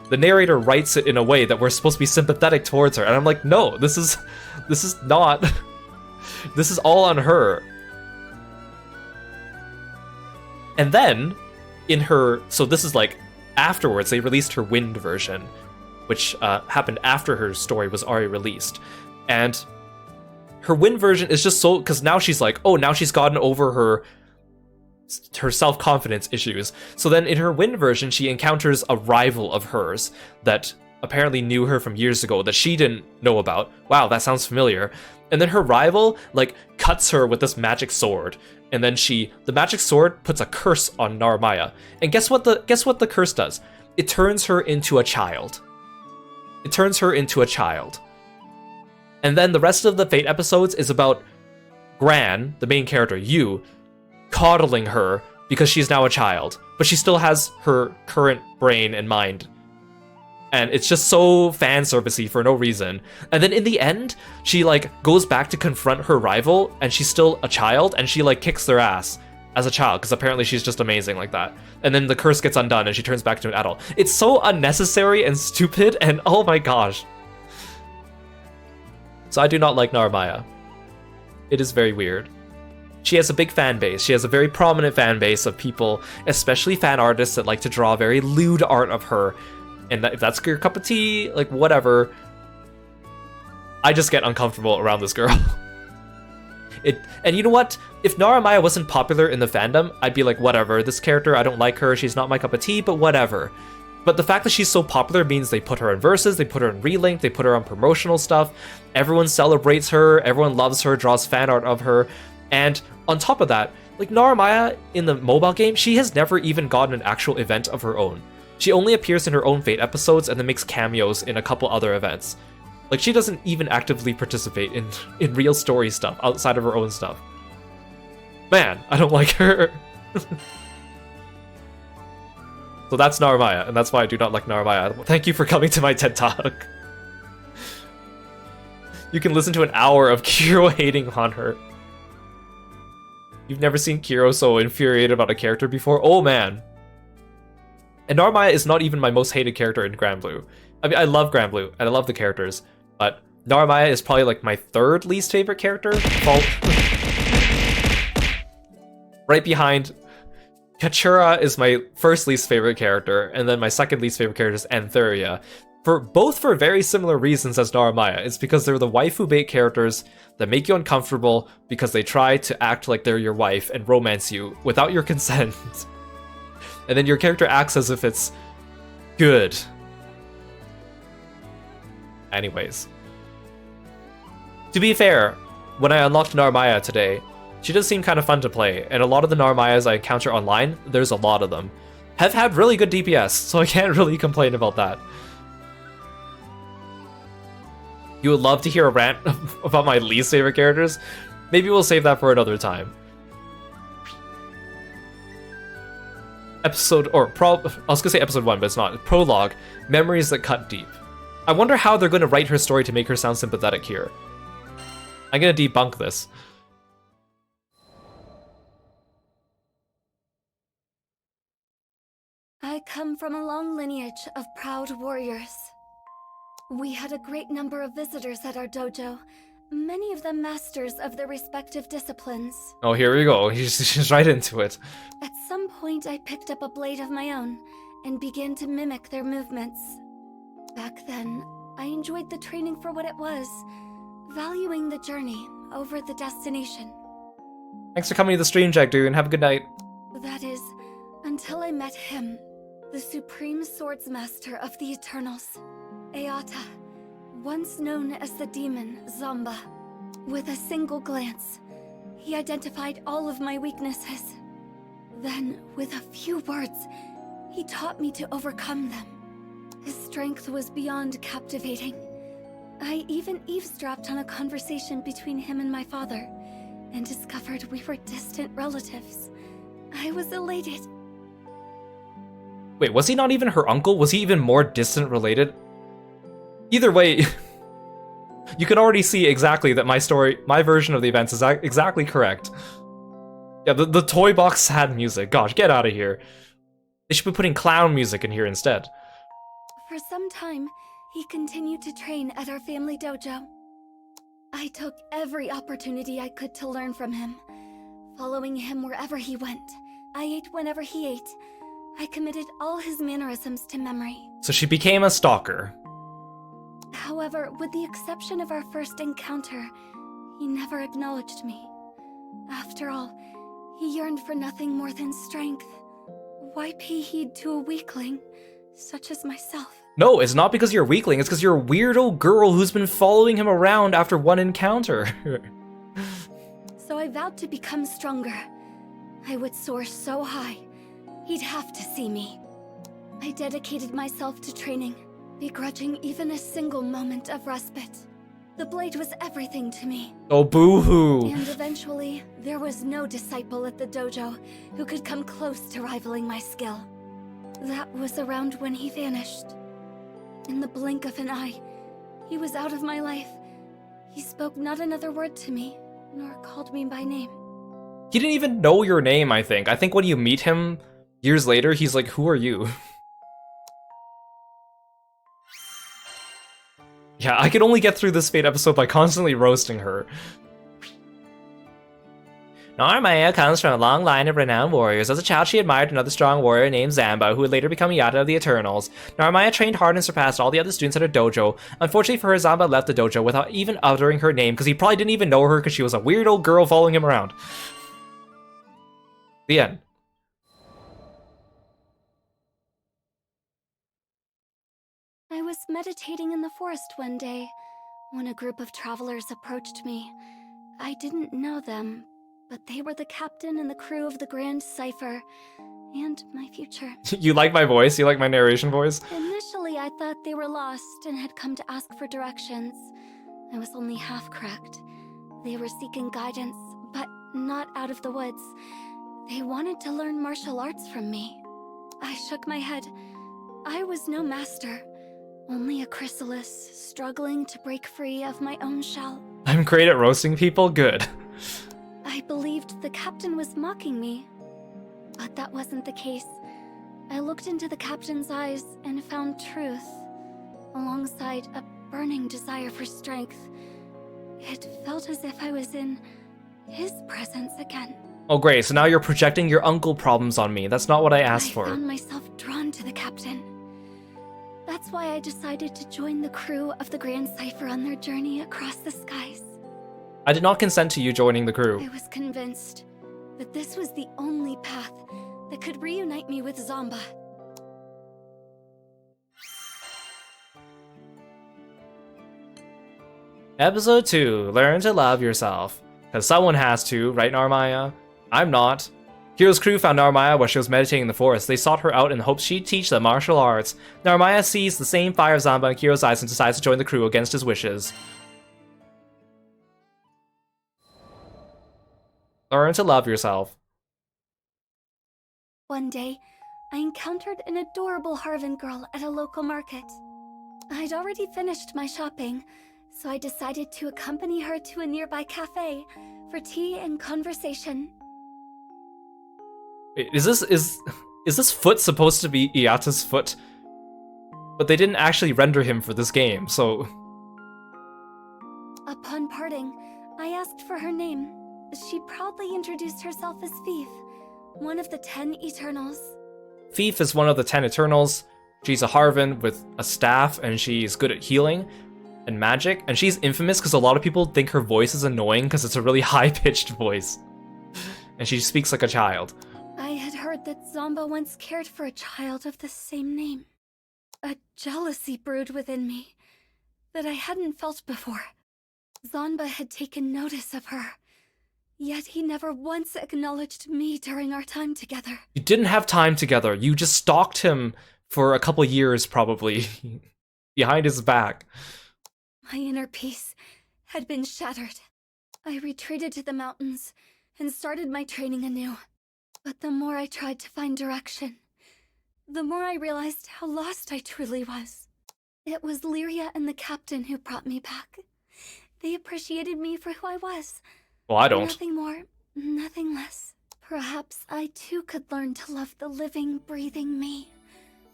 the narrator writes it in a way that we're supposed to be sympathetic towards her. And I'm like, no, this is not, this is all on her. And then, in her, so this is like, afterwards, they released her Wind version. which happened after her story was already released. And her Win version is just so, because now she's like, oh, now she's gotten over her self-confidence issues. So then in her Win version, she encounters a rival of hers that apparently knew her from years ago that she didn't know about. Wow, that sounds familiar. And then her rival like cuts her with this magic sword, and then the magic sword puts a curse on Narmaya. And guess what the curse does? It turns her into a child. It turns her into a child. And then the rest of the Fate episodes is about Gran, the main character, coddling her because she's now a child, but she still has her current brain and mind. And it's just so fan servicey for no reason. And then in the end, she like goes back to confront her rival, and she's still a child, and she like kicks their ass as a child because apparently she's just amazing like that. And then the curse gets undone and she turns back to an adult. It's so unnecessary and stupid, and oh my gosh. So I do not like Narmaya. It is very weird. She has a big fan base. She has a very prominent fan base of people, especially fan artists that like to draw very lewd art of her. And if that's your cup of tea, like whatever. I just get uncomfortable around this girl. And you know what? If Narmaya wasn't popular in the fandom, I'd be like, whatever, this character, I don't like her, she's not my cup of tea, but whatever. But the fact that she's so popular means they put her in verses, they put her in Relink, they put her on promotional stuff. Everyone celebrates her, everyone loves her, draws fan art of her. And on top of that, like Narmaya in the mobile game, she has never even gotten an actual event of her own. She only appears in her own Fate episodes and then makes cameos in a couple other events. Like, she doesn't even actively participate in real story stuff outside of her own stuff. Man, I don't like her. So that's Narmaya, and that's why I do not like Narmaya. Thank you for coming to my TED Talk. You can listen to an hour of Kiro hating on her. You've never seen Kiro so infuriated about a character before? Oh man. And Narmaya is not even my most hated character in Granblue. I mean, I love Granblue, and I love the characters, but Narmaya is probably like my third least favorite character. Right behind Katsura is my first least favorite character, and then my second least favorite character is Antheria. Both for very similar reasons as Narmaya. It's because they're the waifu bait characters that make you uncomfortable because they try to act like they're your wife and romance you without your consent. And then your character acts as if it's good. Anyways. To be fair, when I unlocked Narmaya today, she does seem kind of fun to play, and a lot of the Narmayas I encounter online, there's a lot of them, have had really good DPS, so I can't really complain about that. You would love to hear a rant about my least favorite characters? Maybe we'll save that for another time. I was gonna say episode 1, but it's not. Prologue, Memories That Cut Deep. I wonder how they're gonna write her story to make her sound sympathetic here. I'm gonna debunk this. I come from a long lineage of proud warriors. We had a great number of visitors at our dojo, many of them masters of their respective disciplines. Oh, here we go. She's right into it. At some point, I picked up a blade of my own and began to mimic their movements. Back then, I enjoyed the training for what it was, valuing the journey over the destination. Thanks for coming to the stream, Jack Dude, and have a good night. That is, until I met him, the supreme swordsmaster of the Eternals, Eata, once known as the demon Zamba. With a single glance, he identified all of my weaknesses. Then, with a few words, he taught me to overcome them. His strength was beyond captivating. I even eavesdropped on a conversation between him and my father, and discovered we were distant relatives. I was elated. Wait, was he not even her uncle? Was he even more distant related? Either way, you can already see exactly that my version of the events is exactly correct. Yeah, the toy box sad music. Gosh, get out of here. They should be putting clown music in here instead. For some time, he continued to train at our family dojo. I took every opportunity I could to learn from him, following him wherever he went. I ate whenever he ate. I committed all his mannerisms to memory. So she became a stalker. However, with the exception of our first encounter, he never acknowledged me. After all, he yearned for nothing more than strength. Why pay heed to a weakling, such as myself? No, it's not because you're a weakling, it's because you're a weirdo girl who's been following him around after one encounter. So I vowed to become stronger. I would soar so high, he'd have to see me. I dedicated myself to training, begrudging even a single moment of respite. The blade was everything to me. Oh, boo-hoo. And eventually, there was no disciple at the dojo who could come close to rivaling my skill. That was around when he vanished. In the blink of an eye, he was out of my life. He spoke not another word to me, nor called me by name. He didn't even know your name, I think. I think when you meet him years later, he's like, who are you? Yeah, I could only get through this Fate episode by constantly roasting her. Narmaya comes from a long line of renowned warriors. As a child, she admired another strong warrior named Zamba, who would later become Yata of the Eternals. Narmaya trained hard and surpassed all the other students at her dojo. Unfortunately for her, Zamba left the dojo without even uttering her name, because he probably didn't even know her because she was a weird old girl following him around. The end. I was meditating in the forest one day when a group of travelers approached me. I didn't know them, but they were the captain and the crew of the Grand Cipher, and my future. You like my voice? You like my narration voice? Initially, I thought they were lost and had come to ask for directions. I was only half correct. They were seeking guidance, but not out of the woods. They wanted to learn martial arts from me. I shook my head. I was no master, only a chrysalis struggling to break free of my own shell. I'm great at roasting people? Good. I believed the captain was mocking me, but that wasn't the case. I looked into the captain's eyes and found truth, alongside a burning desire for strength. It felt as if I was in his presence again. Oh great, so now you're projecting your uncle problems on me. That's not what I asked for. I found myself drawn to the captain. That's why I decided to join the crew of the Grand Cipher on their journey across the skies. I did not consent to you joining the crew. I was convinced that this was the only path that could reunite me with Zamba. Episode 2, Learn to Love Yourself. Because someone has to, right Narmaya? I'm not. Kiro's crew found Narmaya while she was meditating in the forest. They sought her out in the hopes she'd teach them martial arts. Narmaya sees the same fire of Zamba in Kiro's eyes and decides to join the crew against his wishes. Learn to love yourself. One day, I encountered an adorable Harvan girl at a local market. I'd already finished my shopping, so I decided to accompany her to a nearby cafe for tea and conversation. Is this foot supposed to be Iata's foot? But they didn't actually render him for this game, so... Upon parting, I asked for her name. She proudly introduced herself as Fief, one of the 10 Eternals. Fief is one of the 10 Eternals. She's a Harvan with a staff, and she's good at healing and magic. And she's infamous because a lot of people think her voice is annoying because it's a really high-pitched voice. And she speaks like a child. I had heard that Zamba once cared for a child of the same name. A jealousy brewed within me that I hadn't felt before. Zamba had taken notice of her, yet he never once acknowledged me during our time together. You didn't have time together. You just stalked him for a couple years, probably, behind his back. My inner peace had been shattered. I retreated to the mountains and started my training anew. But the more I tried to find direction, the more I realized how lost I truly was. It was Lyria and the captain who brought me back. They appreciated me for who I was. Well, I don't. Nothing more, nothing less. Perhaps I too could learn to love the living, breathing me,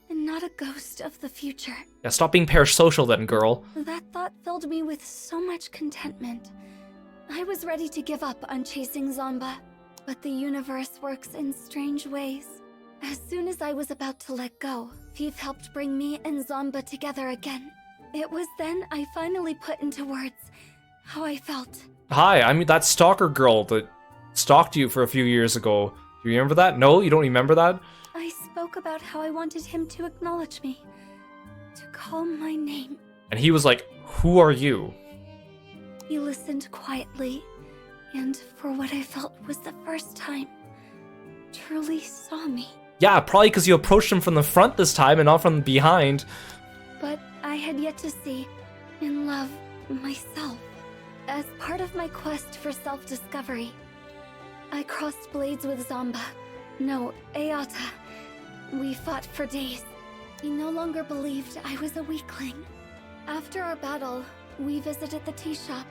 and not a ghost of the future. Yeah, stop being parasocial then, girl. That thought filled me with so much contentment. I was ready to give up on chasing Zamba. But the universe works in strange ways. As soon as I was about to let go, Fief helped bring me and Zamba together again. It was then I finally put into words how I felt. Hi, I'm that stalker girl that stalked you for a few years ago. Do you remember that? No, you don't remember that? I spoke about how I wanted him to acknowledge me, to call my name. And he was like, who are you? He listened quietly, and for what I felt was the first time, truly saw me. Yeah, probably because you approached him from the front this time and not from behind. But I had yet to see and love myself. As part of my quest for self-discovery, I crossed blades with Zamba. No, Ayata. We fought for days. He no longer believed I was a weakling. After our battle, we visited the tea shop,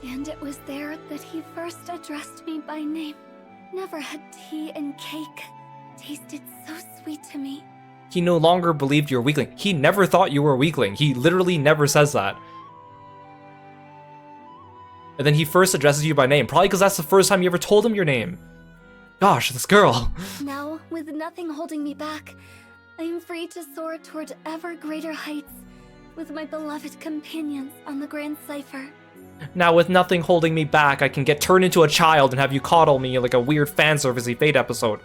and it was there that he first addressed me by name. Never had tea and cake tasted so sweet to me. He no longer believed you were a weakling. He never thought you were a weakling. He literally never says that. And then he first addresses you by name, probably because that's the first time you ever told him your name. Gosh, this girl. Now, with nothing holding me back, I am free to soar toward ever greater heights with my beloved companions on the Grand Cipher. Now, with nothing holding me back, I can get turned into a child and have you coddle me like a weird fanservice-y Fate episode.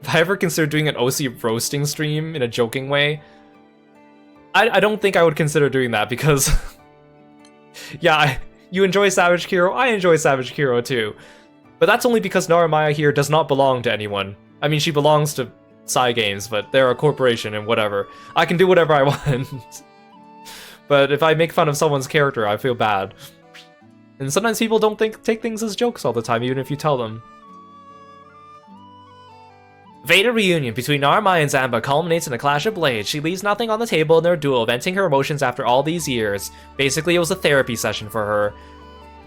If I ever consider doing an OC roasting stream in a joking way, I don't think I would consider doing that because... yeah, you enjoy Savage Kiro, I enjoy Savage Kiro too. But that's only because Narumaya here does not belong to anyone. I mean, she belongs to Cygames, but they're a corporation and whatever. I can do whatever I want. But if I make fun of someone's character, I feel bad. And sometimes people don't take things as jokes all the time, even if you tell them. Veda reunion between Narumaya and Zamba culminates in a clash of blades. She leaves nothing on the table in their duel, venting her emotions after all these years. Basically, it was a therapy session for her.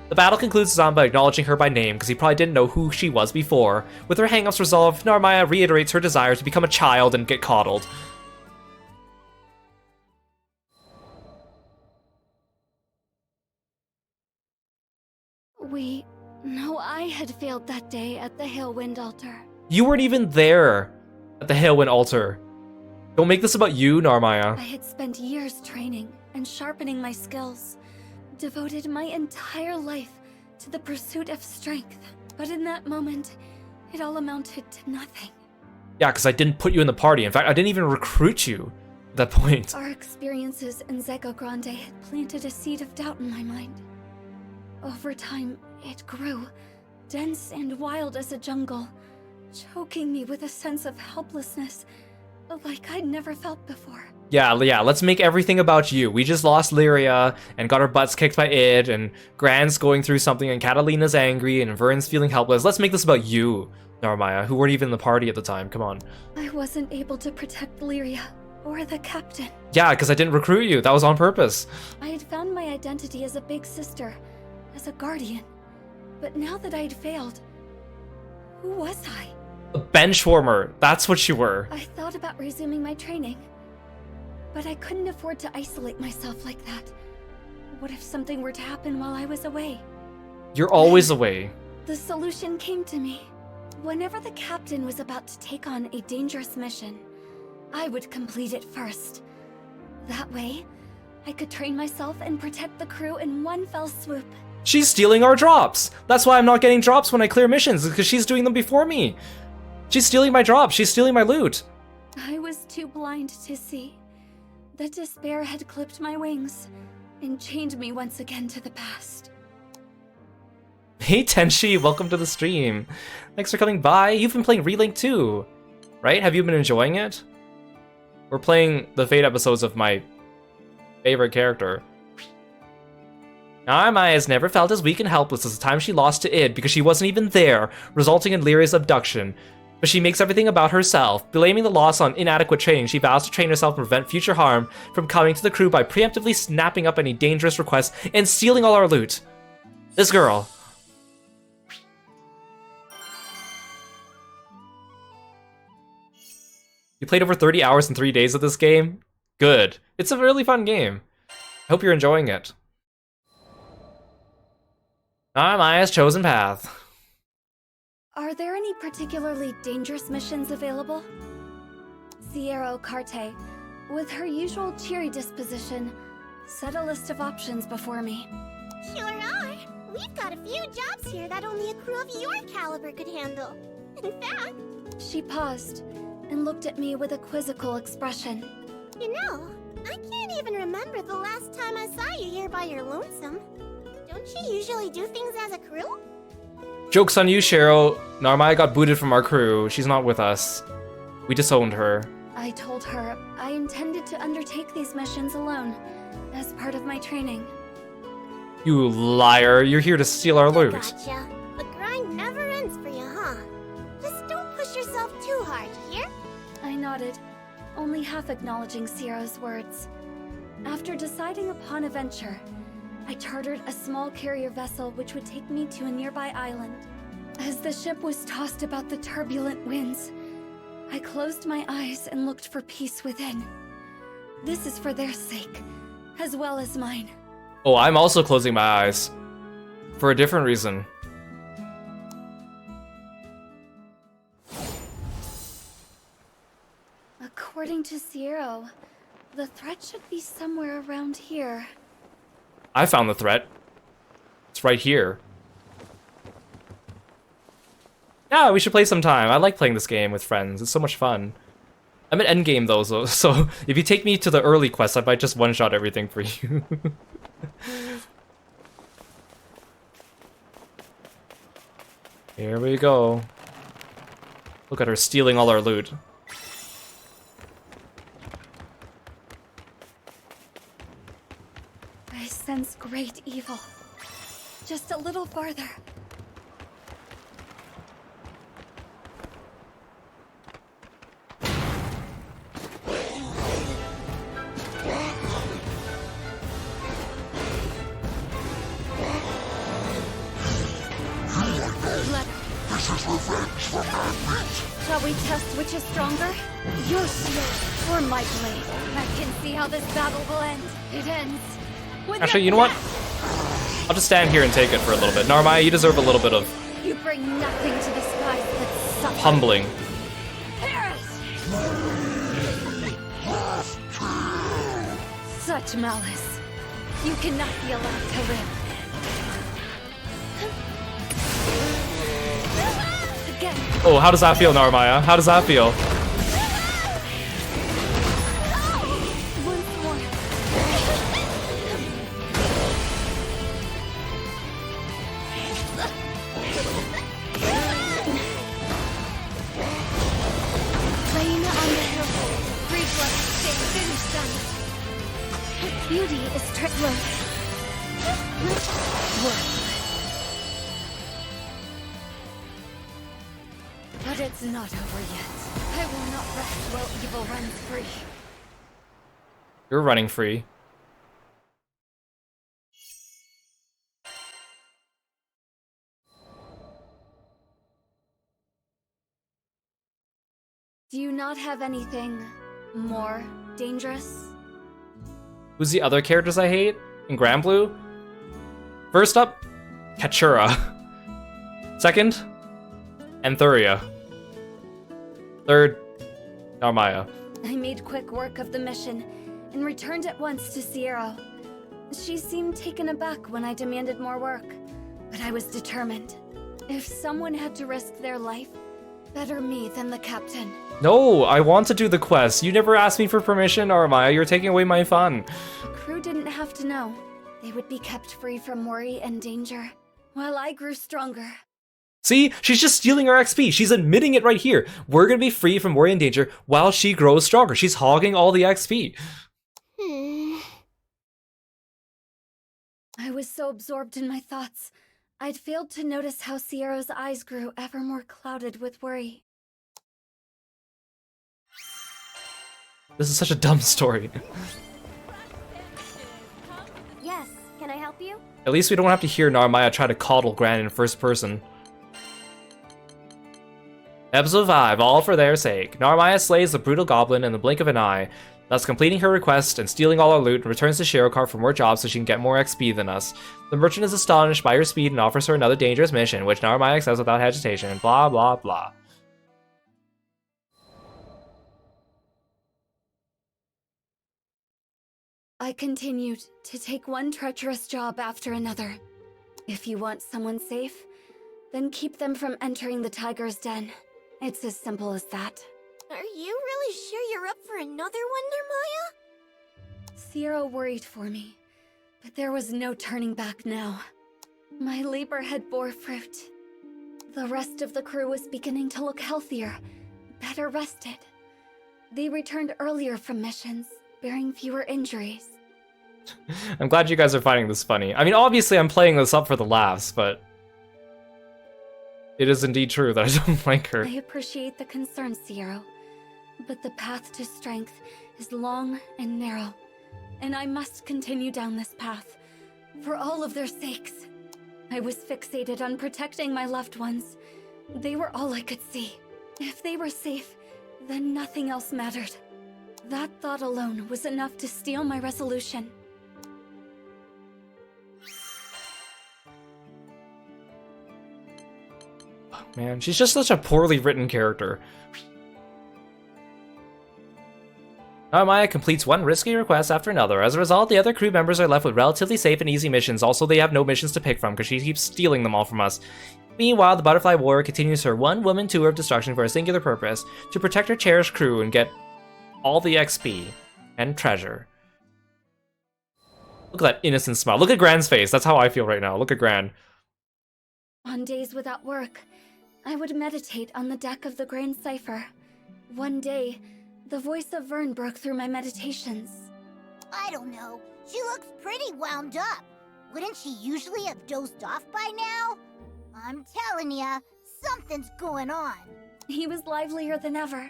The battle concludes with Zamba acknowledging her by name, because he probably didn't know who she was before. With her hang-ups resolved, Narumaya reiterates her desire to become a child and get coddled. I had failed that day at the Hailwind Altar. You weren't even there at the Hailwind Altar. Don't make this about you, Narumaya. I had spent years training and sharpening my skills, devoted my entire life to the pursuit of strength. But in that moment, it all amounted to nothing. Yeah, because I didn't put you in the party. In fact, I didn't even recruit you at that point. Our experiences in Zego Grande had planted a seed of doubt in my mind. Over time, it grew, dense and wild as a jungle, choking me with a sense of helplessness like I'd never felt before. Yeah, let's make everything about you. We just lost Lyria and got our butts kicked by Id, and Gran's going through something, and Catalina's angry, and Vern's feeling helpless. Let's make this about you, Narumaya, who weren't even in the party at the time. Come on. I wasn't able to protect Lyria or the captain. Yeah, because I didn't recruit you. That was on purpose. I had found my identity as a big sister, as a guardian. But now that I'd failed, who was I? A benchwarmer. That's what you were. I thought about resuming my training, but I couldn't afford to isolate myself like that. What if something were to happen while I was away? You're always away. The solution came to me. Whenever the captain was about to take on a dangerous mission, I would complete it first. That way, I could train myself and protect the crew in one fell swoop. She's stealing our drops. That's why I'm not getting drops when I clear missions, because she's doing them before me. She's stealing my drops. She's stealing my loot. I was too blind to see that despair had clipped my wings and chained me once again to the past. Hey Tenshi, welcome to the stream. Thanks for coming by. You've been playing Relink too, right? Have you been enjoying it? We're playing the Fate episodes of my favorite character. Narumaya has never felt as weak and helpless as the time she lost to Id because she wasn't even there, resulting in Lyria's abduction. But she makes everything about herself. Blaming the loss on inadequate training, she vows to train herself and prevent future harm from coming to the crew by preemptively snapping up any dangerous requests and stealing all our loot. This girl. You played over 30 hours in 3 days of this game? Good. It's a really fun game. I hope you're enjoying it. Narumaya's chosen path. Are there any particularly dangerous missions available? Sierra Carte, with her usual cheery disposition, set a list of options before me. Sure are. We've got a few jobs here that only a crew of your caliber could handle. In fact... She paused and looked at me with a quizzical expression. You know, I can't even remember the last time I saw you here by your lonesome. Don't you usually do things as a crew? Joke's on you, Cheryl. Narmaya got booted from our crew. She's not with us. We disowned her. I told her I intended to undertake these missions alone, as part of my training. You liar. You're here to steal our loot. Gotcha. The grind never ends for you, huh? Just don't push yourself too hard, you hear? I nodded, only half acknowledging Sierra's words. After deciding upon a venture, I chartered a small carrier vessel which would take me to a nearby island. As the ship was tossed about the turbulent winds, I closed my eyes and looked for peace within. This is for their sake, as well as mine. Oh, I'm also closing my eyes. For a different reason. According to Sierra, the threat should be somewhere around here. I found the threat. It's right here. Yeah, we should play sometime. I like playing this game with friends. It's so much fun. I'm at endgame though, so if you take me to the early quest, I might just one-shot everything for you. Here we go. Look at her stealing all our loot. I sense great evil. Just a little farther. This is revenge for Manmeat. Shall we test which is stronger? Your shield or my blade? I can see how this battle will end. It ends with Actually, you know what? I'll just stand here and take it for a little bit. Narmaya, you deserve a little bit of You bring nothing to the skies but suffering. humbling. Perish! Such malice. You cannot be allowed to live. Again. Oh, how does that feel, Narmaya? How does that feel? Once more. Rain on the hill. Free blood. Stay finished done. Beauty is trickling. But it's not over yet. I will not rest while evil runs free. You're running free. Do you not have anything more dangerous? Who's the other characters I hate in Granblue? First up, Katsura. Second, Anthuria. Third, Narmaya. I made quick work of the mission and returned at once to Sierra. She seemed taken aback when I demanded more work, but I was determined. If someone had to risk their life, better me than the captain. No, I want to do the quest. You never asked me for permission, Narmaya. You're taking away my fun. The crew didn't have to know. They would be kept free from worry and danger, while I grew stronger. See? She's just stealing our XP. She's admitting it right here. We're gonna be free from worry and danger while she grows stronger. She's hogging all the XP. I was so absorbed in my thoughts, I'd failed to notice how Sierra's eyes grew ever more clouded with worry. This is such a dumb story. Yes, can I help you? At least we don't have to hear Narmaya try to coddle Gran in first person. Episode 5, all for their sake. Narmaya slays the brutal goblin in the blink of an eye. thus completing her request and stealing all our loot, and returns to Shirokar for more jobs so she can get more XP than us. The merchant is astonished by her speed and offers her another dangerous mission, which Narumaya accepts without hesitation. Blah, blah, blah. I continued to take one treacherous job after another. If you want someone safe, then keep them from entering the tiger's den. It's as simple as that. Are you really sure you're up for another one, Narmaya? Zero worried for me, but there was no turning back now. My labor had bore fruit. The rest of the crew was beginning to look healthier, better rested. They returned earlier from missions, bearing fewer injuries. I'm glad you guys are finding this funny. I mean, obviously I'm playing this up for the laughs, but it is indeed true that I don't like her. I appreciate the concern, Zero, but the path to strength is long and narrow, and I must continue down this path, for all of their sakes. I was fixated on protecting my loved ones. They were all I could see. If they were safe, then nothing else mattered. That thought alone was enough to steal my resolution. Man, she's just such a poorly written character. Narumaya completes one risky request after another. As a result, the other crew members are left with relatively safe and easy missions. Also, they have no missions to pick from because she keeps stealing them all from us. Meanwhile, the Butterfly Warrior continues her one-woman tour of destruction for a singular purpose: to protect her cherished crew and get all the XP and treasure. Look at that innocent smile. Look at Gran's face. That's how I feel right now. Look at Gran. On days without work, I would meditate on the deck of the Grand Cipher. One day, the voice of Vern broke through my meditations. I don't know. She looks pretty wound up. Wouldn't she usually have dozed off by now? I'm telling ya, something's going on. He was livelier than ever.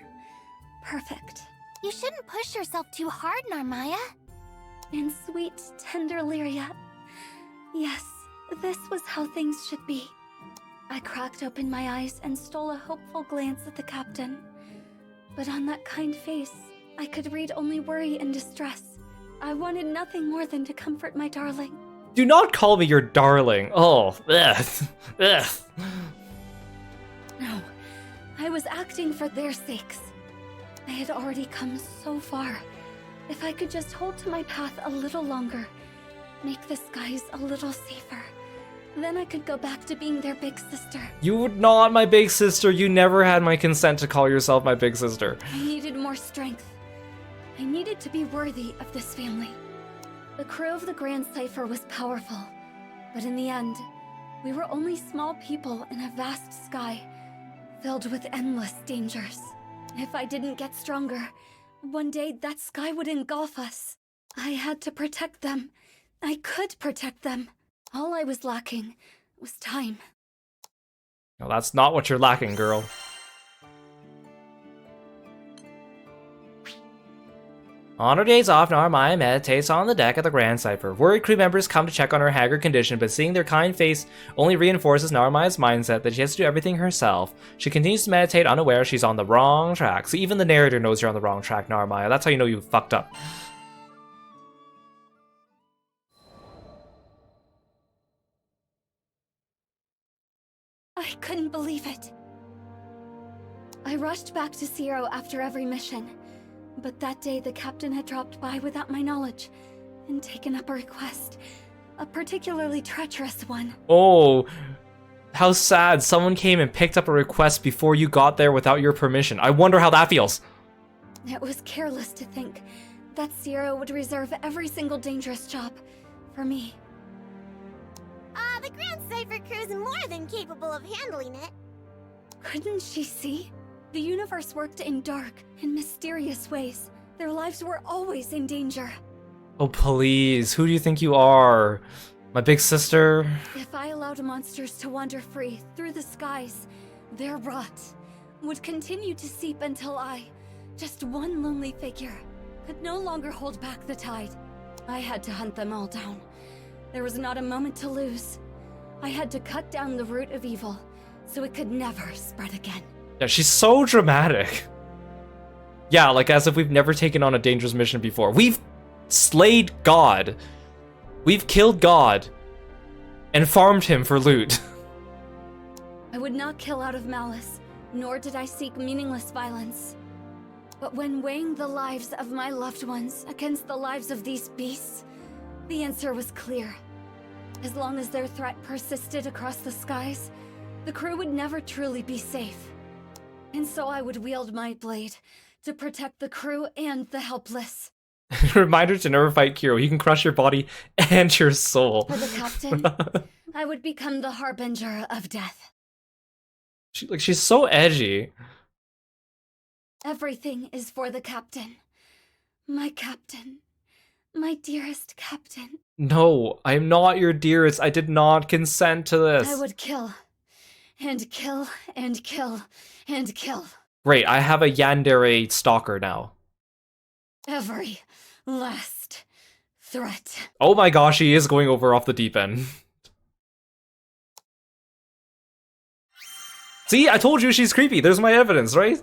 Perfect. You shouldn't push yourself too hard, Narmaya. And sweet, tender Lyria. Yes, this was how things should be. I cracked open my eyes and stole a hopeful glance at the captain. But on that kind face, I could read only worry and distress. I wanted nothing more than to comfort my darling. Do not call me your darling. Oh, ugh. Ugh. No, I was acting for their sakes. I had already come so far. If I could just hold to my path a little longer, make the skies a little safer, then I could go back to being their big sister. You were not my big sister. You never had my consent to call yourself my big sister. I needed more strength. I needed to be worthy of this family. The crew of the Grand Cipher was powerful, but in the end, we were only small people in a vast sky, filled with endless dangers. If I didn't get stronger, one day that sky would engulf us. I had to protect them. I could protect them. All I was lacking was time. No, that's not what you're lacking, girl. On her days off, Narumaya meditates on the deck of the Grand Cipher. Worried crew members come to check on her haggard condition, but seeing their kind face only reinforces Narumaya's mindset that she has to do everything herself. She continues to meditate, unaware she's on the wrong track. So even the narrator knows you're on the wrong track, Narumaya. That's how you know you fucked up. I couldn't believe it. I rushed back to Zero after every mission, but that day the captain had dropped by without my knowledge and taken up a request, a particularly treacherous one. Oh, how sad. Someone came and picked up a request before you got there without your permission. I wonder how that feels. It was careless to think that Zero would reserve every single dangerous job for me. The Grand Cipher crew's more than capable of handling it. Couldn't she see? The universe worked in dark and mysterious ways. Their lives were always in danger. Oh, please. Who do you think you are? My big sister? If I allowed monsters to wander free through the skies, their rot would continue to seep until I, just one lonely figure, could no longer hold back the tide. I had to hunt them all down. There was not a moment to lose. I had to cut down the root of evil, so it could never spread again. Yeah, she's so dramatic. Yeah, like as if we've never taken on a dangerous mission before. We've slayed God. We've killed God. And farmed him for loot. I would not kill out of malice, nor did I seek meaningless violence. But when weighing the lives of my loved ones against the lives of these beasts, the answer was clear. As long as their threat persisted across the skies, the crew would never truly be safe. And so I would wield my blade to protect the crew and the helpless. Reminder to never fight Kiro. He can crush your body and your soul. For the captain, I would become the harbinger of death. She's so edgy. Everything is for the captain. My captain. My dearest captain. No, I'm not your dearest. I did not consent to this. I would kill. And kill, and kill, and kill. Great, I have a yandere stalker now. Every last threat. Oh my gosh, he is going over off the deep end. See, I told you she's creepy. There's my evidence, right?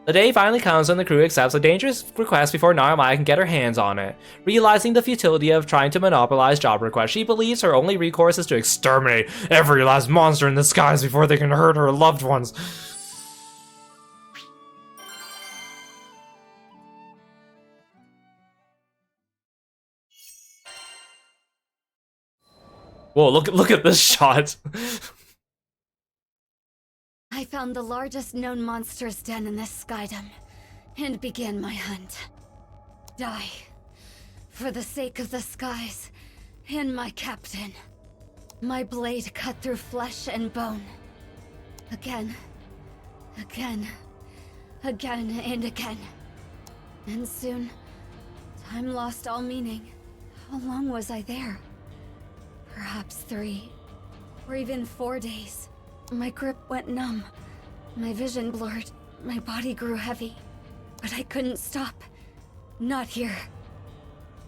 The day finally comes when the crew accepts a dangerous request before Naramaya can get her hands on it. Realizing the futility of trying to monopolize job requests, she believes her only recourse is to exterminate every last monster in the skies before they can hurt her loved ones. Whoa, look at this shot. I found the largest known monster's den in this skydom, and began my hunt. Die. For the sake of the skies, and my captain. My blade cut through flesh and bone. Again. Again. Again and again. And soon, time lost all meaning. How long was I there? Perhaps 3, or even 4 days. My grip went numb, my vision blurred, my body grew heavy. But I couldn't stop. Not here.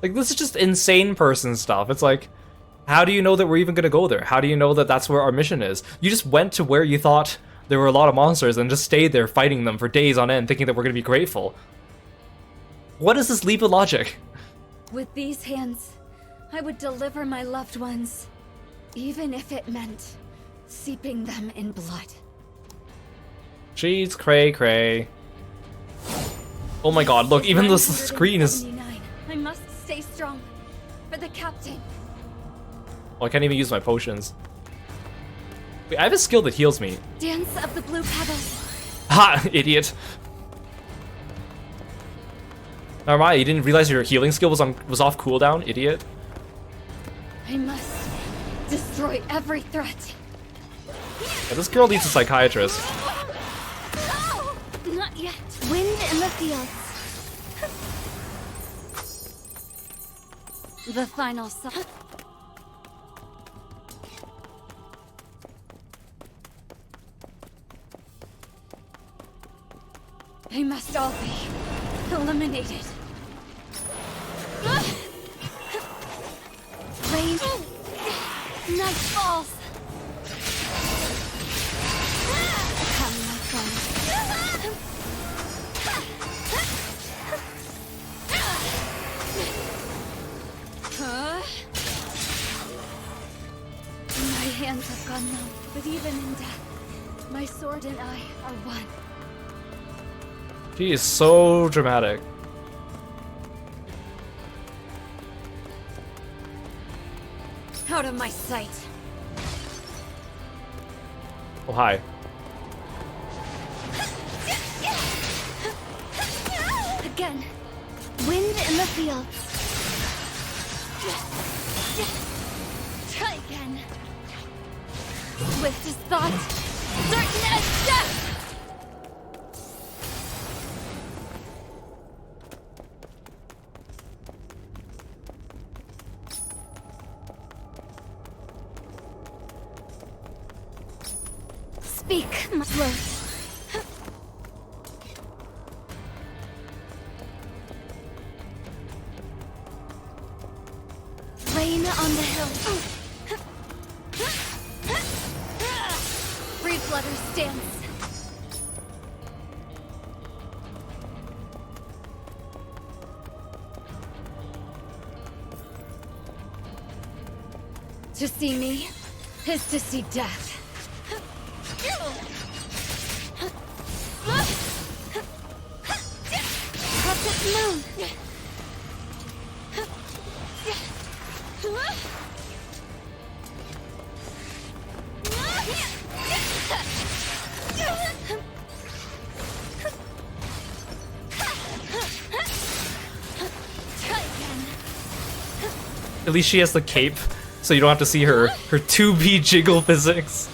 Like, this is just insane person stuff. It's like, how do you know that we're even gonna go there? How do you know that that's where our mission is? You just went to where you thought there were a lot of monsters and just stayed there fighting them for days on end, thinking that we're gonna be grateful. What is this leap of logic? With these hands, I would deliver my loved ones, even if it meant seeping them in blood. She's cray cray. Oh my god, look, even the screen is... I must stay strong. For the captain. Oh, I can't even use my potions. Wait, I have a skill that heals me. Dance of the blue petals. Ha! Idiot. Narmaya, you didn't realize your healing skill was off cooldown, idiot? I must destroy every threat. Yeah, this girl needs a psychiatrist. Not yet. Wind in the fields. The final song. They must all be eliminated. Rain. Night falls. Come, my friend. My hands have gone numb, but even in death, my sword and I are one. She is so dramatic. Out of my sight. Oh, hi. Again. Wind in the fields. Try again. Swift as thought. Certain as death! Speak, my lord. Rain on the hill. Free flutters last dance. To see me is to see death. Crescent moon. At least she has the cape, so you don't have to see her 2B jiggle physics.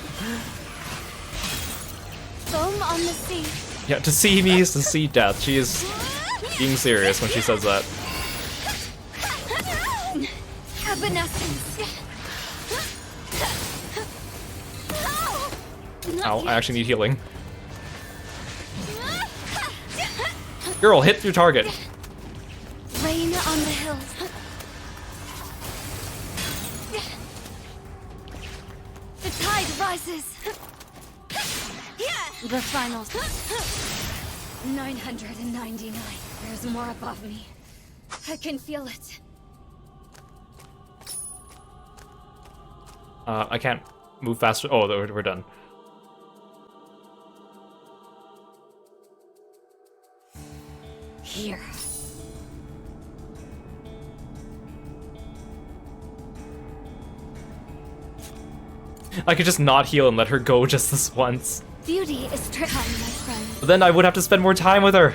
Foam on the sea. Yeah, to see me is to see death. She is being serious when she says that. Evanescence. Ow, I actually need healing. Girl, hit your target. Rain on the hills. The tide rises. The finals. 999. There's more above me. I can feel it. I can't move faster. Oh, we're done. Here. I could just not heal and let her go just this once. Beauty is tricky, my friend. But then I would have to spend more time with her.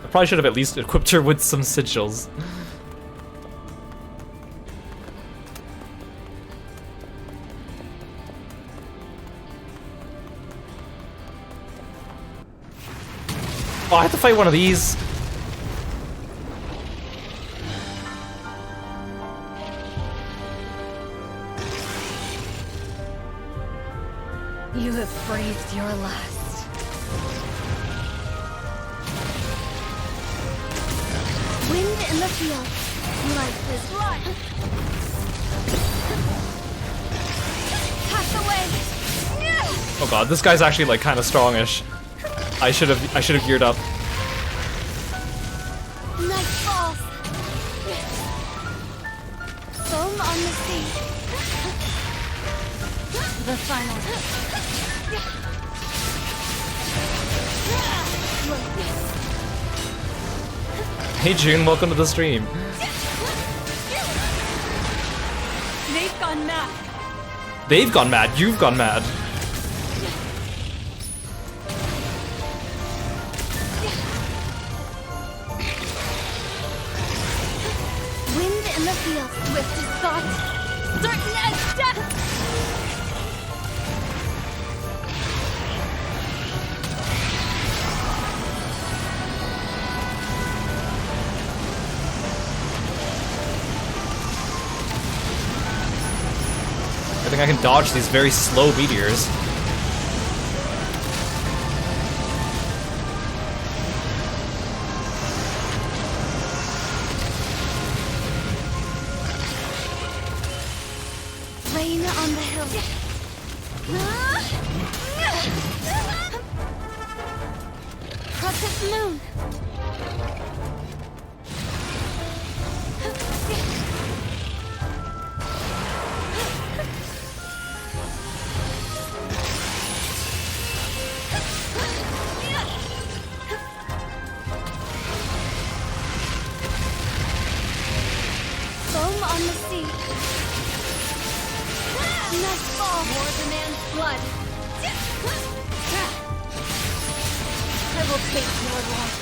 I probably should have at least equipped her with some sigils. Oh, I have to fight one of these. You have breathed your last. Wind in the field. Life is blood. Pass away. Oh god, this guy's actually like kind of strongish. I should have geared up. Night falls. Foam on the sea. The final. Hey June, welcome to the stream. They've gone mad. They've gone mad, you've gone mad. Wind in the field, swift as thought, certain as death. I think I can dodge these very slow meteors. Rain on the hill. Crescent moon. Foam on the sea. Nightfall. More demands blood. I will take your life,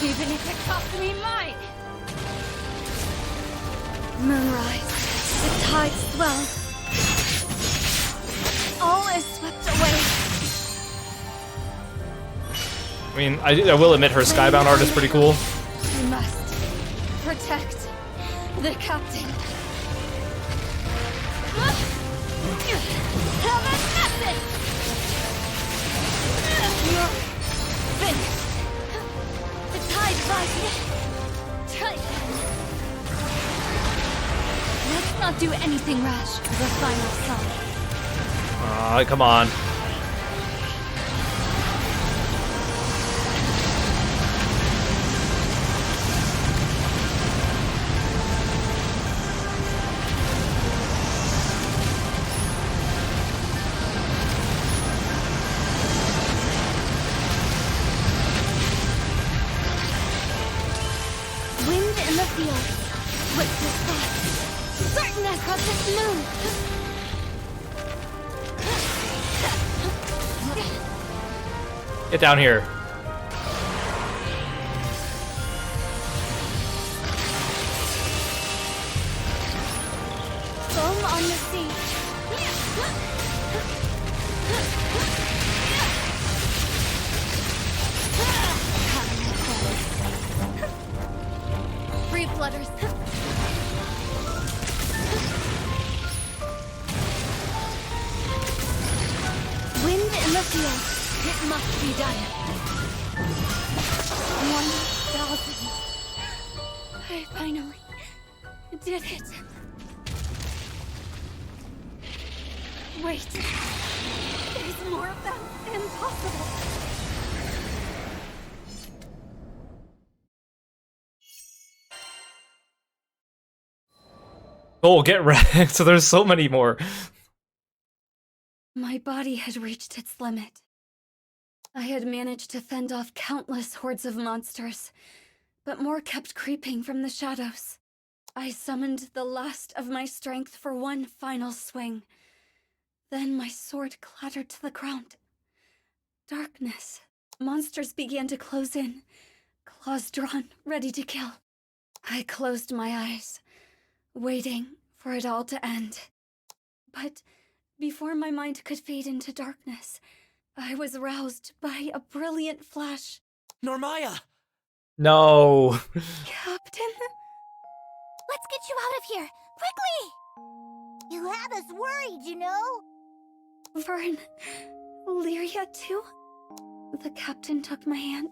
even if it costs me mine. Moonrise. The tides swell. All is swept away. I mean, I will admit her Skybound art is pretty cool. We must protect the captain. Have a message! You're finished. The tide rises. Try. Let's not not do anything rash. The final song. Ah, come on. Wind in the field. What's this thought? Certain across this moon. Get down here. Foam on the sea. Free flutters. Wind in the field. It must be done. 1,000. I finally did it. Wait. There's more of them. Impossible. Oh, get wrecked. So there's so many more. My body had reached its limit. I had managed to fend off countless hordes of monsters, but more kept creeping from the shadows. I summoned the last of my strength for one final swing. Then my sword clattered to the ground. Darkness. Monsters began to close in, claws drawn, ready to kill. I closed my eyes, waiting for it all to end. But before my mind could fade into darkness, I was roused by a brilliant flash. Normaya! No. Captain? Let's get you out of here! Quickly! You had us worried, you know? Vern, Lyria too? The captain took my hand,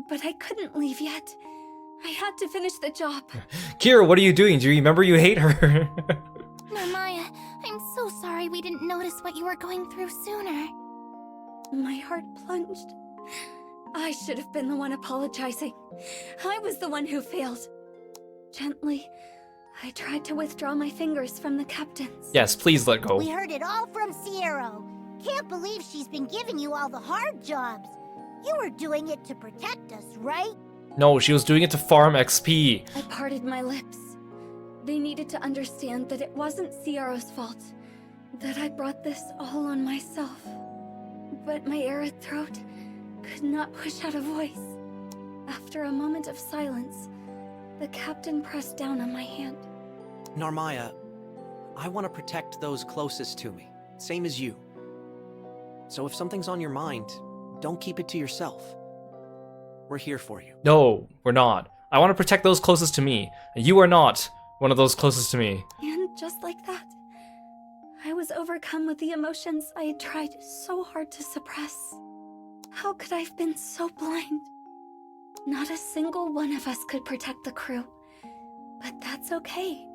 but I couldn't leave yet. I had to finish the job. Kiro, what are you doing? Do you remember you hate her? Normaya, I'm so sorry we didn't notice what you were going through sooner. My heart plunged. I should have been the one apologizing. I was the one who failed. Gently, I tried to withdraw my fingers from the captain's. Yes, please let go. We heard it all from Sierra. Can't believe she's been giving you all the hard jobs. You were doing it to protect us, right? No, she was doing it to farm XP. I parted my lips. They needed to understand that it wasn't Sierra's fault, that I brought this all on myself. But my arid throat could not push out a voice. After a moment of silence, the captain pressed down on my hand. Normaya, I want to protect those closest to me, same as you. So if something's on your mind, don't keep it to yourself. We're here for you. No, we're not. I want to protect those closest to me. You are not one of those closest to me. And just like that, I was overcome with the emotions I had tried so hard to suppress. How could I have been so blind? Not a single one of us could protect the crew. But that's okay,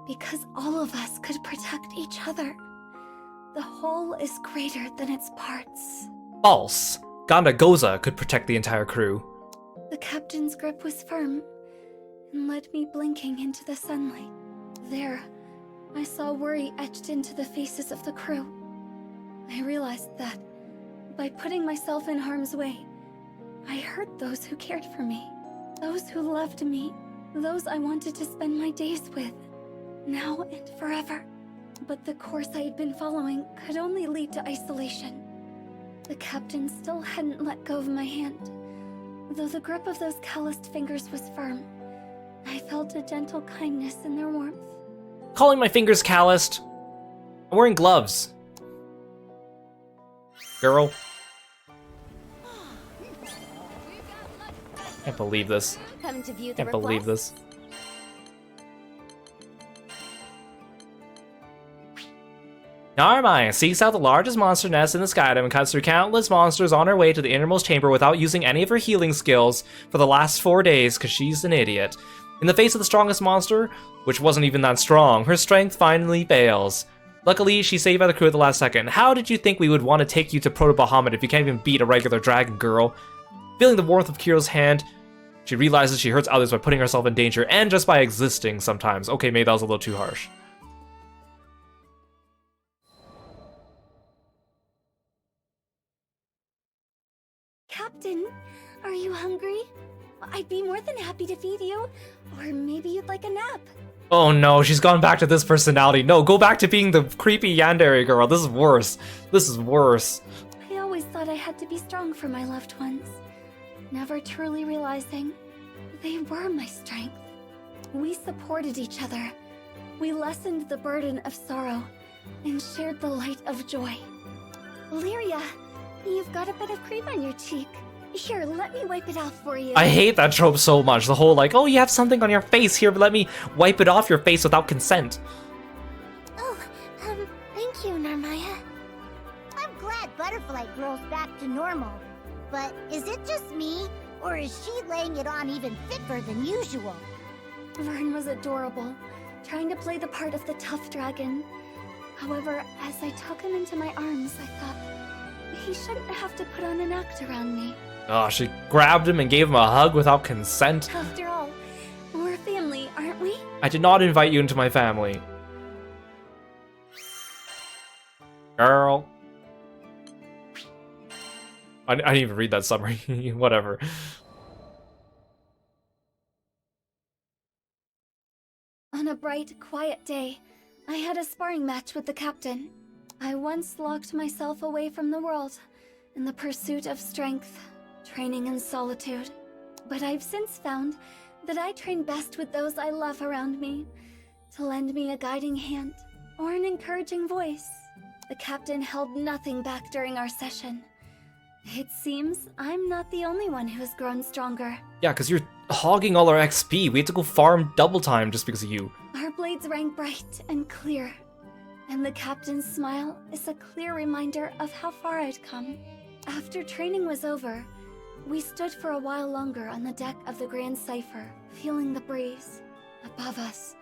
because all of us could protect each other. The whole is greater than its parts. False. Ganda Goza could protect the entire crew. The captain's grip was firm and led me blinking into the sunlight. There, I saw worry etched into the faces of the crew. I realized that, by putting myself in harm's way, I hurt those who cared for me, those who loved me, those I wanted to spend my days with, now and forever. But the course I had been following could only lead to isolation. The captain still hadn't let go of my hand, though the grip of those calloused fingers was firm. I felt a gentle kindness in their warmth. Calling my fingers calloused? I'm wearing gloves. Girl. Can't believe this. Come to view the Can't believe this. Narmai seeks out the largest monster nest in the Skydom and cuts through countless monsters on her way to the innermost chamber without using any of her healing skills for the last 4 days because she's an idiot. In the face of the strongest monster, which wasn't even that strong, her strength finally fails. Luckily, she's saved by the crew at the last second. How did you think we would want to take you to Proto-Bahamut if you can't even beat a regular dragon girl? Feeling the warmth of Kiro's hand, she realizes she hurts others by putting herself in danger and just by existing sometimes. Okay, maybe that was a little too harsh. Captain, are you hungry? I'd be more than happy to feed you. Or maybe you'd like a nap. Oh no, she's gone back to this personality. No, go back to being the creepy yandere girl. This is worse. This is worse. I always thought I had to be strong for my loved ones, never truly realizing they were my strength. We supported each other. We lessened the burden of sorrow and shared the light of joy. Lyria, you've got a bit of cream on your cheek. Here, let me wipe it off for you. I hate that trope so much. The whole like, oh, you have something on your face here, but let me wipe it off your face without consent. Oh, thank you, Narmaya. I'm glad Butterfly Girl's back to normal. But is it just me, or is she laying it on even thicker than usual? Vern was adorable, trying to play the part of the tough dragon. However, as I took him into my arms, I thought he shouldn't have to put on an act around me. Oh, she grabbed him and gave him a hug without consent. After all, we're family, aren't we? I did not invite you into my family. Girl. I didn't even read that summary. Whatever. On a bright, quiet day, I had a sparring match with the captain. I once locked myself away from the world in the pursuit of strength, training in solitude. But I've since found that I train best with those I love around me, to lend me a guiding hand or an encouraging voice. The captain held nothing back during our session. It seems I'm not the only one who has grown stronger. Yeah, because you're hogging all our XP. We had to go farm double time just because of you. Our blades rang bright and clear, and the captain's smile is a clear reminder of how far I'd come. After training was over, we stood for a while longer on the deck of the Grand Cipher, feeling the breeze. Above us,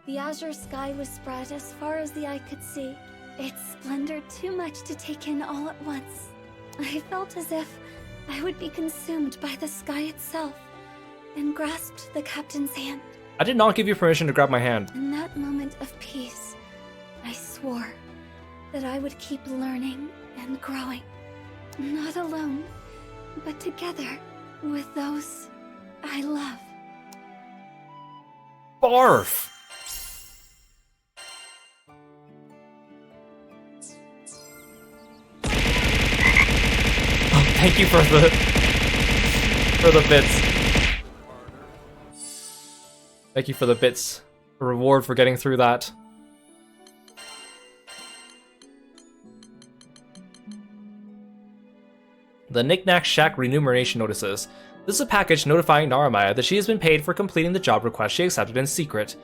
the azure sky was spread as far as the eye could see, its splendor too much to take in all at once. I felt as if I would be consumed by the sky itself, and grasped the captain's hand. I did not give you permission to grab my hand. In that moment of peace, I swore that I would keep learning and growing. Not alone, but together with those I love. Barf! Thank you for the bits. Thank you for the bits. A reward for getting through that. The Knickknack Shack remuneration notices. This is a package notifying Narmaya that she has been paid for completing the job request she accepted in secret.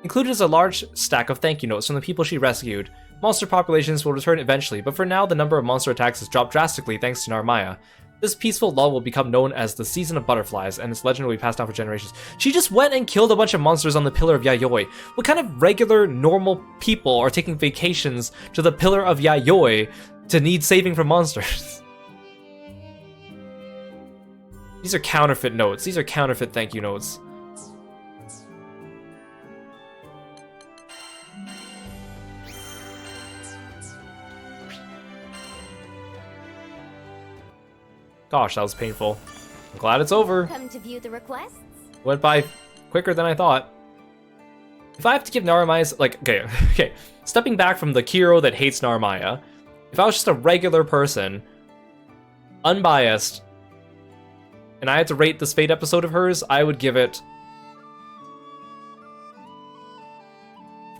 Included is a large stack of thank you notes from the people she rescued. Monster populations will return eventually, but for now the number of monster attacks has dropped drastically thanks to Narmaya. This peaceful lull will become known as the Season of Butterflies, and its legend will be passed down for generations. She just went and killed a bunch of monsters on the Pillar of Yayoi. What kind of regular, normal people are taking vacations to the Pillar of Yayoi to need saving from monsters? These are counterfeit notes. These are counterfeit thank you notes. Gosh, that was painful. I'm glad it's over. Come to view the requests? Went by quicker than I thought. If I have to give Narmaya's, like, okay, stepping back from the Kiro that hates Narmaya, if I was just a regular person, unbiased, and I had to rate this Fate episode of hers, I would give it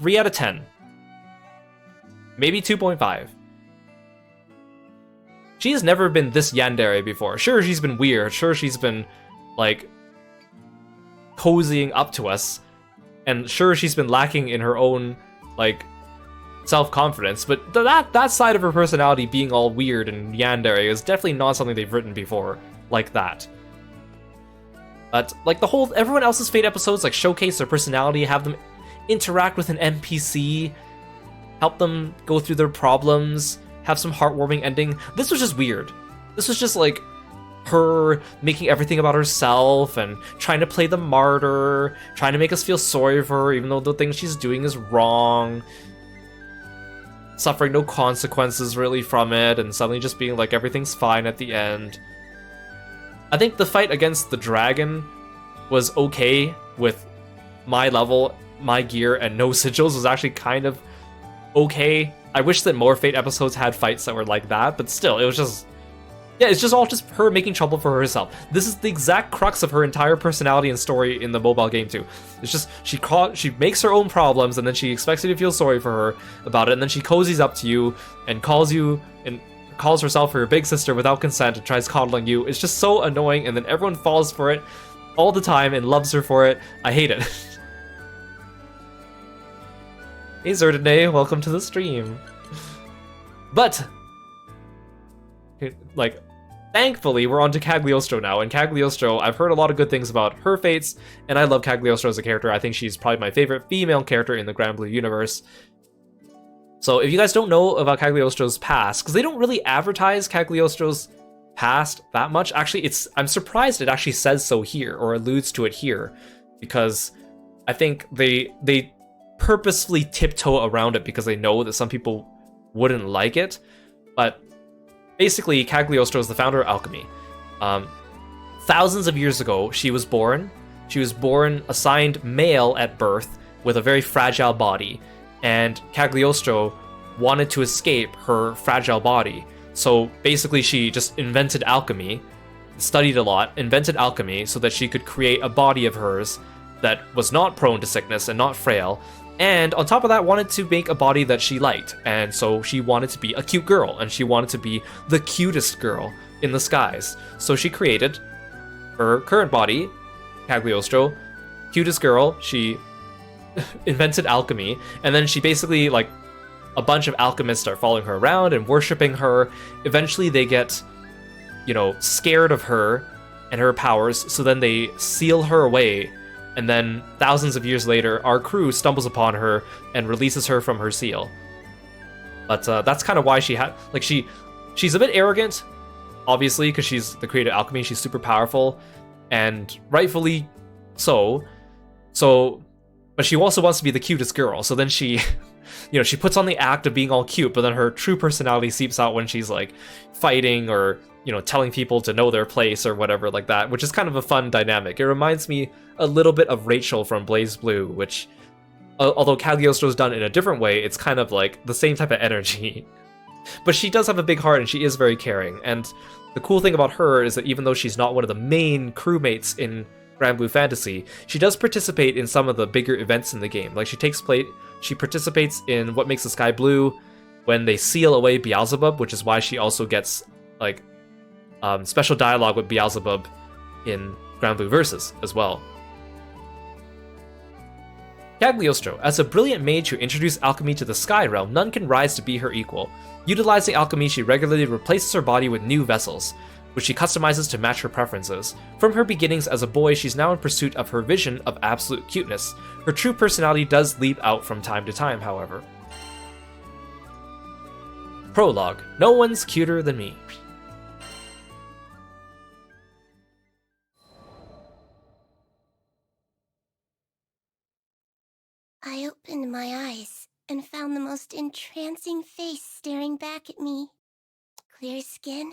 3 out of 10. Maybe 2.5. She has never been this yandere before. Sure, she's been weird. Sure, she's been, like, cozying up to us. And sure, she's been lacking in her own, like, self-confidence, but that side of her personality being all weird and yandere is definitely not something they've written before like that. But like everyone else's Fate episodes like showcase their personality, have them interact with an NPC, help them go through their problems, have some heartwarming ending. This was just weird. This was just like her making everything about herself and trying to play the martyr, trying to make us feel sorry for her even though the thing she's doing is wrong, suffering no consequences really from it, and suddenly just being like everything's fine at the end. I think the fight against the dragon was okay with my level, my gear, and no sigils was actually kind of okay. I wish that more Fate episodes had fights that were like that, but still, it was just... yeah, it's just all just her making trouble for herself. This is the exact crux of her entire personality and story in the mobile game too. It's just she makes her own problems and then she expects you to feel sorry for her about it, and then she cozies up to you and calls herself her big sister without consent and tries coddling you. It's just so annoying, and then everyone falls for it all the time and loves her for it. I hate it. Hey Zerdane, welcome to the stream. But like, thankfully, we're on to Cagliostro now, and Cagliostro, I've heard a lot of good things about her fates, and I love Cagliostro as a character. I think she's probably my favorite female character in the Granblue universe. So if you guys don't know about Cagliostro's past, because they don't really advertise Cagliostro's past that much, actually, I'm surprised it actually says so here, or alludes to it here, because I think they purposefully tiptoe around it because they know that some people wouldn't like it, but basically, Cagliostro is the founder of alchemy. Thousands of years ago, she was born. She was born assigned male at birth with a very fragile body, and Cagliostro wanted to escape her fragile body. So basically, she just invented alchemy, studied a lot, invented alchemy so that she could create a body of hers that was not prone to sickness and not frail, and on top of that wanted to make a body that she liked, and so she wanted to be a cute girl, and she wanted to be the cutest girl in the skies. So she created her current body, Cagliostro, cutest girl. She invented alchemy, and then she basically, like, a bunch of alchemists start following her around and worshipping her. Eventually they get, you know, scared of her and her powers, so then they seal her away. And then, thousands of years later, our crew stumbles upon her and releases her from her seal. But that's kind of why she had... like, she's a bit arrogant, obviously, because she's the creator of alchemy. She's super powerful, and rightfully so. But she also wants to be the cutest girl. So then she, you know, she puts on the act of being all cute, but then her true personality seeps out when she's, like, fighting or, you know, telling people to know their place or whatever like that, which is kind of a fun dynamic. It reminds me a little bit of Rachel from Blaze Blue, which, although Cagliostro's done in a different way, it's kind of like the same type of energy. But she does have a big heart and she is very caring. And the cool thing about her is that even though she's not one of the main crewmates in Granblue Fantasy, she does participate in some of the bigger events in the game. Like, she participates in what makes the sky blue when they seal away Beelzebub, which is why she also gets, like, special dialogue with Beelzebub in Granblue Versus as well. Cagliostro, as a brilliant mage who introduced alchemy to the Sky Realm, none can rise to be her equal. Utilizing alchemy, she regularly replaces her body with new vessels, which she customizes to match her preferences. From her beginnings as a boy, she's now in pursuit of her vision of absolute cuteness. Her true personality does leap out from time to time, however. Prologue. No one's cuter than me. I opened my eyes and found the most entrancing face staring back at me. Clear skin,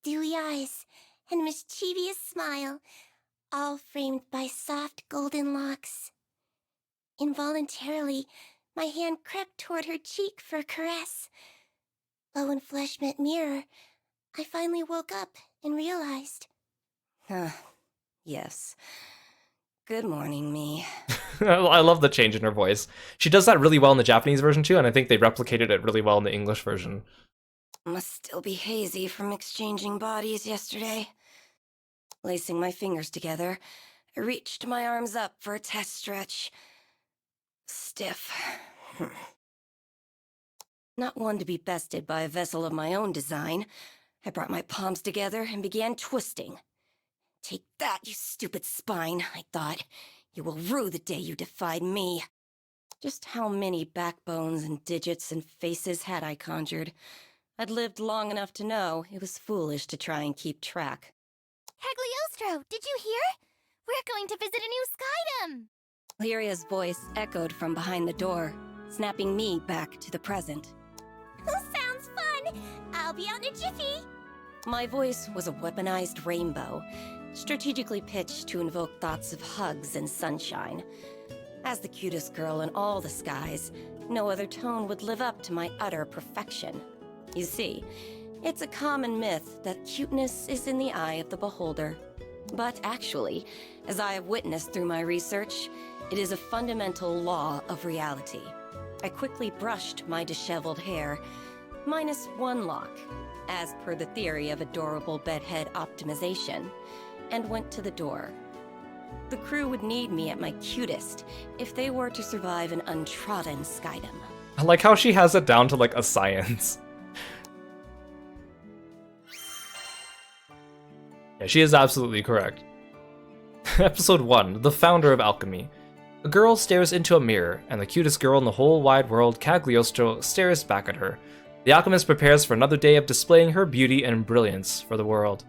dewy eyes, and mischievous smile, all framed by soft golden locks. Involuntarily, my hand crept toward her cheek for a caress. But when flesh met mirror, I finally woke up and realized. Yes. Good morning, me. I love the change in her voice. She does that really well in the Japanese version too, and I think they replicated it really well in the English version. Must still be hazy from exchanging bodies yesterday. Lacing my fingers together, I reached my arms up for a test stretch. Stiff. Not one to be bested by a vessel of my own design, I brought my palms together and began twisting. Take that, you stupid spine, I thought. You will rue the day you defied me. Just how many backbones and digits and faces had I conjured? I'd lived long enough to know it was foolish to try and keep track. Cagliostro, did you hear? We're going to visit a new skydom! Lyria's voice echoed from behind the door, snapping me back to the present. Sounds fun! I'll be out in a jiffy! My voice was a weaponized rainbow, strategically pitched to invoke thoughts of hugs and sunshine. As the cutest girl in all the skies, no other tone would live up to my utter perfection. You see, it's a common myth that cuteness is in the eye of the beholder. But actually, as I have witnessed through my research, it is a fundamental law of reality. I quickly brushed my disheveled hair, minus one lock, as per the theory of adorable bedhead optimization, and went to the door. The crew would need me at my cutest if they were to survive an untrodden skydom. I like how she has it down to like a science. Yeah, she is absolutely correct. Episode 1, The Founder of Alchemy. A girl stares into a mirror, and the cutest girl in the whole wide world, Cagliostro, stares back at her. The alchemist prepares for another day of displaying her beauty and brilliance for the world.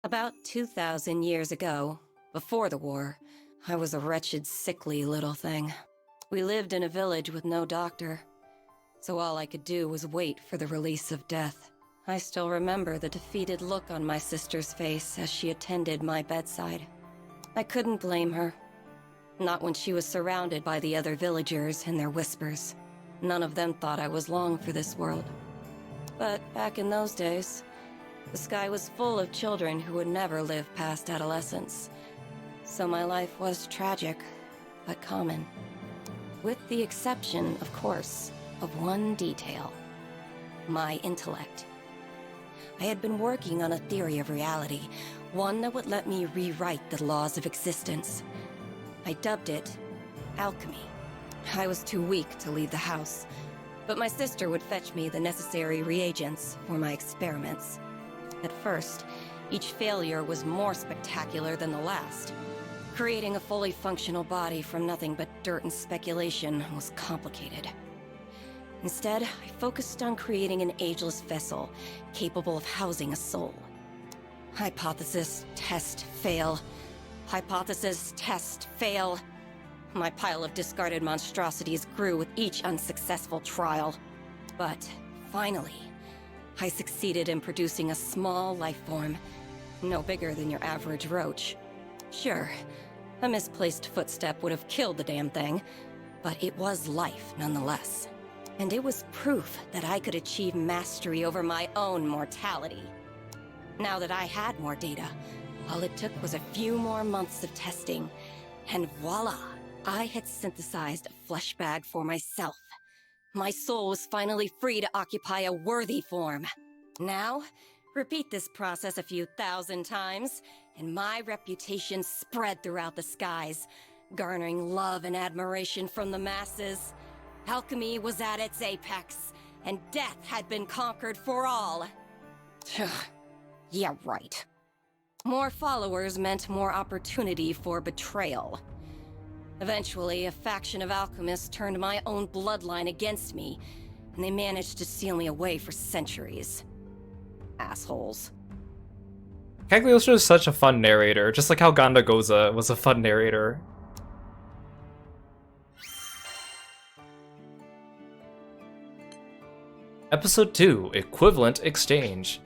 About 2,000 years ago, before the war, I was a wretched, sickly little thing. We lived in a village with no doctor, so all I could do was wait for the release of death. I still remember the defeated look on my sister's face as she attended my bedside. I couldn't blame her. Not when she was surrounded by the other villagers and their whispers. None of them thought I was long for this world. But back in those days, the sky was full of children who would never live past adolescence. So my life was tragic, but common. With the exception, of course, of one detail. My intellect. I had been working on a theory of reality, one that would let me rewrite the laws of existence. I dubbed it alchemy. I was too weak to leave the house, but my sister would fetch me the necessary reagents for my experiments. At first, each failure was more spectacular than the last. Creating a fully functional body from nothing but dirt and speculation was complicated. Instead, I focused on creating an ageless vessel capable of housing a soul. Hypothesis, test, fail. Hypothesis, test, fail. My pile of discarded monstrosities grew with each unsuccessful trial. But finally, I succeeded in producing a small life form, no bigger than your average roach. Sure, a misplaced footstep would have killed the damn thing, but it was life nonetheless. And it was proof that I could achieve mastery over my own mortality. Now that I had more data, all it took was a few more months of testing, and voila! I had synthesized a flesh bag for myself. My soul was finally free to occupy a worthy form. Now, repeat this process a few thousand times, and my reputation spread throughout the skies, garnering love and admiration from the masses. Alchemy was at its apex, and death had been conquered for all. Yeah, right. More followers meant more opportunity for betrayal. Eventually, a faction of alchemists turned my own bloodline against me, and they managed to seal me away for centuries. Assholes. Cagliostro is such a fun narrator, just like how Ganda Goza was a fun narrator. Episode 2, Equivalent Exchange.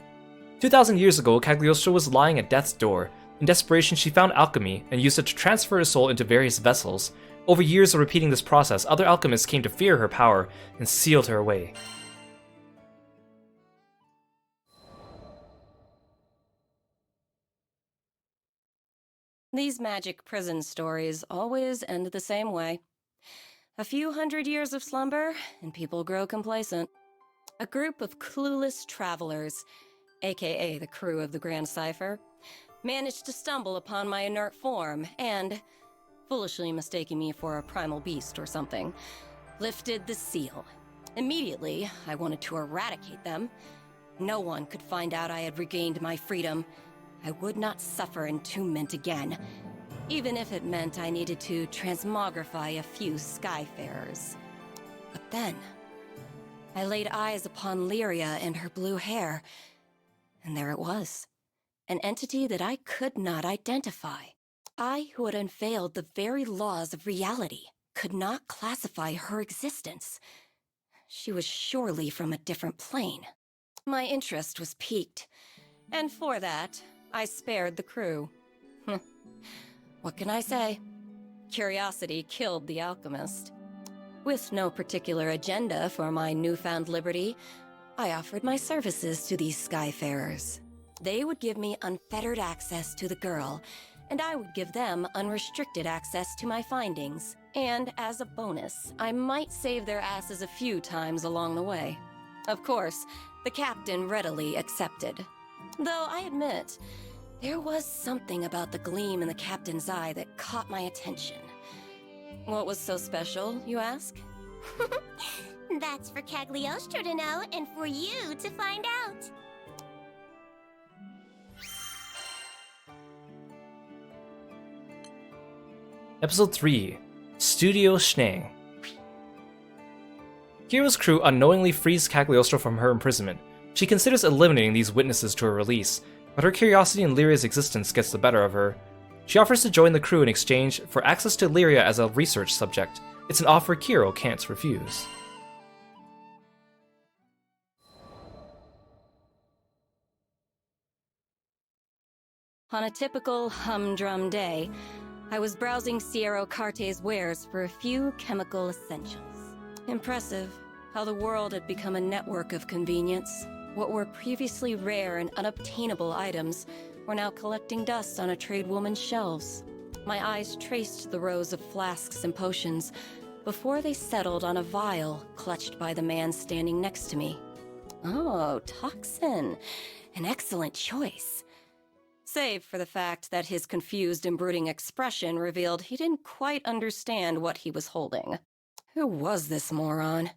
2,000 years ago, Cagliostro was lying at death's door. In desperation, she found alchemy and used it to transfer her soul into various vessels. Over years of repeating this process, other alchemists came to fear her power and sealed her away. These magic prison stories always end the same way. A few hundred years of slumber, and people grow complacent. A group of clueless travelers, aka the crew of the Grand Cipher, managed to stumble upon my inert form and, foolishly mistaking me for a primal beast or something, lifted the seal. Immediately, I wanted to eradicate them. No one could find out I had regained my freedom. I would not suffer entombment again, even if it meant I needed to transmogrify a few Skyfarers. But then, I laid eyes upon Lyria and her blue hair, and there it was. An entity that I could not identify. I, who had unveiled the very laws of reality, could not classify her existence. She was surely from a different plane. My interest was piqued, and for that, I spared the crew. What can I say? Curiosity killed the alchemist. With no particular agenda for my newfound liberty, I offered my services to these Skyfarers. They would give me unfettered access to the girl, and I would give them unrestricted access to my findings. And as a bonus, I might save their asses a few times along the way. Of course, the captain readily accepted. Though I admit, there was something about the gleam in the captain's eye that caught my attention. What was so special, you ask? That's for Cagliostro to know and for you to find out. Episode 3, Studio Schnee. Kiro's crew unknowingly frees Cagliostro from her imprisonment. She considers eliminating these witnesses to her release, but her curiosity in Lyria's existence gets the better of her. She offers to join the crew in exchange for access to Lyria as a research subject. It's an offer Kiro can't refuse. On a typical humdrum day, I was browsing Sierra Carte's wares for a few chemical essentials. Impressive how the world had become a network of convenience. What were previously rare and unobtainable items were now collecting dust on a tradewoman's shelves. My eyes traced the rows of flasks and potions before they settled on a vial clutched by the man standing next to me. Oh, toxin. An excellent choice. Save for the fact that his confused and brooding expression revealed he didn't quite understand what he was holding. Who was this moron?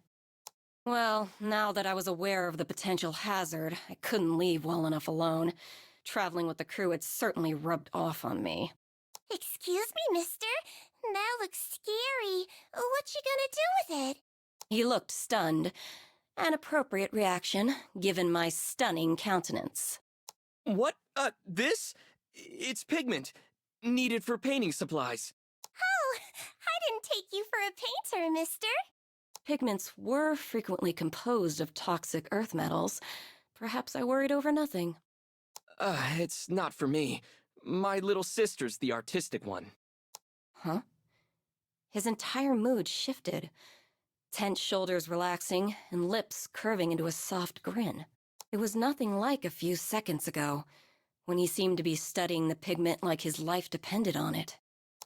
Well, now that I was aware of the potential hazard, I couldn't leave well enough alone. Traveling with the crew had certainly rubbed off on me. Excuse me, mister? That looks scary. What you gonna do with it? He looked stunned. An appropriate reaction, given my stunning countenance. What? This? It's pigment. Needed for painting supplies. Oh, I didn't take you for a painter, mister. Pigments were frequently composed of toxic earth metals. Perhaps I worried over nothing. It's not for me. My little sister's the artistic one. Huh? His entire mood shifted. Tense shoulders relaxing, and lips curving into a soft grin. It was nothing like a few seconds ago, when he seemed to be studying the pigment like his life depended on it.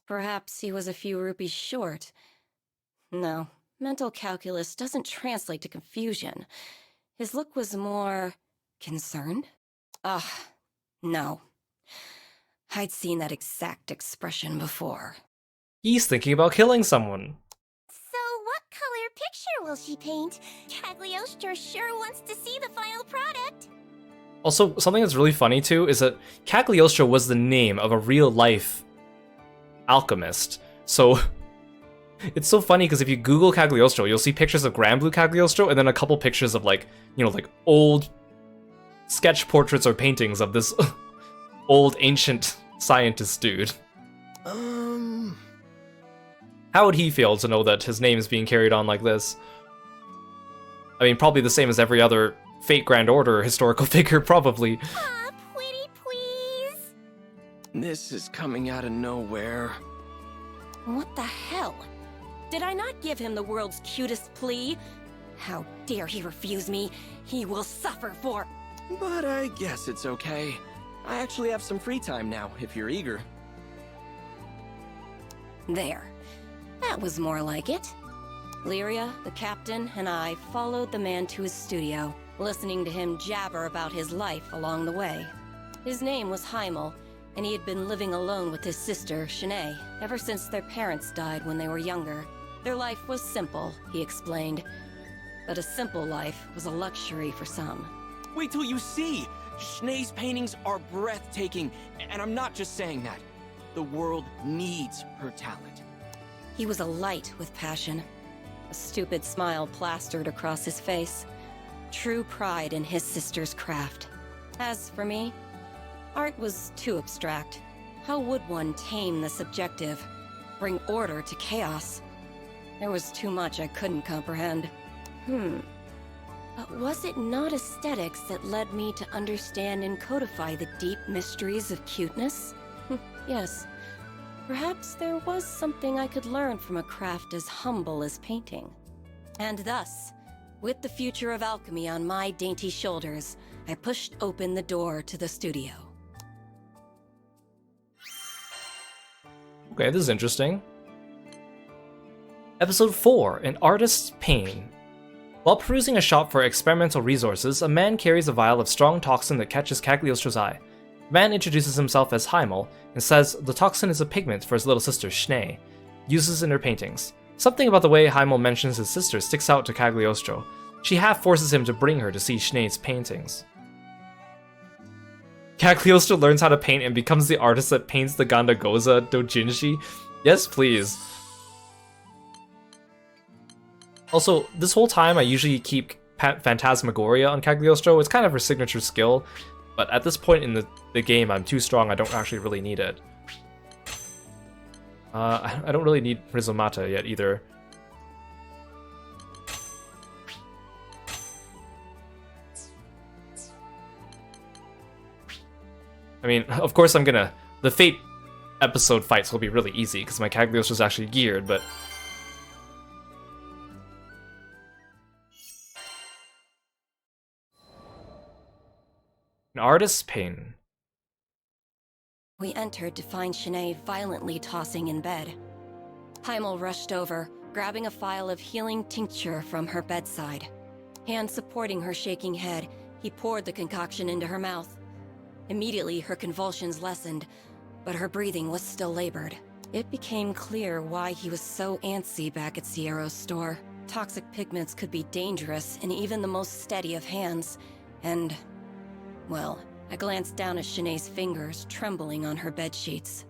Perhaps he was a few rupees short. No, mental calculus doesn't translate to confusion. His look was more... concerned? No. I'd seen that exact expression before. He's thinking about killing someone. So what color picture will she paint? Cagliostro sure wants to see the final product. Also, something that's really funny too is that Cagliostro was the name of a real-life alchemist. So, it's so funny because if you Google Cagliostro, you'll see pictures of Granblue Cagliostro and then a couple pictures of like old sketch portraits or paintings of this old ancient scientist dude. How would he feel to know that his name is being carried on like this? I mean, probably the same as every other Fate Grand Order historical figure, probably. Aw, pretty please. This is coming out of nowhere. What the hell? Did I not give him the world's cutest plea? How dare he refuse me? He will suffer for... But I guess it's okay. I actually have some free time now, if you're eager. There. That was more like it. Lyria, the captain, and I followed the man to his studio, listening to him jabber about his life along the way. His name was Heimel, and he had been living alone with his sister, Shanae, ever since their parents died when they were younger. Their life was simple, he explained, but a simple life was a luxury for some. Wait till you see! Shanae's paintings are breathtaking, and I'm not just saying that. The world needs her talent. He was a light with passion. A stupid smile plastered across his face. True pride in his sister's craft. As for me, art was too abstract. How would one tame the subjective, bring order to chaos? There was too much I couldn't comprehend. But was it not aesthetics that led me to understand and codify the deep mysteries of cuteness? Yes. Perhaps there was something I could learn from a craft as humble as painting. And thus, with the future of alchemy on my dainty shoulders, I pushed open the door to the studio. Okay, this is interesting. Episode 4, An Artist's Pain. While perusing a shop for experimental resources, a man carries a vial of strong toxin that catches Cagliostro's eye. The man introduces himself as Heimel and says the toxin is a pigment for his little sister Schnee, uses in her paintings. Something about the way Heimel mentions his sister sticks out to Cagliostro. She half forces him to bring her to see Schnee's paintings. Cagliostro learns how to paint and becomes the artist that paints the Gandagoza Dojinshi. Yes, please. Also, this whole time I usually keep Phantasmagoria on Cagliostro. It's kind of her signature skill, but at this point in the game I'm too strong, I don't actually really need it. I don't really need Rhizomata yet either. I mean, of course the Fate episode fights will be really easy because my Cagliostro is actually geared, but... An Artist's Pain. We entered to find Shanae violently tossing in bed. Heimel rushed over, grabbing a phial of healing tincture from her bedside. Hand supporting her shaking head, he poured the concoction into her mouth. Immediately, her convulsions lessened, but her breathing was still labored. It became clear why he was so antsy back at Sierra's store. Toxic pigments could be dangerous in even the most steady of hands, and... well, I glanced down at Shanae's fingers trembling on her bedsheets.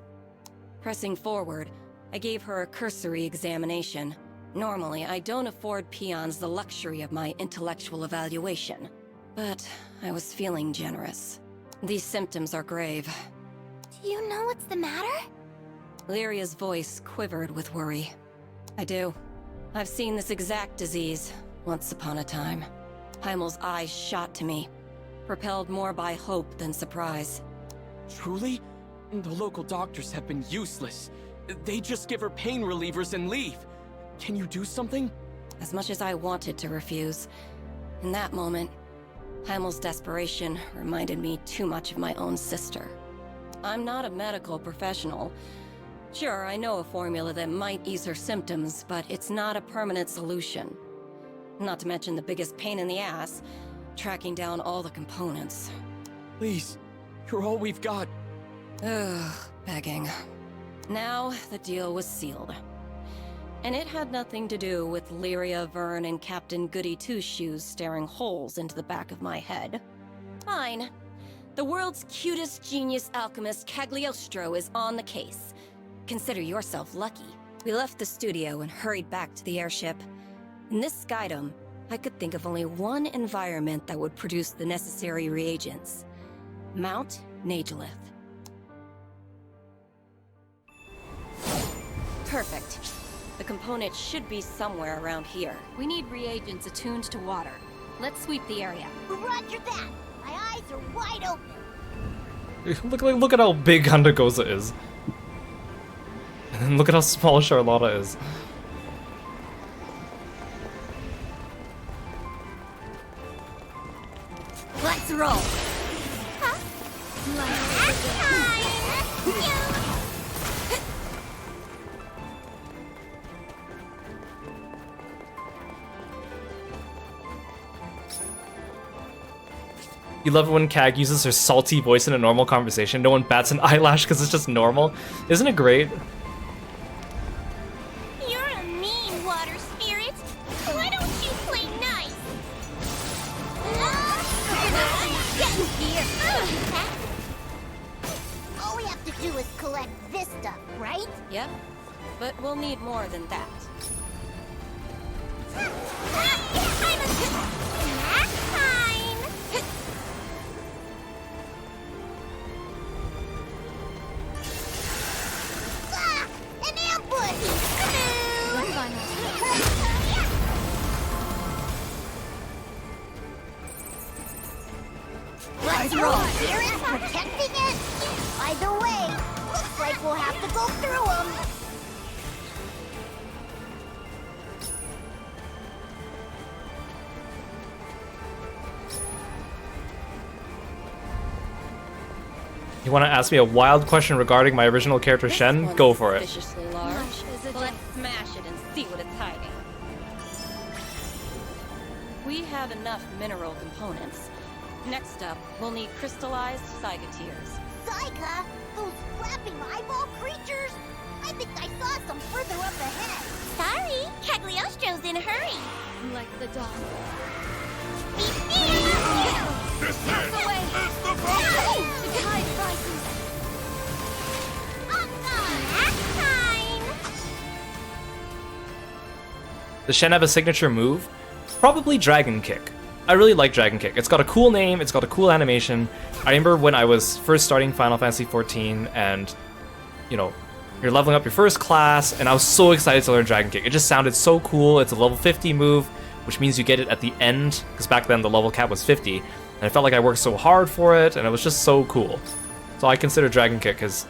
Pressing forward, I gave her a cursory examination. Normally, I don't afford peons the luxury of my intellectual evaluation, but I was feeling generous. These symptoms are grave. Do you know what's the matter? Lyria's voice quivered with worry. I do. I've seen this exact disease once upon a time. Heimel's eyes shot to me, propelled more by hope than surprise. Truly? The local doctors have been useless. They just give her pain relievers and leave. Can you do something? As much as I wanted to refuse, in that moment, Heimel's desperation reminded me too much of my own sister. I'm not a medical professional. Sure, I know a formula that might ease her symptoms, but it's not a permanent solution. Not to mention the biggest pain in the ass, tracking down all the components. Please, you're all we've got. Ugh, begging. Now, the deal was sealed. And it had nothing to do with Lyria, Vern, and Captain Goody Two-Shoes staring holes into the back of my head. Fine. The world's cutest genius alchemist Cagliostro is on the case. Consider yourself lucky. We left the studio and hurried back to the airship. In this skydome, I could think of only one environment that would produce the necessary reagents. Mount Nagelith. Perfect. The component should be somewhere around here. We need reagents attuned to water. Let's sweep the area. Roger that! My eyes are wide open! Look at how big Gandagoza is. And then look at how small Charlotta is. Let's roll! Huh? You love it when Kag uses her salty voice in a normal conversation. No one bats an eyelash because it's just normal. Isn't it great? You're a mean water spirit. Why don't you play nice? Get here. All we have to do is collect this stuff, right? Yep, but we'll need more than that. Snack time! An ambush! Let's roll! Spirit protecting it? Either way, looks like we'll have to go through them. You want to ask me a wild question regarding my original character Shen? Go for it. Suspiciously large. Let's smash it and see what it's hiding. We have enough mineral components. Next up, we'll need crystallized Cyga tears. Cyga? Those flapping eyeball creatures? I think I saw some further up ahead. Sorry, Cagliostro's in a hurry. Like the dog. This is the problem! The tide rises. Does Shen have a signature move? Probably Dragon Kick. I really like Dragon Kick. It's got a cool name, it's got a cool animation. I remember when I was first starting Final Fantasy XIV and, you know, you're leveling up your first class, and I was so excited to learn Dragon Kick. It just sounded so cool. It's a level 50 move, which means you get it at the end, because back then the level cap was 50. And I felt like I worked so hard for it, and it was just so cool. So I consider Dragon Kick his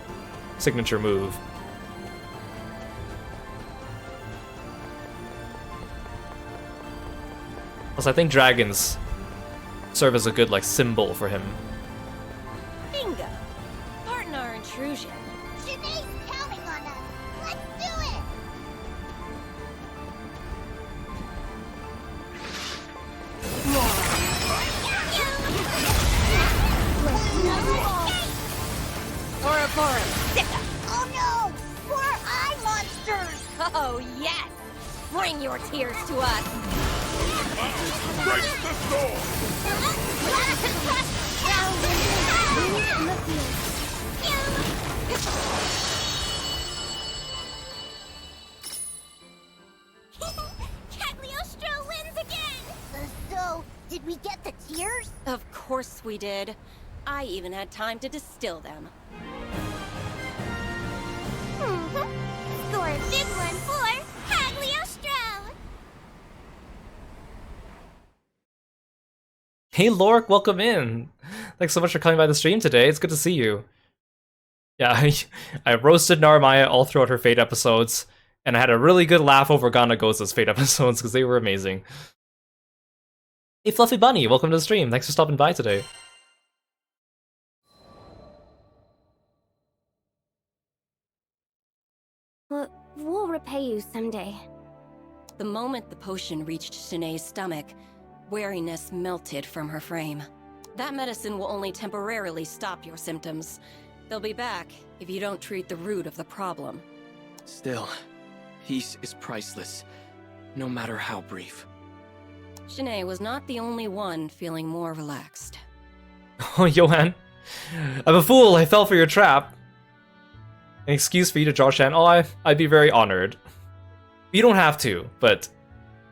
signature move. Plus, I think dragons serve as a good, like, symbol for him. Bingo! Pardon our intrusion. Janae's counting on us. Let's do it! Bora, Sicka! Oh no! Poor eye monsters! Oh, yes! Bring your tears to us! Break the door! Cagliostro wins again! So, did we get the tears? Of course we did. I even had time to distill them. Score a big one for Cagliostro! Hey Lorik, welcome in! Thanks so much for coming by the stream today. It's good to see you. Yeah, I roasted Narmaya all throughout her Fate episodes, and I had a really good laugh over Ganagosa's Fate episodes because they were amazing. Hey Fluffy Bunny, welcome to the stream. Thanks for stopping by today. We'll repay you someday. The moment the potion reached Shanae's stomach, wariness melted from her frame. That medicine will only temporarily stop your symptoms. They'll be back if you don't treat the root of the problem. Still, peace is priceless, no matter how brief. Shanae was not the only one feeling more relaxed. Oh, Johan. I'm a fool, I fell for your trap. An excuse for you to draw Shen? Oh, I'd be very honored. You don't have to, but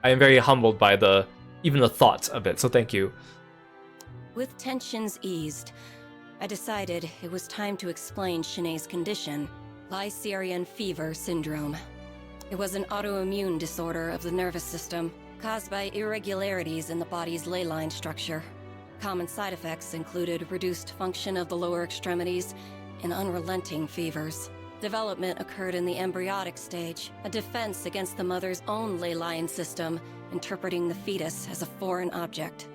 I am very humbled by even the thought of it, so thank you. With tensions eased, I decided it was time to explain Shanae's condition, Lycerian fever syndrome. It was an autoimmune disorder of the nervous system, caused by irregularities in the body's ley line structure. Common side effects included reduced function of the lower extremities and unrelenting fevers. Development occurred in the embryonic stage, a defense against the mother's own ley line system, interpreting the fetus as a foreign object.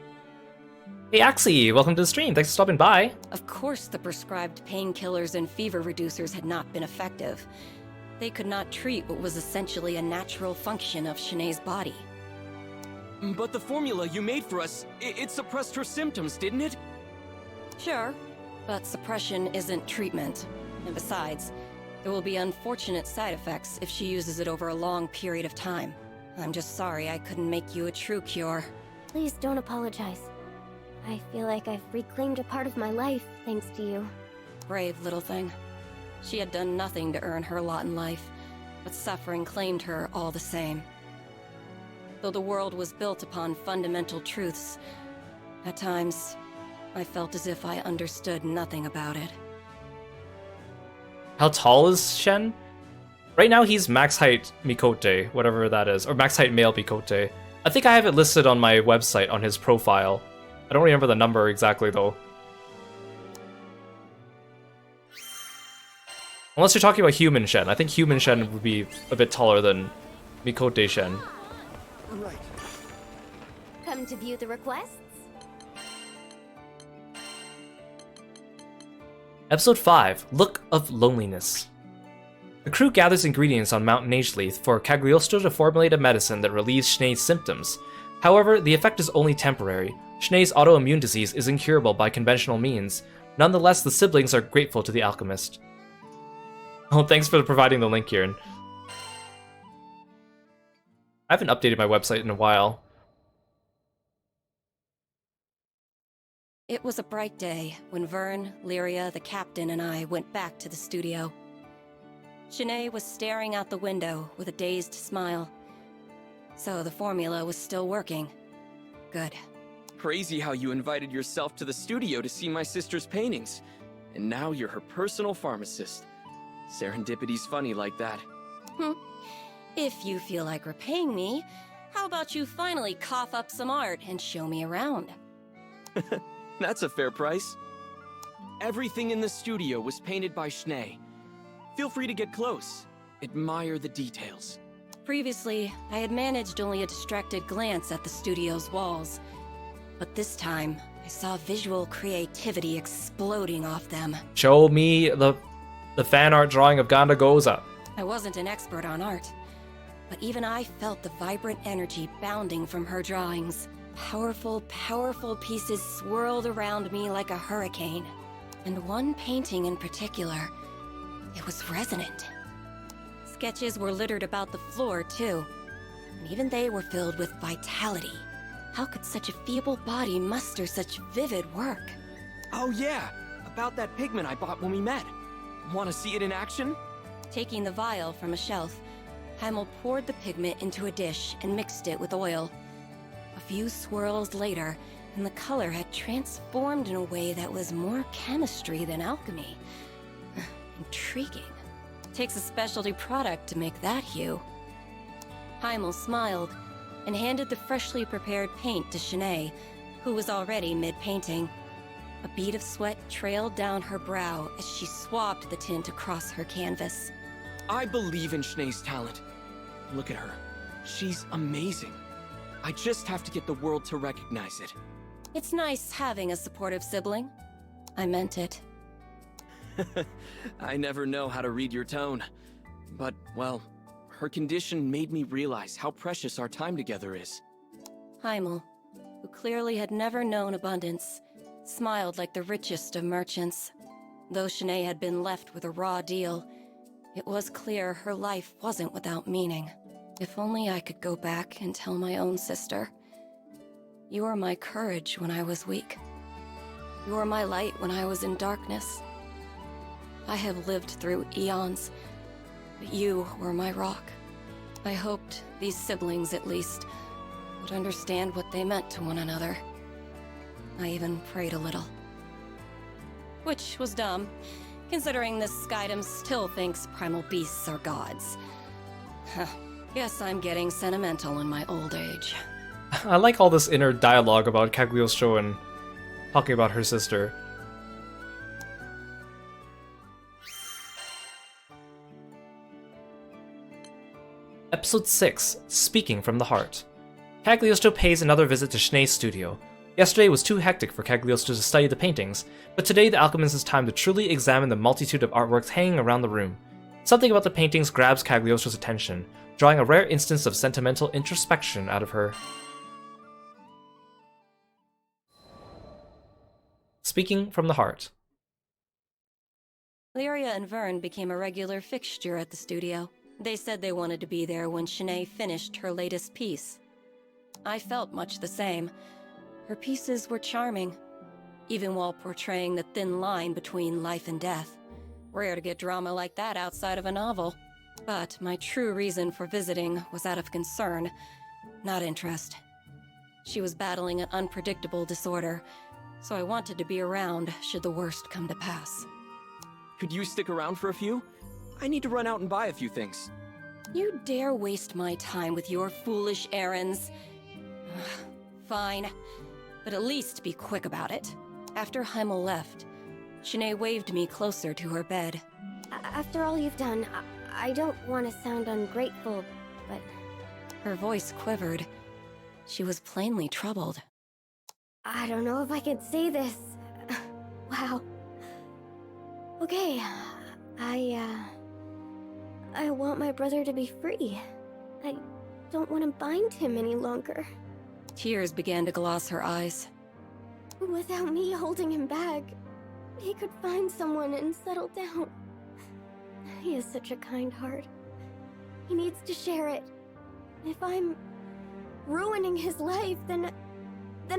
Hey Axie, welcome to the stream. Thanks for stopping by. Of course, the prescribed painkillers and fever reducers had not been effective. They could not treat what was essentially a natural function of Shanae's body. But the formula you made for us, it suppressed her symptoms, didn't it? Sure, but suppression isn't treatment. And besides, there will be unfortunate side effects if she uses it over a long period of time. I'm just sorry I couldn't make you a true cure. Please don't apologize. I feel like I've reclaimed a part of my life thanks to you. Brave little thing. She had done nothing to earn her lot in life, but suffering claimed her all the same. Though the world was built upon fundamental truths, at times, I felt as if I understood nothing about it. How tall is Shen? Right now he's max height Mikote, whatever that is, or max height male Mikote. I think I have it listed on my website on his profile. I don't remember the number exactly though. Unless you're talking about human Shen. I think human Shen would be a bit taller than Mikote Shen. Right. Come to view the requests? Episode 5, Look of Loneliness. The crew gathers ingredients on Mount Nageleith for Cagliostro to formulate a medicine that relieves Schnei's symptoms. However, the effect is only temporary. Schnei's autoimmune disease is incurable by conventional means. Nonetheless, the siblings are grateful to the alchemist. Oh, thanks for providing the link, Kieran. I haven't updated my website in a while. It was a bright day when Vern, Lyria, the captain, and I went back to the studio. Schnee was staring out the window with a dazed smile. So the formula was still working. Good. Crazy how you invited yourself to the studio to see my sister's paintings. And now you're her personal pharmacist. Serendipity's funny like that. If you feel like repaying me, how about you finally cough up some art and show me around? That's a fair price. Everything in the studio was painted by Schnee. Feel free to get close. Admire the details. Previously, I had managed only a distracted glance at the studio's walls. But this time, I saw visual creativity exploding off them. Show me the fan art drawing of Ganda Goza. I wasn't an expert on art, but even I felt the vibrant energy bounding from her drawings. Powerful, powerful pieces swirled around me like a hurricane. And one painting in particular, it was resonant. Sketches were littered about the floor, too. And even they were filled with vitality. How could such a feeble body muster such vivid work? Oh yeah, about that pigment I bought when we met. Want to see it in action? Taking the vial from a shelf, Heimel poured the pigment into a dish and mixed it with oil. A few swirls later, and the color had transformed in a way that was more chemistry than alchemy. Intriguing. Takes a specialty product to make that hue. Heimel smiled and handed the freshly prepared paint to Schnee, who was already mid-painting. A bead of sweat trailed down her brow as she swabbed the tint across her canvas. I believe in Schnee's talent. Look at her. She's amazing. I just have to get the world to recognize it. It's nice having a supportive sibling. I meant it. I never know how to read your tone. But, well, her condition made me realize how precious our time together is. Heimel, who clearly had never known abundance, smiled like the richest of merchants. Though Schnee had been left with a raw deal, it was clear her life wasn't without meaning. If only I could go back and tell my own sister. You were my courage when I was weak. You were my light when I was in darkness. I have lived through eons, but you were my rock. I hoped these siblings, at least, would understand what they meant to one another. I even prayed a little. Which was dumb, considering this Cygames still thinks primal beasts are gods. Guess I'm getting sentimental in my old age. I like all this inner dialogue about Cagliostro and talking about her sister. Episode 6, Speaking from the Heart. Cagliostro pays another visit to Schnee's studio. Yesterday was too hectic for Cagliostro to study the paintings, but today the alchemist has time to truly examine the multitude of artworks hanging around the room. Something about the paintings grabs Cagliostro's attention, drawing a rare instance of sentimental introspection out of her. Speaking from the heart. Lyria and Vern became a regular fixture at the studio. They said they wanted to be there when Shanae finished her latest piece. I felt much the same. Her pieces were charming, even while portraying the thin line between life and death. Rare to get drama like that outside of a novel. But my true reason for visiting was out of concern, not interest. She was battling an unpredictable disorder, so I wanted to be around should the worst come to pass. Could you stick around for a few? I need to run out and buy a few things. You dare waste my time with your foolish errands? Fine, but at least be quick about it. After Heimel left, Shanae waved me closer to her bed. After all you've done, I don't want to sound ungrateful, but... Her voice quivered. She was plainly troubled. I don't know if I could say this. Wow. Okay, I want my brother to be free. I don't want to bind him any longer. Tears began to gloss her eyes. Without me holding him back, he could find someone and settle down. He has such a kind heart. He needs to share it. If I'm ruining his life, then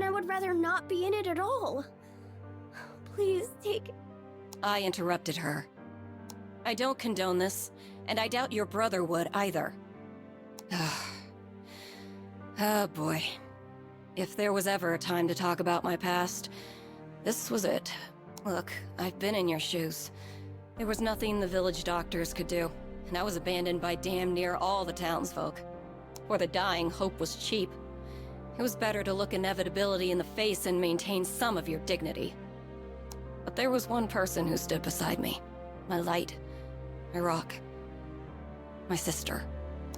I would rather not be in it at all. Please take... I interrupted her. I don't condone this, and I doubt your brother would either. Oh boy. If there was ever a time to talk about my past, this was it. Look, I've been in your shoes. There was nothing the village doctors could do, and I was abandoned by damn near all the townsfolk. For the dying, hope was cheap. It was better to look inevitability in the face and maintain some of your dignity. But there was one person who stood beside me. My light. My rock. My sister.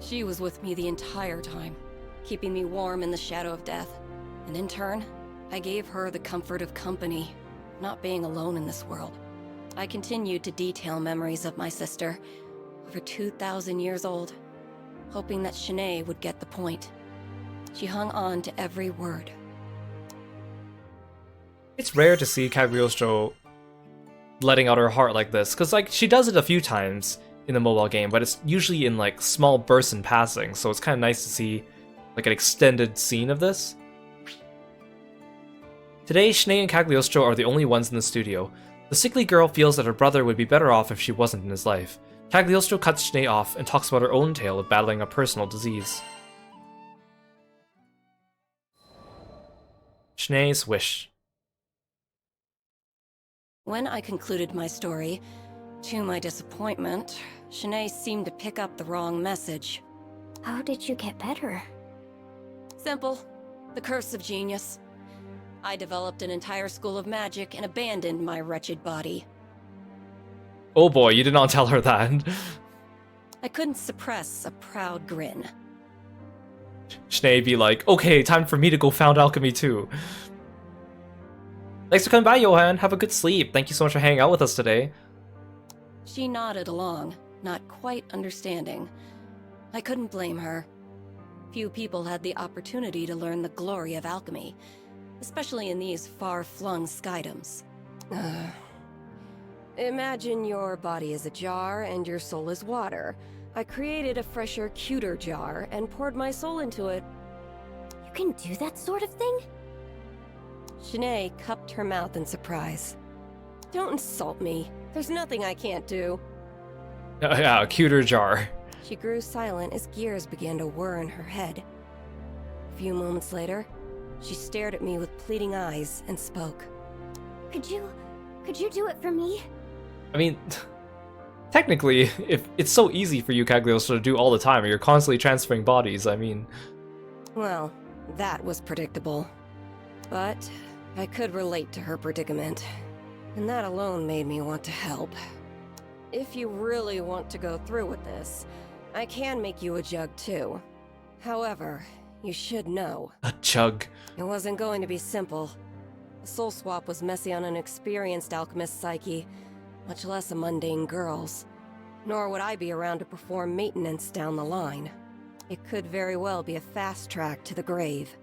She was with me the entire time, keeping me warm in the shadow of death. And in turn, I gave her the comfort of company, not being alone in this world. I continued to detail memories of my sister, over 2,000 years old, hoping that Shanae would get the point. She hung on to every word. It's rare to see Cagliostro letting out her heart like this, because like she does it a few times in the mobile game, but it's usually in like small bursts in passing, so it's kind of nice to see like an extended scene of this. Today, Shanae and Cagliostro are the only ones in the studio. The sickly girl feels that her brother would be better off if she wasn't in his life. Cagliostro cuts Shanae off and talks about her own tale of battling a personal disease. Shanae's wish. When I concluded my story, to my disappointment, Shanae seemed to pick up the wrong message. How did you get better? Simple. The curse of genius. I developed an entire school of magic and abandoned my wretched body. Oh boy, you did not tell her that. I couldn't suppress a proud grin. Shanae be like, okay, time for me to go found alchemy too. Thanks for coming by, Johan. Have a good sleep. Thank you so much for hanging out with us today. She nodded along, not quite understanding. I couldn't blame her. Few people had the opportunity to learn the glory of alchemy, especially in these far-flung Skydoms. Imagine your body is a jar and your soul is water. I created a fresher, cuter jar and poured my soul into it. You can do that sort of thing? Shanae cupped her mouth in surprise. Don't insult me. There's nothing I can't do. Yeah, a cuter jar. She grew silent as gears began to whir in her head. A few moments later, she stared at me with pleading eyes and spoke. Could you do it for me? I mean, technically, if it's so easy for you, Cagliostro, to do all the time, and you're constantly transferring bodies, I mean... Well, that was predictable. But I could relate to her predicament, and that alone made me want to help. If you really want to go through with this, I can make you a jug too. However, you should know. A jug. It wasn't going to be simple. The soul swap was messy on an experienced alchemist's psyche, much less a mundane girl's. Nor would I be around to perform maintenance down the line. It could very well be a fast track to the grave.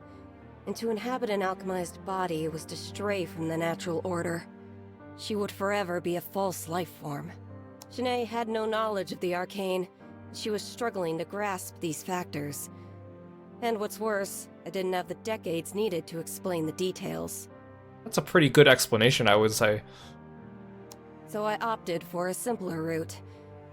And to inhabit an alchemized body was to stray from the natural order. She would forever be a false life form. Shanae had no knowledge of the arcane, and she was struggling to grasp these factors. And what's worse, I didn't have the decades needed to explain the details. That's a pretty good explanation, I would say. So I opted for a simpler route,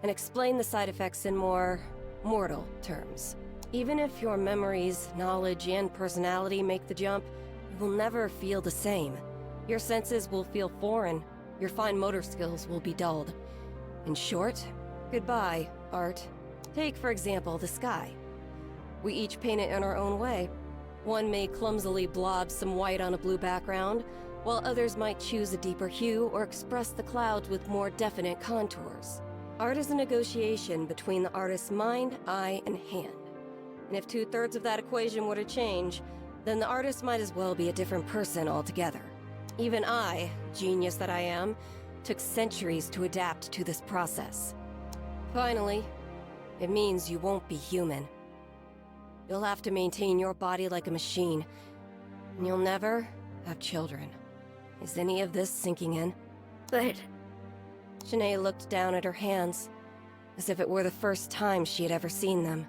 and explained the side effects in more mortal terms. Even if your memories, knowledge, and personality make the jump, you will never feel the same. Your senses will feel foreign, your fine motor skills will be dulled. In short, goodbye, art. Take, for example, the sky. We each paint it in our own way. One may clumsily blob some white on a blue background, while others might choose a deeper hue or express the clouds with more definite contours. Art is a negotiation between the artist's mind, eye, and hand. And if 2/3 of that equation were to change, then the artist might as well be a different person altogether. Even I, genius that I am, took centuries to adapt to this process. Finally, it means you won't be human. You'll have to maintain your body like a machine, and you'll never have children. Is any of this sinking in? But... Shanae looked down at her hands, as if it were the first time she had ever seen them.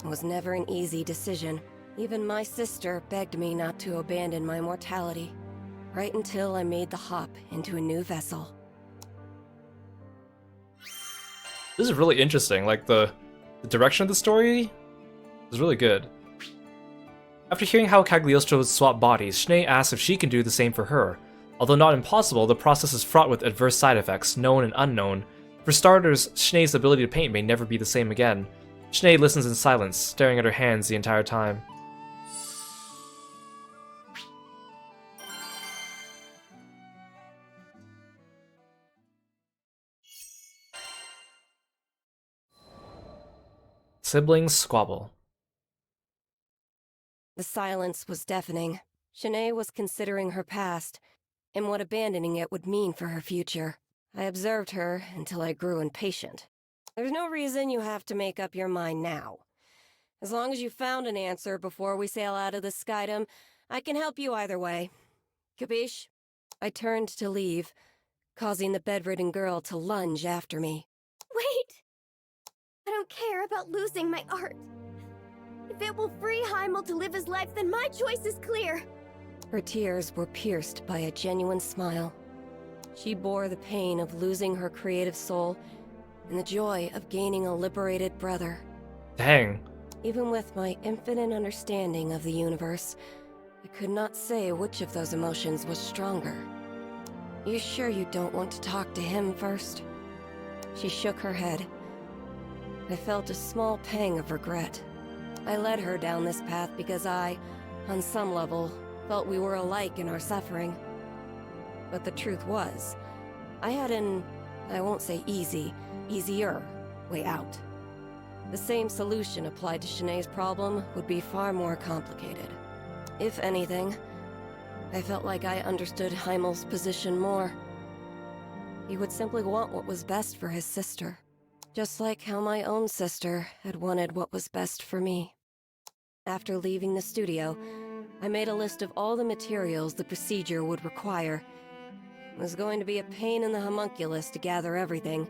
It was never an easy decision. Even my sister begged me not to abandon my mortality, right until I made the hop into a new vessel. This is really interesting, like the direction of the story is really good. After hearing how Cagliostro would swap bodies, Shanae asks if she can do the same for her. Although not impossible, the process is fraught with adverse side effects, known and unknown. For starters, Shanae's ability to paint may never be the same again. Shanae listens in silence, staring at her hands the entire time. Siblings squabble. The silence was deafening. Shanae was considering her past, and what abandoning it would mean for her future. I observed her until I grew impatient. There's no reason you have to make up your mind now. As long as you found an answer before we sail out of the skydom, I can help you either way. Capiche? I turned to leave, causing the bedridden girl to lunge after me. Wait! I don't care about losing my art. If it will free Heimel to live his life, then my choice is clear. Her tears were pierced by a genuine smile. She bore the pain of losing her creative soul and the joy of gaining a liberated brother. Dang. Even with my infinite understanding of the universe, I could not say which of those emotions was stronger. You sure you don't want to talk to him first? She shook her head. I felt a small pang of regret. I led her down this path because I, on some level, felt we were alike in our suffering. But the truth was, I had an, I won't say easier way out. The same solution applied to Shanae's problem would be far more complicated. If anything, I felt like I understood Heimel's position more. He would simply want what was best for his sister, just like how my own sister had wanted what was best for me. After leaving the studio, I made a list of all the materials the procedure would require. It was going to be a pain in the homunculus to gather everything,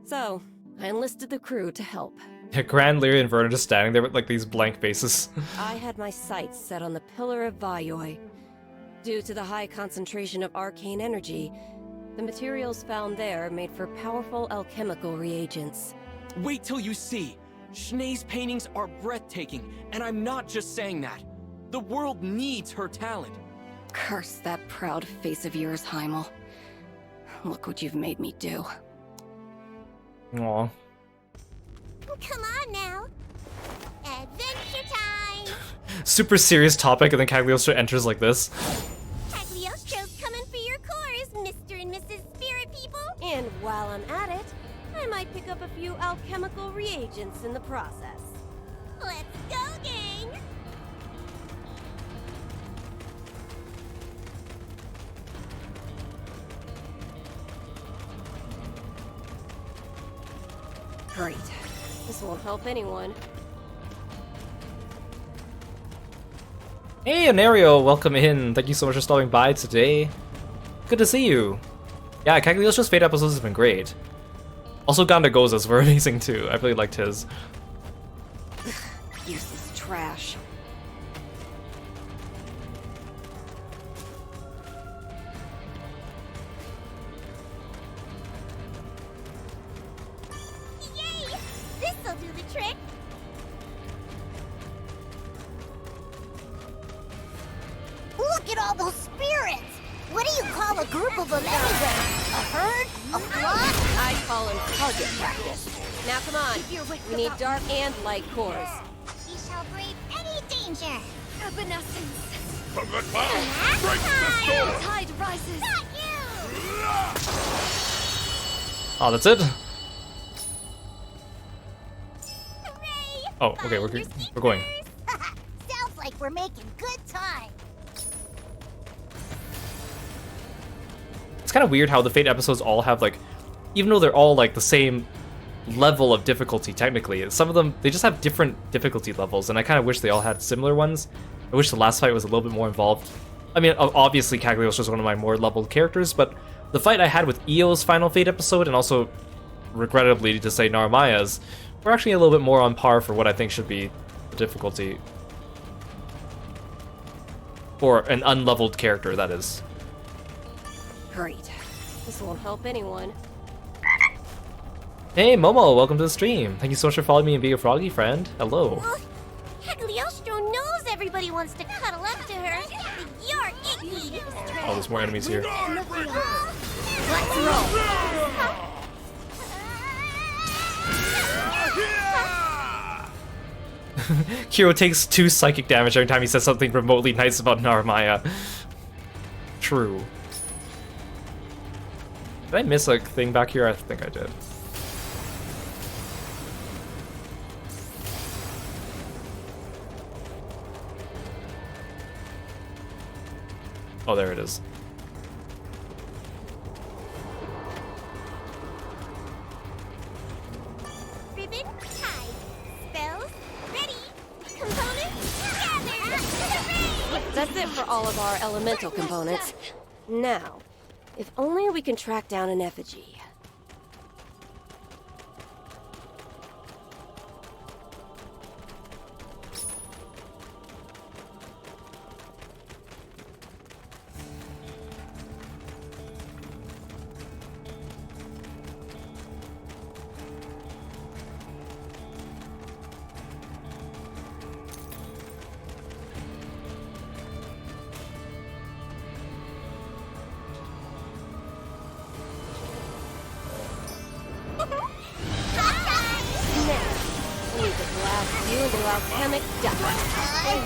so I enlisted the crew to help. Yeah, Gran, Lyria, and Verna just standing there with like these blank faces. I had my sights set on the Pillar of Vayoi. Due to the high concentration of arcane energy, the materials found there made for powerful alchemical reagents. Wait till you see! Shanae's paintings are breathtaking, and I'm not just saying that. The world needs her talent. Curse that proud face of yours, Heimel. Look what you've made me do. Aw. Come on now. Adventure time! Super serious topic, and then Cagliostro enters like this. Cagliostro's coming for your cores, Mr. and Mrs. Spirit People. And while I'm at it, I might pick up a few alchemical reagents in the process. Let's go, gang! Great. This won't help anyone. Hey, Anario, welcome in. Thank you so much for stopping by today. Good to see you. Yeah, Cagliostro's Fate episodes have been great. Also, Gandagoza's were amazing too. I really liked his. Useless trash. Yay! This'll do the trick. Look at all those spirits! What do you call a group of them anyway? A herd? A flock? I call them target practice. Now come on, we need dark and light cores. We shall brave any danger. Evanescence. From the clouds, break the storm! Tide rises. Got you! Oh, that's it? Hooray! Oh, okay, we're going. Sounds like we're making good time. It's kind of weird how the Fate episodes all have, like, even though they're all, like, the same level of difficulty, technically, some of them, they just have different difficulty levels, and I kind of wish they all had similar ones. I wish the last fight was a little bit more involved. I mean, obviously, Cagliostro's one of my more leveled characters, but the fight I had with Io's final Fate episode, and also, regrettably to say, Narmaya's, were actually a little bit more on par for what I think should be the difficulty. For an unleveled character, that is. Great. This won't help anyone. Hey Momo, welcome to the stream. Thank you so much for following me and being a froggy friend. Hello. Cagliostro knows everybody wants to cuddle up to her. But you're icky. Oh, there's more enemies here. Let's roll. Kiro takes 2 psychic damage every time he says something remotely nice about Narmaya. True. Did I miss a thing back here? I think I did. Oh, there it is. Ribbon, tie. Spells, ready. Components, gather. Hooray! That's it for all of our elemental components. Now, if only we can track down an effigy. Alchemic dust.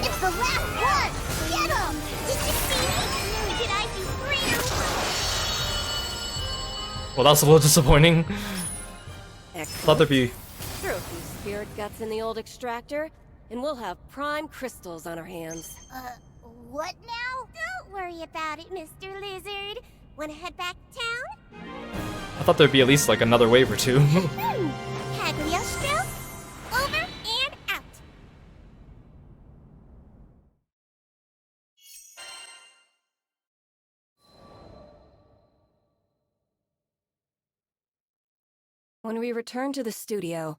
It's the last one! Get him! Did you see me? Did I do greater? Well, that's a little disappointing. Excellent. Thought there'd be. Throw a few spirit guts in the old extractor, and we'll have prime crystals on our hands. What now? Don't worry about it, Mr. Lizard. Wanna head back to town? I thought there'd be at least like another wave or two. Cagliostro, over and out. When we returned to the studio,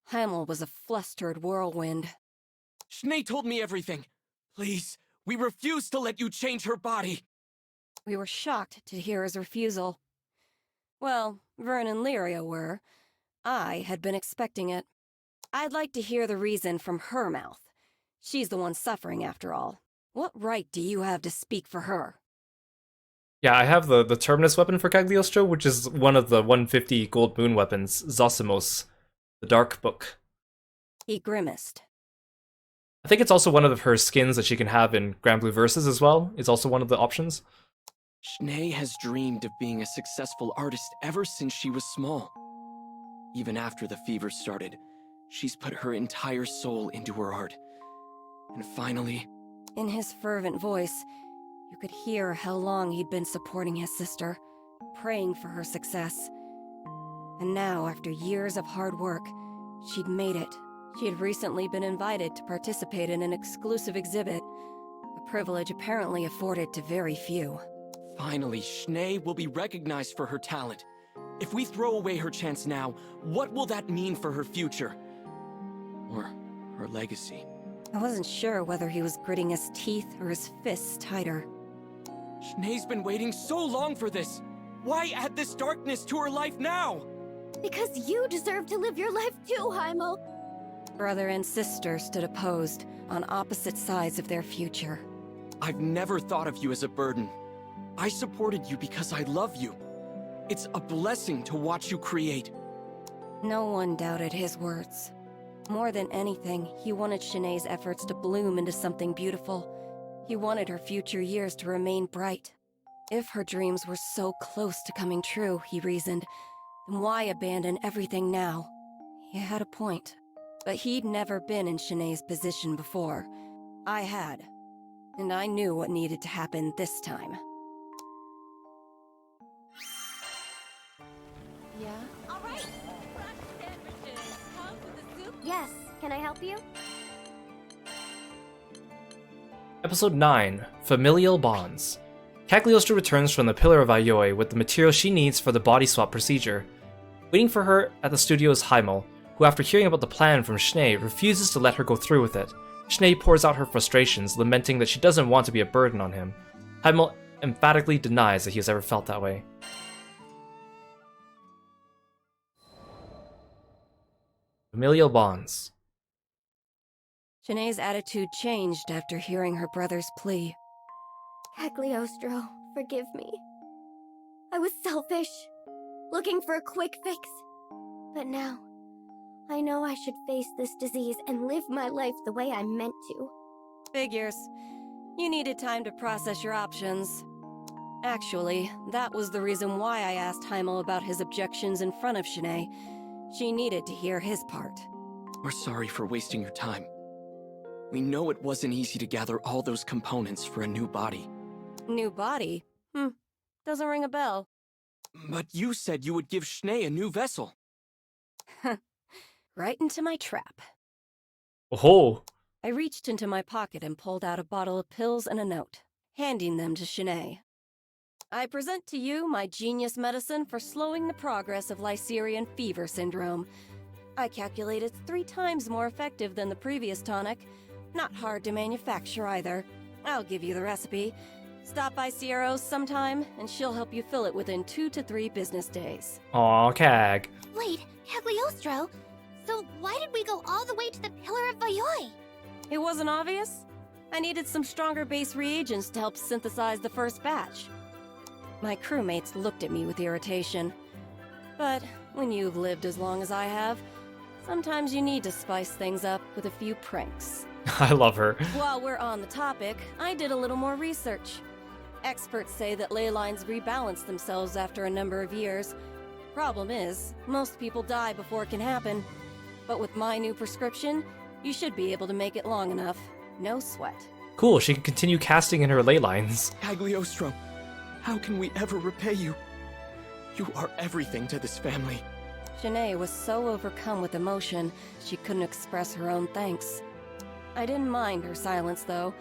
Hamel was a flustered whirlwind. Schnee told me everything. Please, we refuse to let you change her body. We were shocked to hear his refusal. Well, Vern and Lyria were. I had been expecting it. I'd like to hear the reason from her mouth. She's the one suffering, after all. What right do you have to speak for her? Yeah, I have the Terminus weapon for Cagliostro, which is one of the 150 gold moon weapons, Zosimos, the Dark Book. He grimaced. I think it's also one of her skins that she can have in Granblue Versus as well. It's also one of the options. Schnee has dreamed of being a successful artist ever since she was small. Even after the fever started, she's put her entire soul into her art. And finally... In his fervent voice, you could hear how long he'd been supporting his sister, praying for her success. And now, after years of hard work, she'd made it. She had recently been invited to participate in an exclusive exhibit, a privilege apparently afforded to very few. Finally, Schnee will be recognized for her talent. If we throw away her chance now, what will that mean for her future? Or her legacy? I wasn't sure whether he was gritting his teeth or his fists tighter. Schnee's been waiting so long for this! Why add this darkness to her life now? Because you deserve to live your life too, Heimel! Brother and sister stood opposed, on opposite sides of their future. I've never thought of you as a burden. I supported you because I love you. It's a blessing to watch you create. No one doubted his words. More than anything, he wanted Shanae's efforts to bloom into something beautiful. He wanted her future years to remain bright. If her dreams were so close to coming true, he reasoned, then why abandon everything now? He had a point. But he'd never been in Shanae's position before. I had. And I knew what needed to happen this time. Yeah? Alright! Yes, can I help you? Episode 9, Familial Bonds. Cagliostro returns from the Pillar of Aioi with the material she needs for the body swap procedure. Waiting for her at the studio is Heimel, who after hearing about the plan from Schnee refuses to let her go through with it. Schnee pours out her frustrations, lamenting that she doesn't want to be a burden on him. Heimel emphatically denies that he has ever felt that way. Familial Bonds. Shanae's attitude changed after hearing her brother's plea. Cagliostro, forgive me. I was selfish, looking for a quick fix. But now, I know I should face this disease and live my life the way I meant to. Figures. You needed time to process your options. Actually, that was the reason why I asked Heimel about his objections in front of Shanae. She needed to hear his part. We're sorry for wasting your time. We know it wasn't easy to gather all those components for a new body. New body? Doesn't ring a bell. But you said you would give Schnee a new vessel. Right into my trap. Oh! I reached into my pocket and pulled out a bottle of pills and a note, handing them to Schnee. I present to you my genius medicine for slowing the progress of Lycerian fever syndrome. I calculate it's 3 times more effective than the previous tonic. Not hard to manufacture either. I'll give you the recipe. Stop by Ciero's sometime, and she'll help you fill it within 2 to 3 business days. Aw, Cag. Wait, Cagliostro, so why did we go all the way to the Pillar of Aioi? It wasn't obvious? I needed some stronger base reagents to help synthesize the first batch. My crewmates looked at me with irritation. But when you've lived as long as I have, sometimes you need to spice things up with a few pranks. I love her. While we're on the topic, I did a little more research. Experts say that ley lines rebalance themselves after a number of years. Problem is, most people die before it can happen. But with my new prescription, you should be able to make it long enough. No sweat. Cool, she can continue casting in her ley lines. Cagliostro, how can we ever repay you? You are everything to this family. Shanae was so overcome with emotion, she couldn't express her own thanks. I didn't mind her silence, though.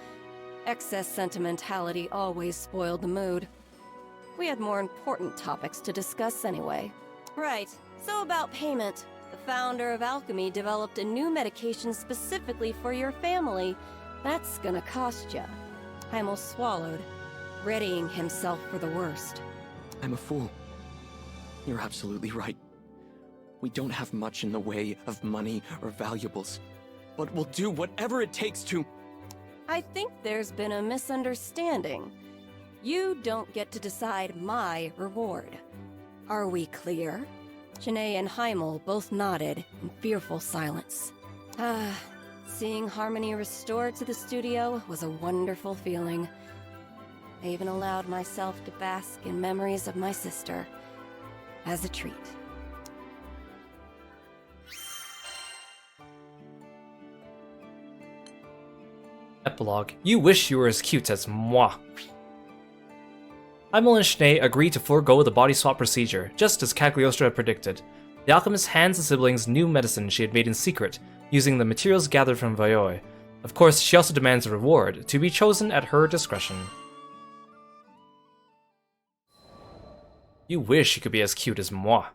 Excess sentimentality always spoiled the mood. We had more important topics to discuss anyway. Right, so about payment. The founder of Alchemy developed a new medication specifically for your family. That's gonna cost ya. Heimel swallowed, readying himself for the worst. I'm a fool. You're absolutely right. We don't have much in the way of money or valuables, but we'll do whatever it takes to... I think there's been a misunderstanding. You don't get to decide my reward. Are we clear? Shanae and Heimel both nodded in fearful silence. Seeing harmony restored to the studio was a wonderful feeling. I even allowed myself to bask in memories of my sister as a treat. Epilogue. You wish you were as cute as moi. Heimel and Schnee agree to forego the body swap procedure, just as Cagliostro had predicted. The alchemist hands the siblings new medicine she had made in secret, using the materials gathered from Aioi. Of course, she also demands a reward, to be chosen at her discretion. You wish you could be as cute as moi.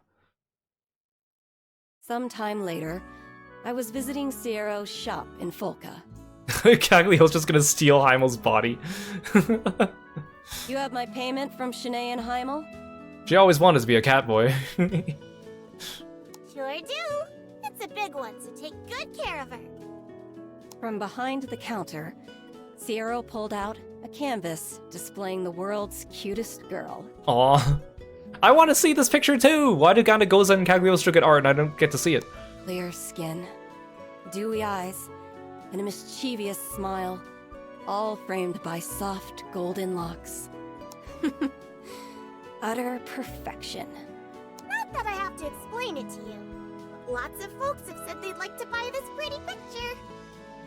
Sometime later, I was visiting Ciero's shop in Folca. Cagliostro's just gonna steal Heimel's body. You have my payment from Shanae and Heimel? She always wanted to be a cat boy. Sure do. It's a big one, so take good care of her. From behind the counter, Ciero pulled out a canvas displaying the world's cutest girl. Aw. I want to see this picture too! Why do Goza and Cagliostro get art and I don't get to see it? Clear skin, dewy eyes, and a mischievous smile, all framed by soft golden locks. Utter perfection. Not that I have to explain it to you. But lots of folks have said they'd like to buy this pretty picture.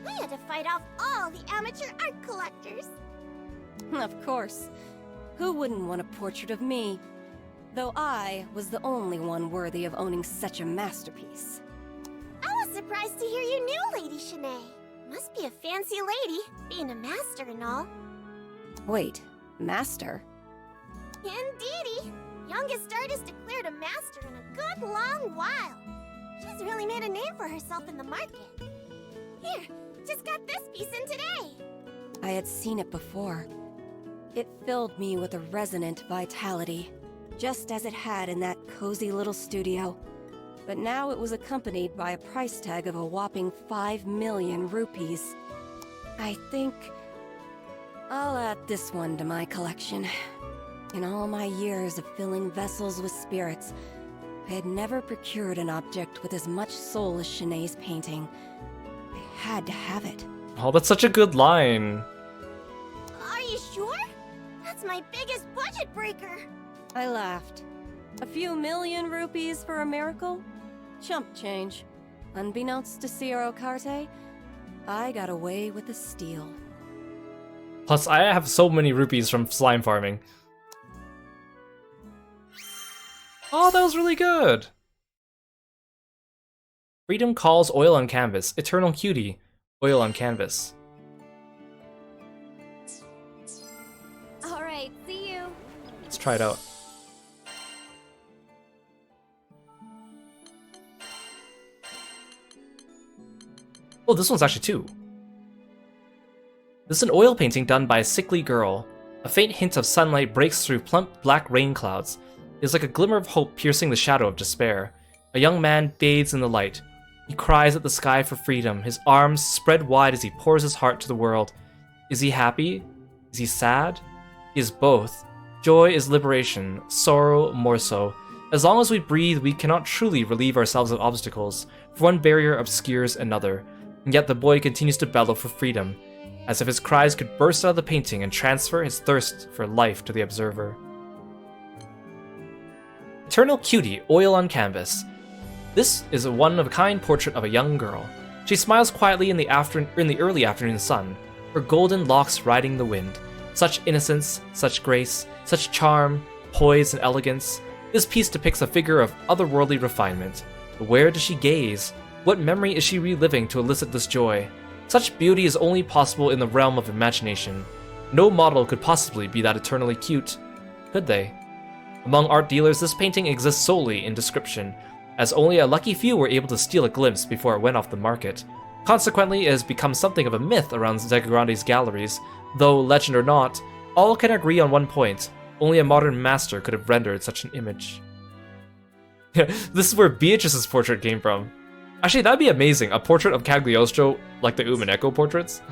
I had to fight off all the amateur art collectors. Of course. Who wouldn't want a portrait of me? Though I was the only one worthy of owning such a masterpiece. I was surprised to hear you knew Lady Shanae. Must be a fancy lady, being a master and all. Wait, master? Indeedy. Youngest artist declared a master in a good long while. She's really made a name for herself in the market. Here, just got this piece in today. I had seen it before. It filled me with a resonant vitality, just as it had in that cozy little studio. But now it was accompanied by a price tag of a whopping 5 million rupees. I think I'll add this one to my collection. In all my years of filling vessels with spirits, I had never procured an object with as much soul as Shanae's painting. I had to have it. Oh, that's such a good line. Are you sure? That's my biggest budget breaker. I laughed. A few million rupees for a miracle? Chump change. Unbeknownst to Ciero Carte, I got away with the steal. Plus, I have so many rupees from slime farming. Oh, that was really good! Freedom calls oil on canvas. Eternal cutie. Oil on canvas. Alright, see you. Let's try it out. Oh, this one's actually two. This is an oil painting done by a sickly girl. A faint hint of sunlight breaks through plump black rain clouds. It is like a glimmer of hope piercing the shadow of despair. A young man bathes in the light. He cries at the sky for freedom, his arms spread wide as he pours his heart to the world. Is he happy? Is he sad? He is both. Joy is liberation, sorrow more so. As long as we breathe, we cannot truly relieve ourselves of obstacles, for one barrier obscures another. And yet the boy continues to bellow for freedom, as if his cries could burst out of the painting and transfer his thirst for life to the observer. Eternal Cutie, oil on canvas. This is a one-of-a-kind portrait of a young girl. She smiles quietly in the early afternoon sun, her golden locks riding the wind. Such innocence, such grace, such charm, poise, and elegance. This piece depicts a figure of otherworldly refinement. But where does she gaze? What memory is she reliving to elicit this joy? Such beauty is only possible in the realm of imagination. No model could possibly be that eternally cute, could they? Among art dealers, this painting exists solely in description, as only a lucky few were able to steal a glimpse before it went off the market. Consequently, it has become something of a myth around Zegagrande's galleries, though, legend or not, all can agree on one point: only a modern master could have rendered such an image. This is where Beatrice's portrait came from. Actually, that'd be amazing, a portrait of Cagliostro like the Umaneko portraits.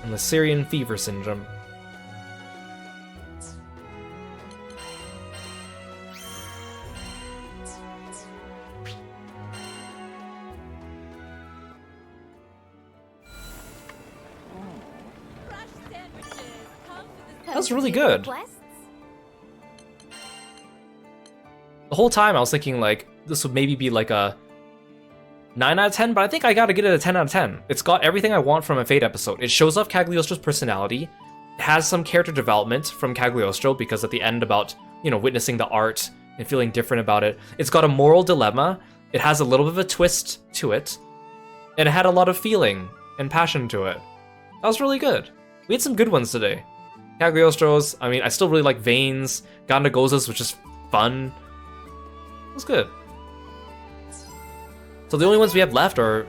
And the Syrian fever syndrome. That was really good. The whole time I was thinking like this would maybe be like a 9 out of 10, but I think I gotta get it a 10 out of 10. It's got everything I want from a Fate episode. It shows off Cagliostro's personality. It has some character development from Cagliostro because at the end about, you know, witnessing the art and feeling different about it. It's got a moral dilemma, It has a little bit of a twist to it, and it had a lot of feeling and passion to it. That was really good. We had some good ones today. Cagliostros, I mean, I still really like Veins. Gandagozas, which is fun. It was good. So the only ones we have left are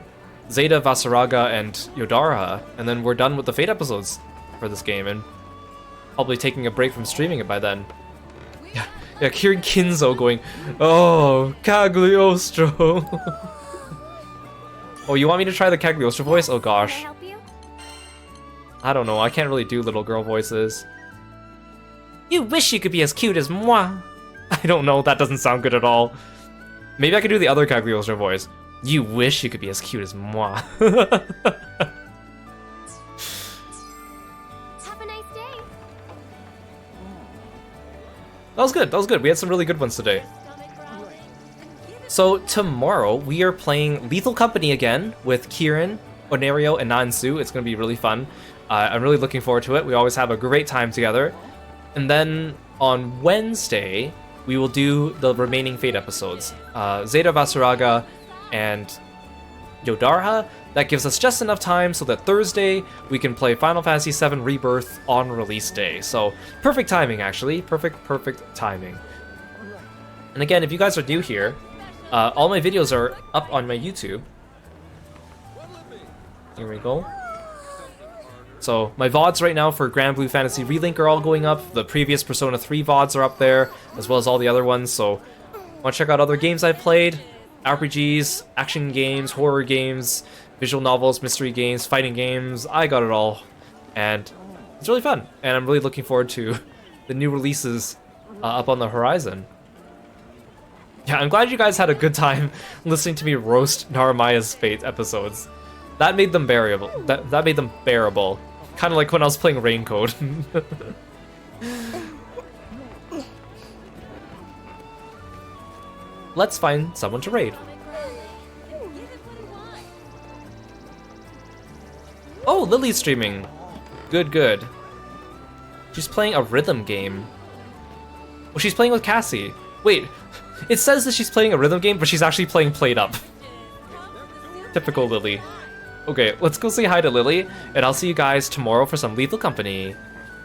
Zeta, Vasaraga, and Yodara, and then we're done with the Fate episodes for this game, and probably taking a break from streaming it by then. Yeah, hearing Kinzo going, oh, Cagliostro. Oh, you want me to try the Cagliostro voice? Oh gosh. I don't know, I can't really do little girl voices. You wish you could be as cute as moi. I don't know, that doesn't sound good at all. Maybe I could do the other Cagliostro voice. You wish you could be as cute as moi. Have a nice day. That was good, that was good. We had some really good ones today. So tomorrow we are playing Lethal Company again with Kieran, Onerio, and Nansu. It's going to be really fun. I'm really looking forward to it. We always have a great time together. And then on Wednesday, we will do the remaining Fate episodes. Zeta, Vasaraga, and Yodarha. That gives us just enough time so that Thursday we can play Final Fantasy VII Rebirth on release day. So perfect timing, actually. Perfect timing. And again, if you guys are new here, all my videos are up on my YouTube. Here we go. So my VODs right now for Granblue Fantasy Relink are all going up. The previous Persona 3 VODs are up there, as well as all the other ones. So want to check out other games I've played? RPGs, action games, horror games, visual novels, mystery games, fighting games. I got it all. And it's really fun. And I'm really looking forward to the new releases up on the horizon. Yeah, I'm glad you guys had a good time listening to me roast Naramaya's Fate episodes. That made them bearable. That made them bearable. Kind of like when I was playing Raincode. Let's find someone to raid. Oh, Lily's streaming. Good. She's playing a rhythm game. Oh, she's playing with Cassie. Wait, it says that she's playing a rhythm game, but she's actually playing Played Up. Typical Lily. Okay, let's go say hi to Lily, and I'll see you guys tomorrow for some Lethal Company.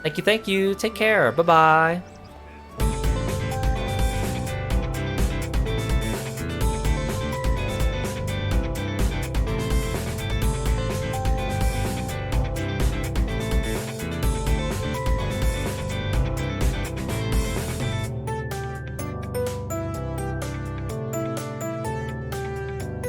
Thank you, take care, bye-bye.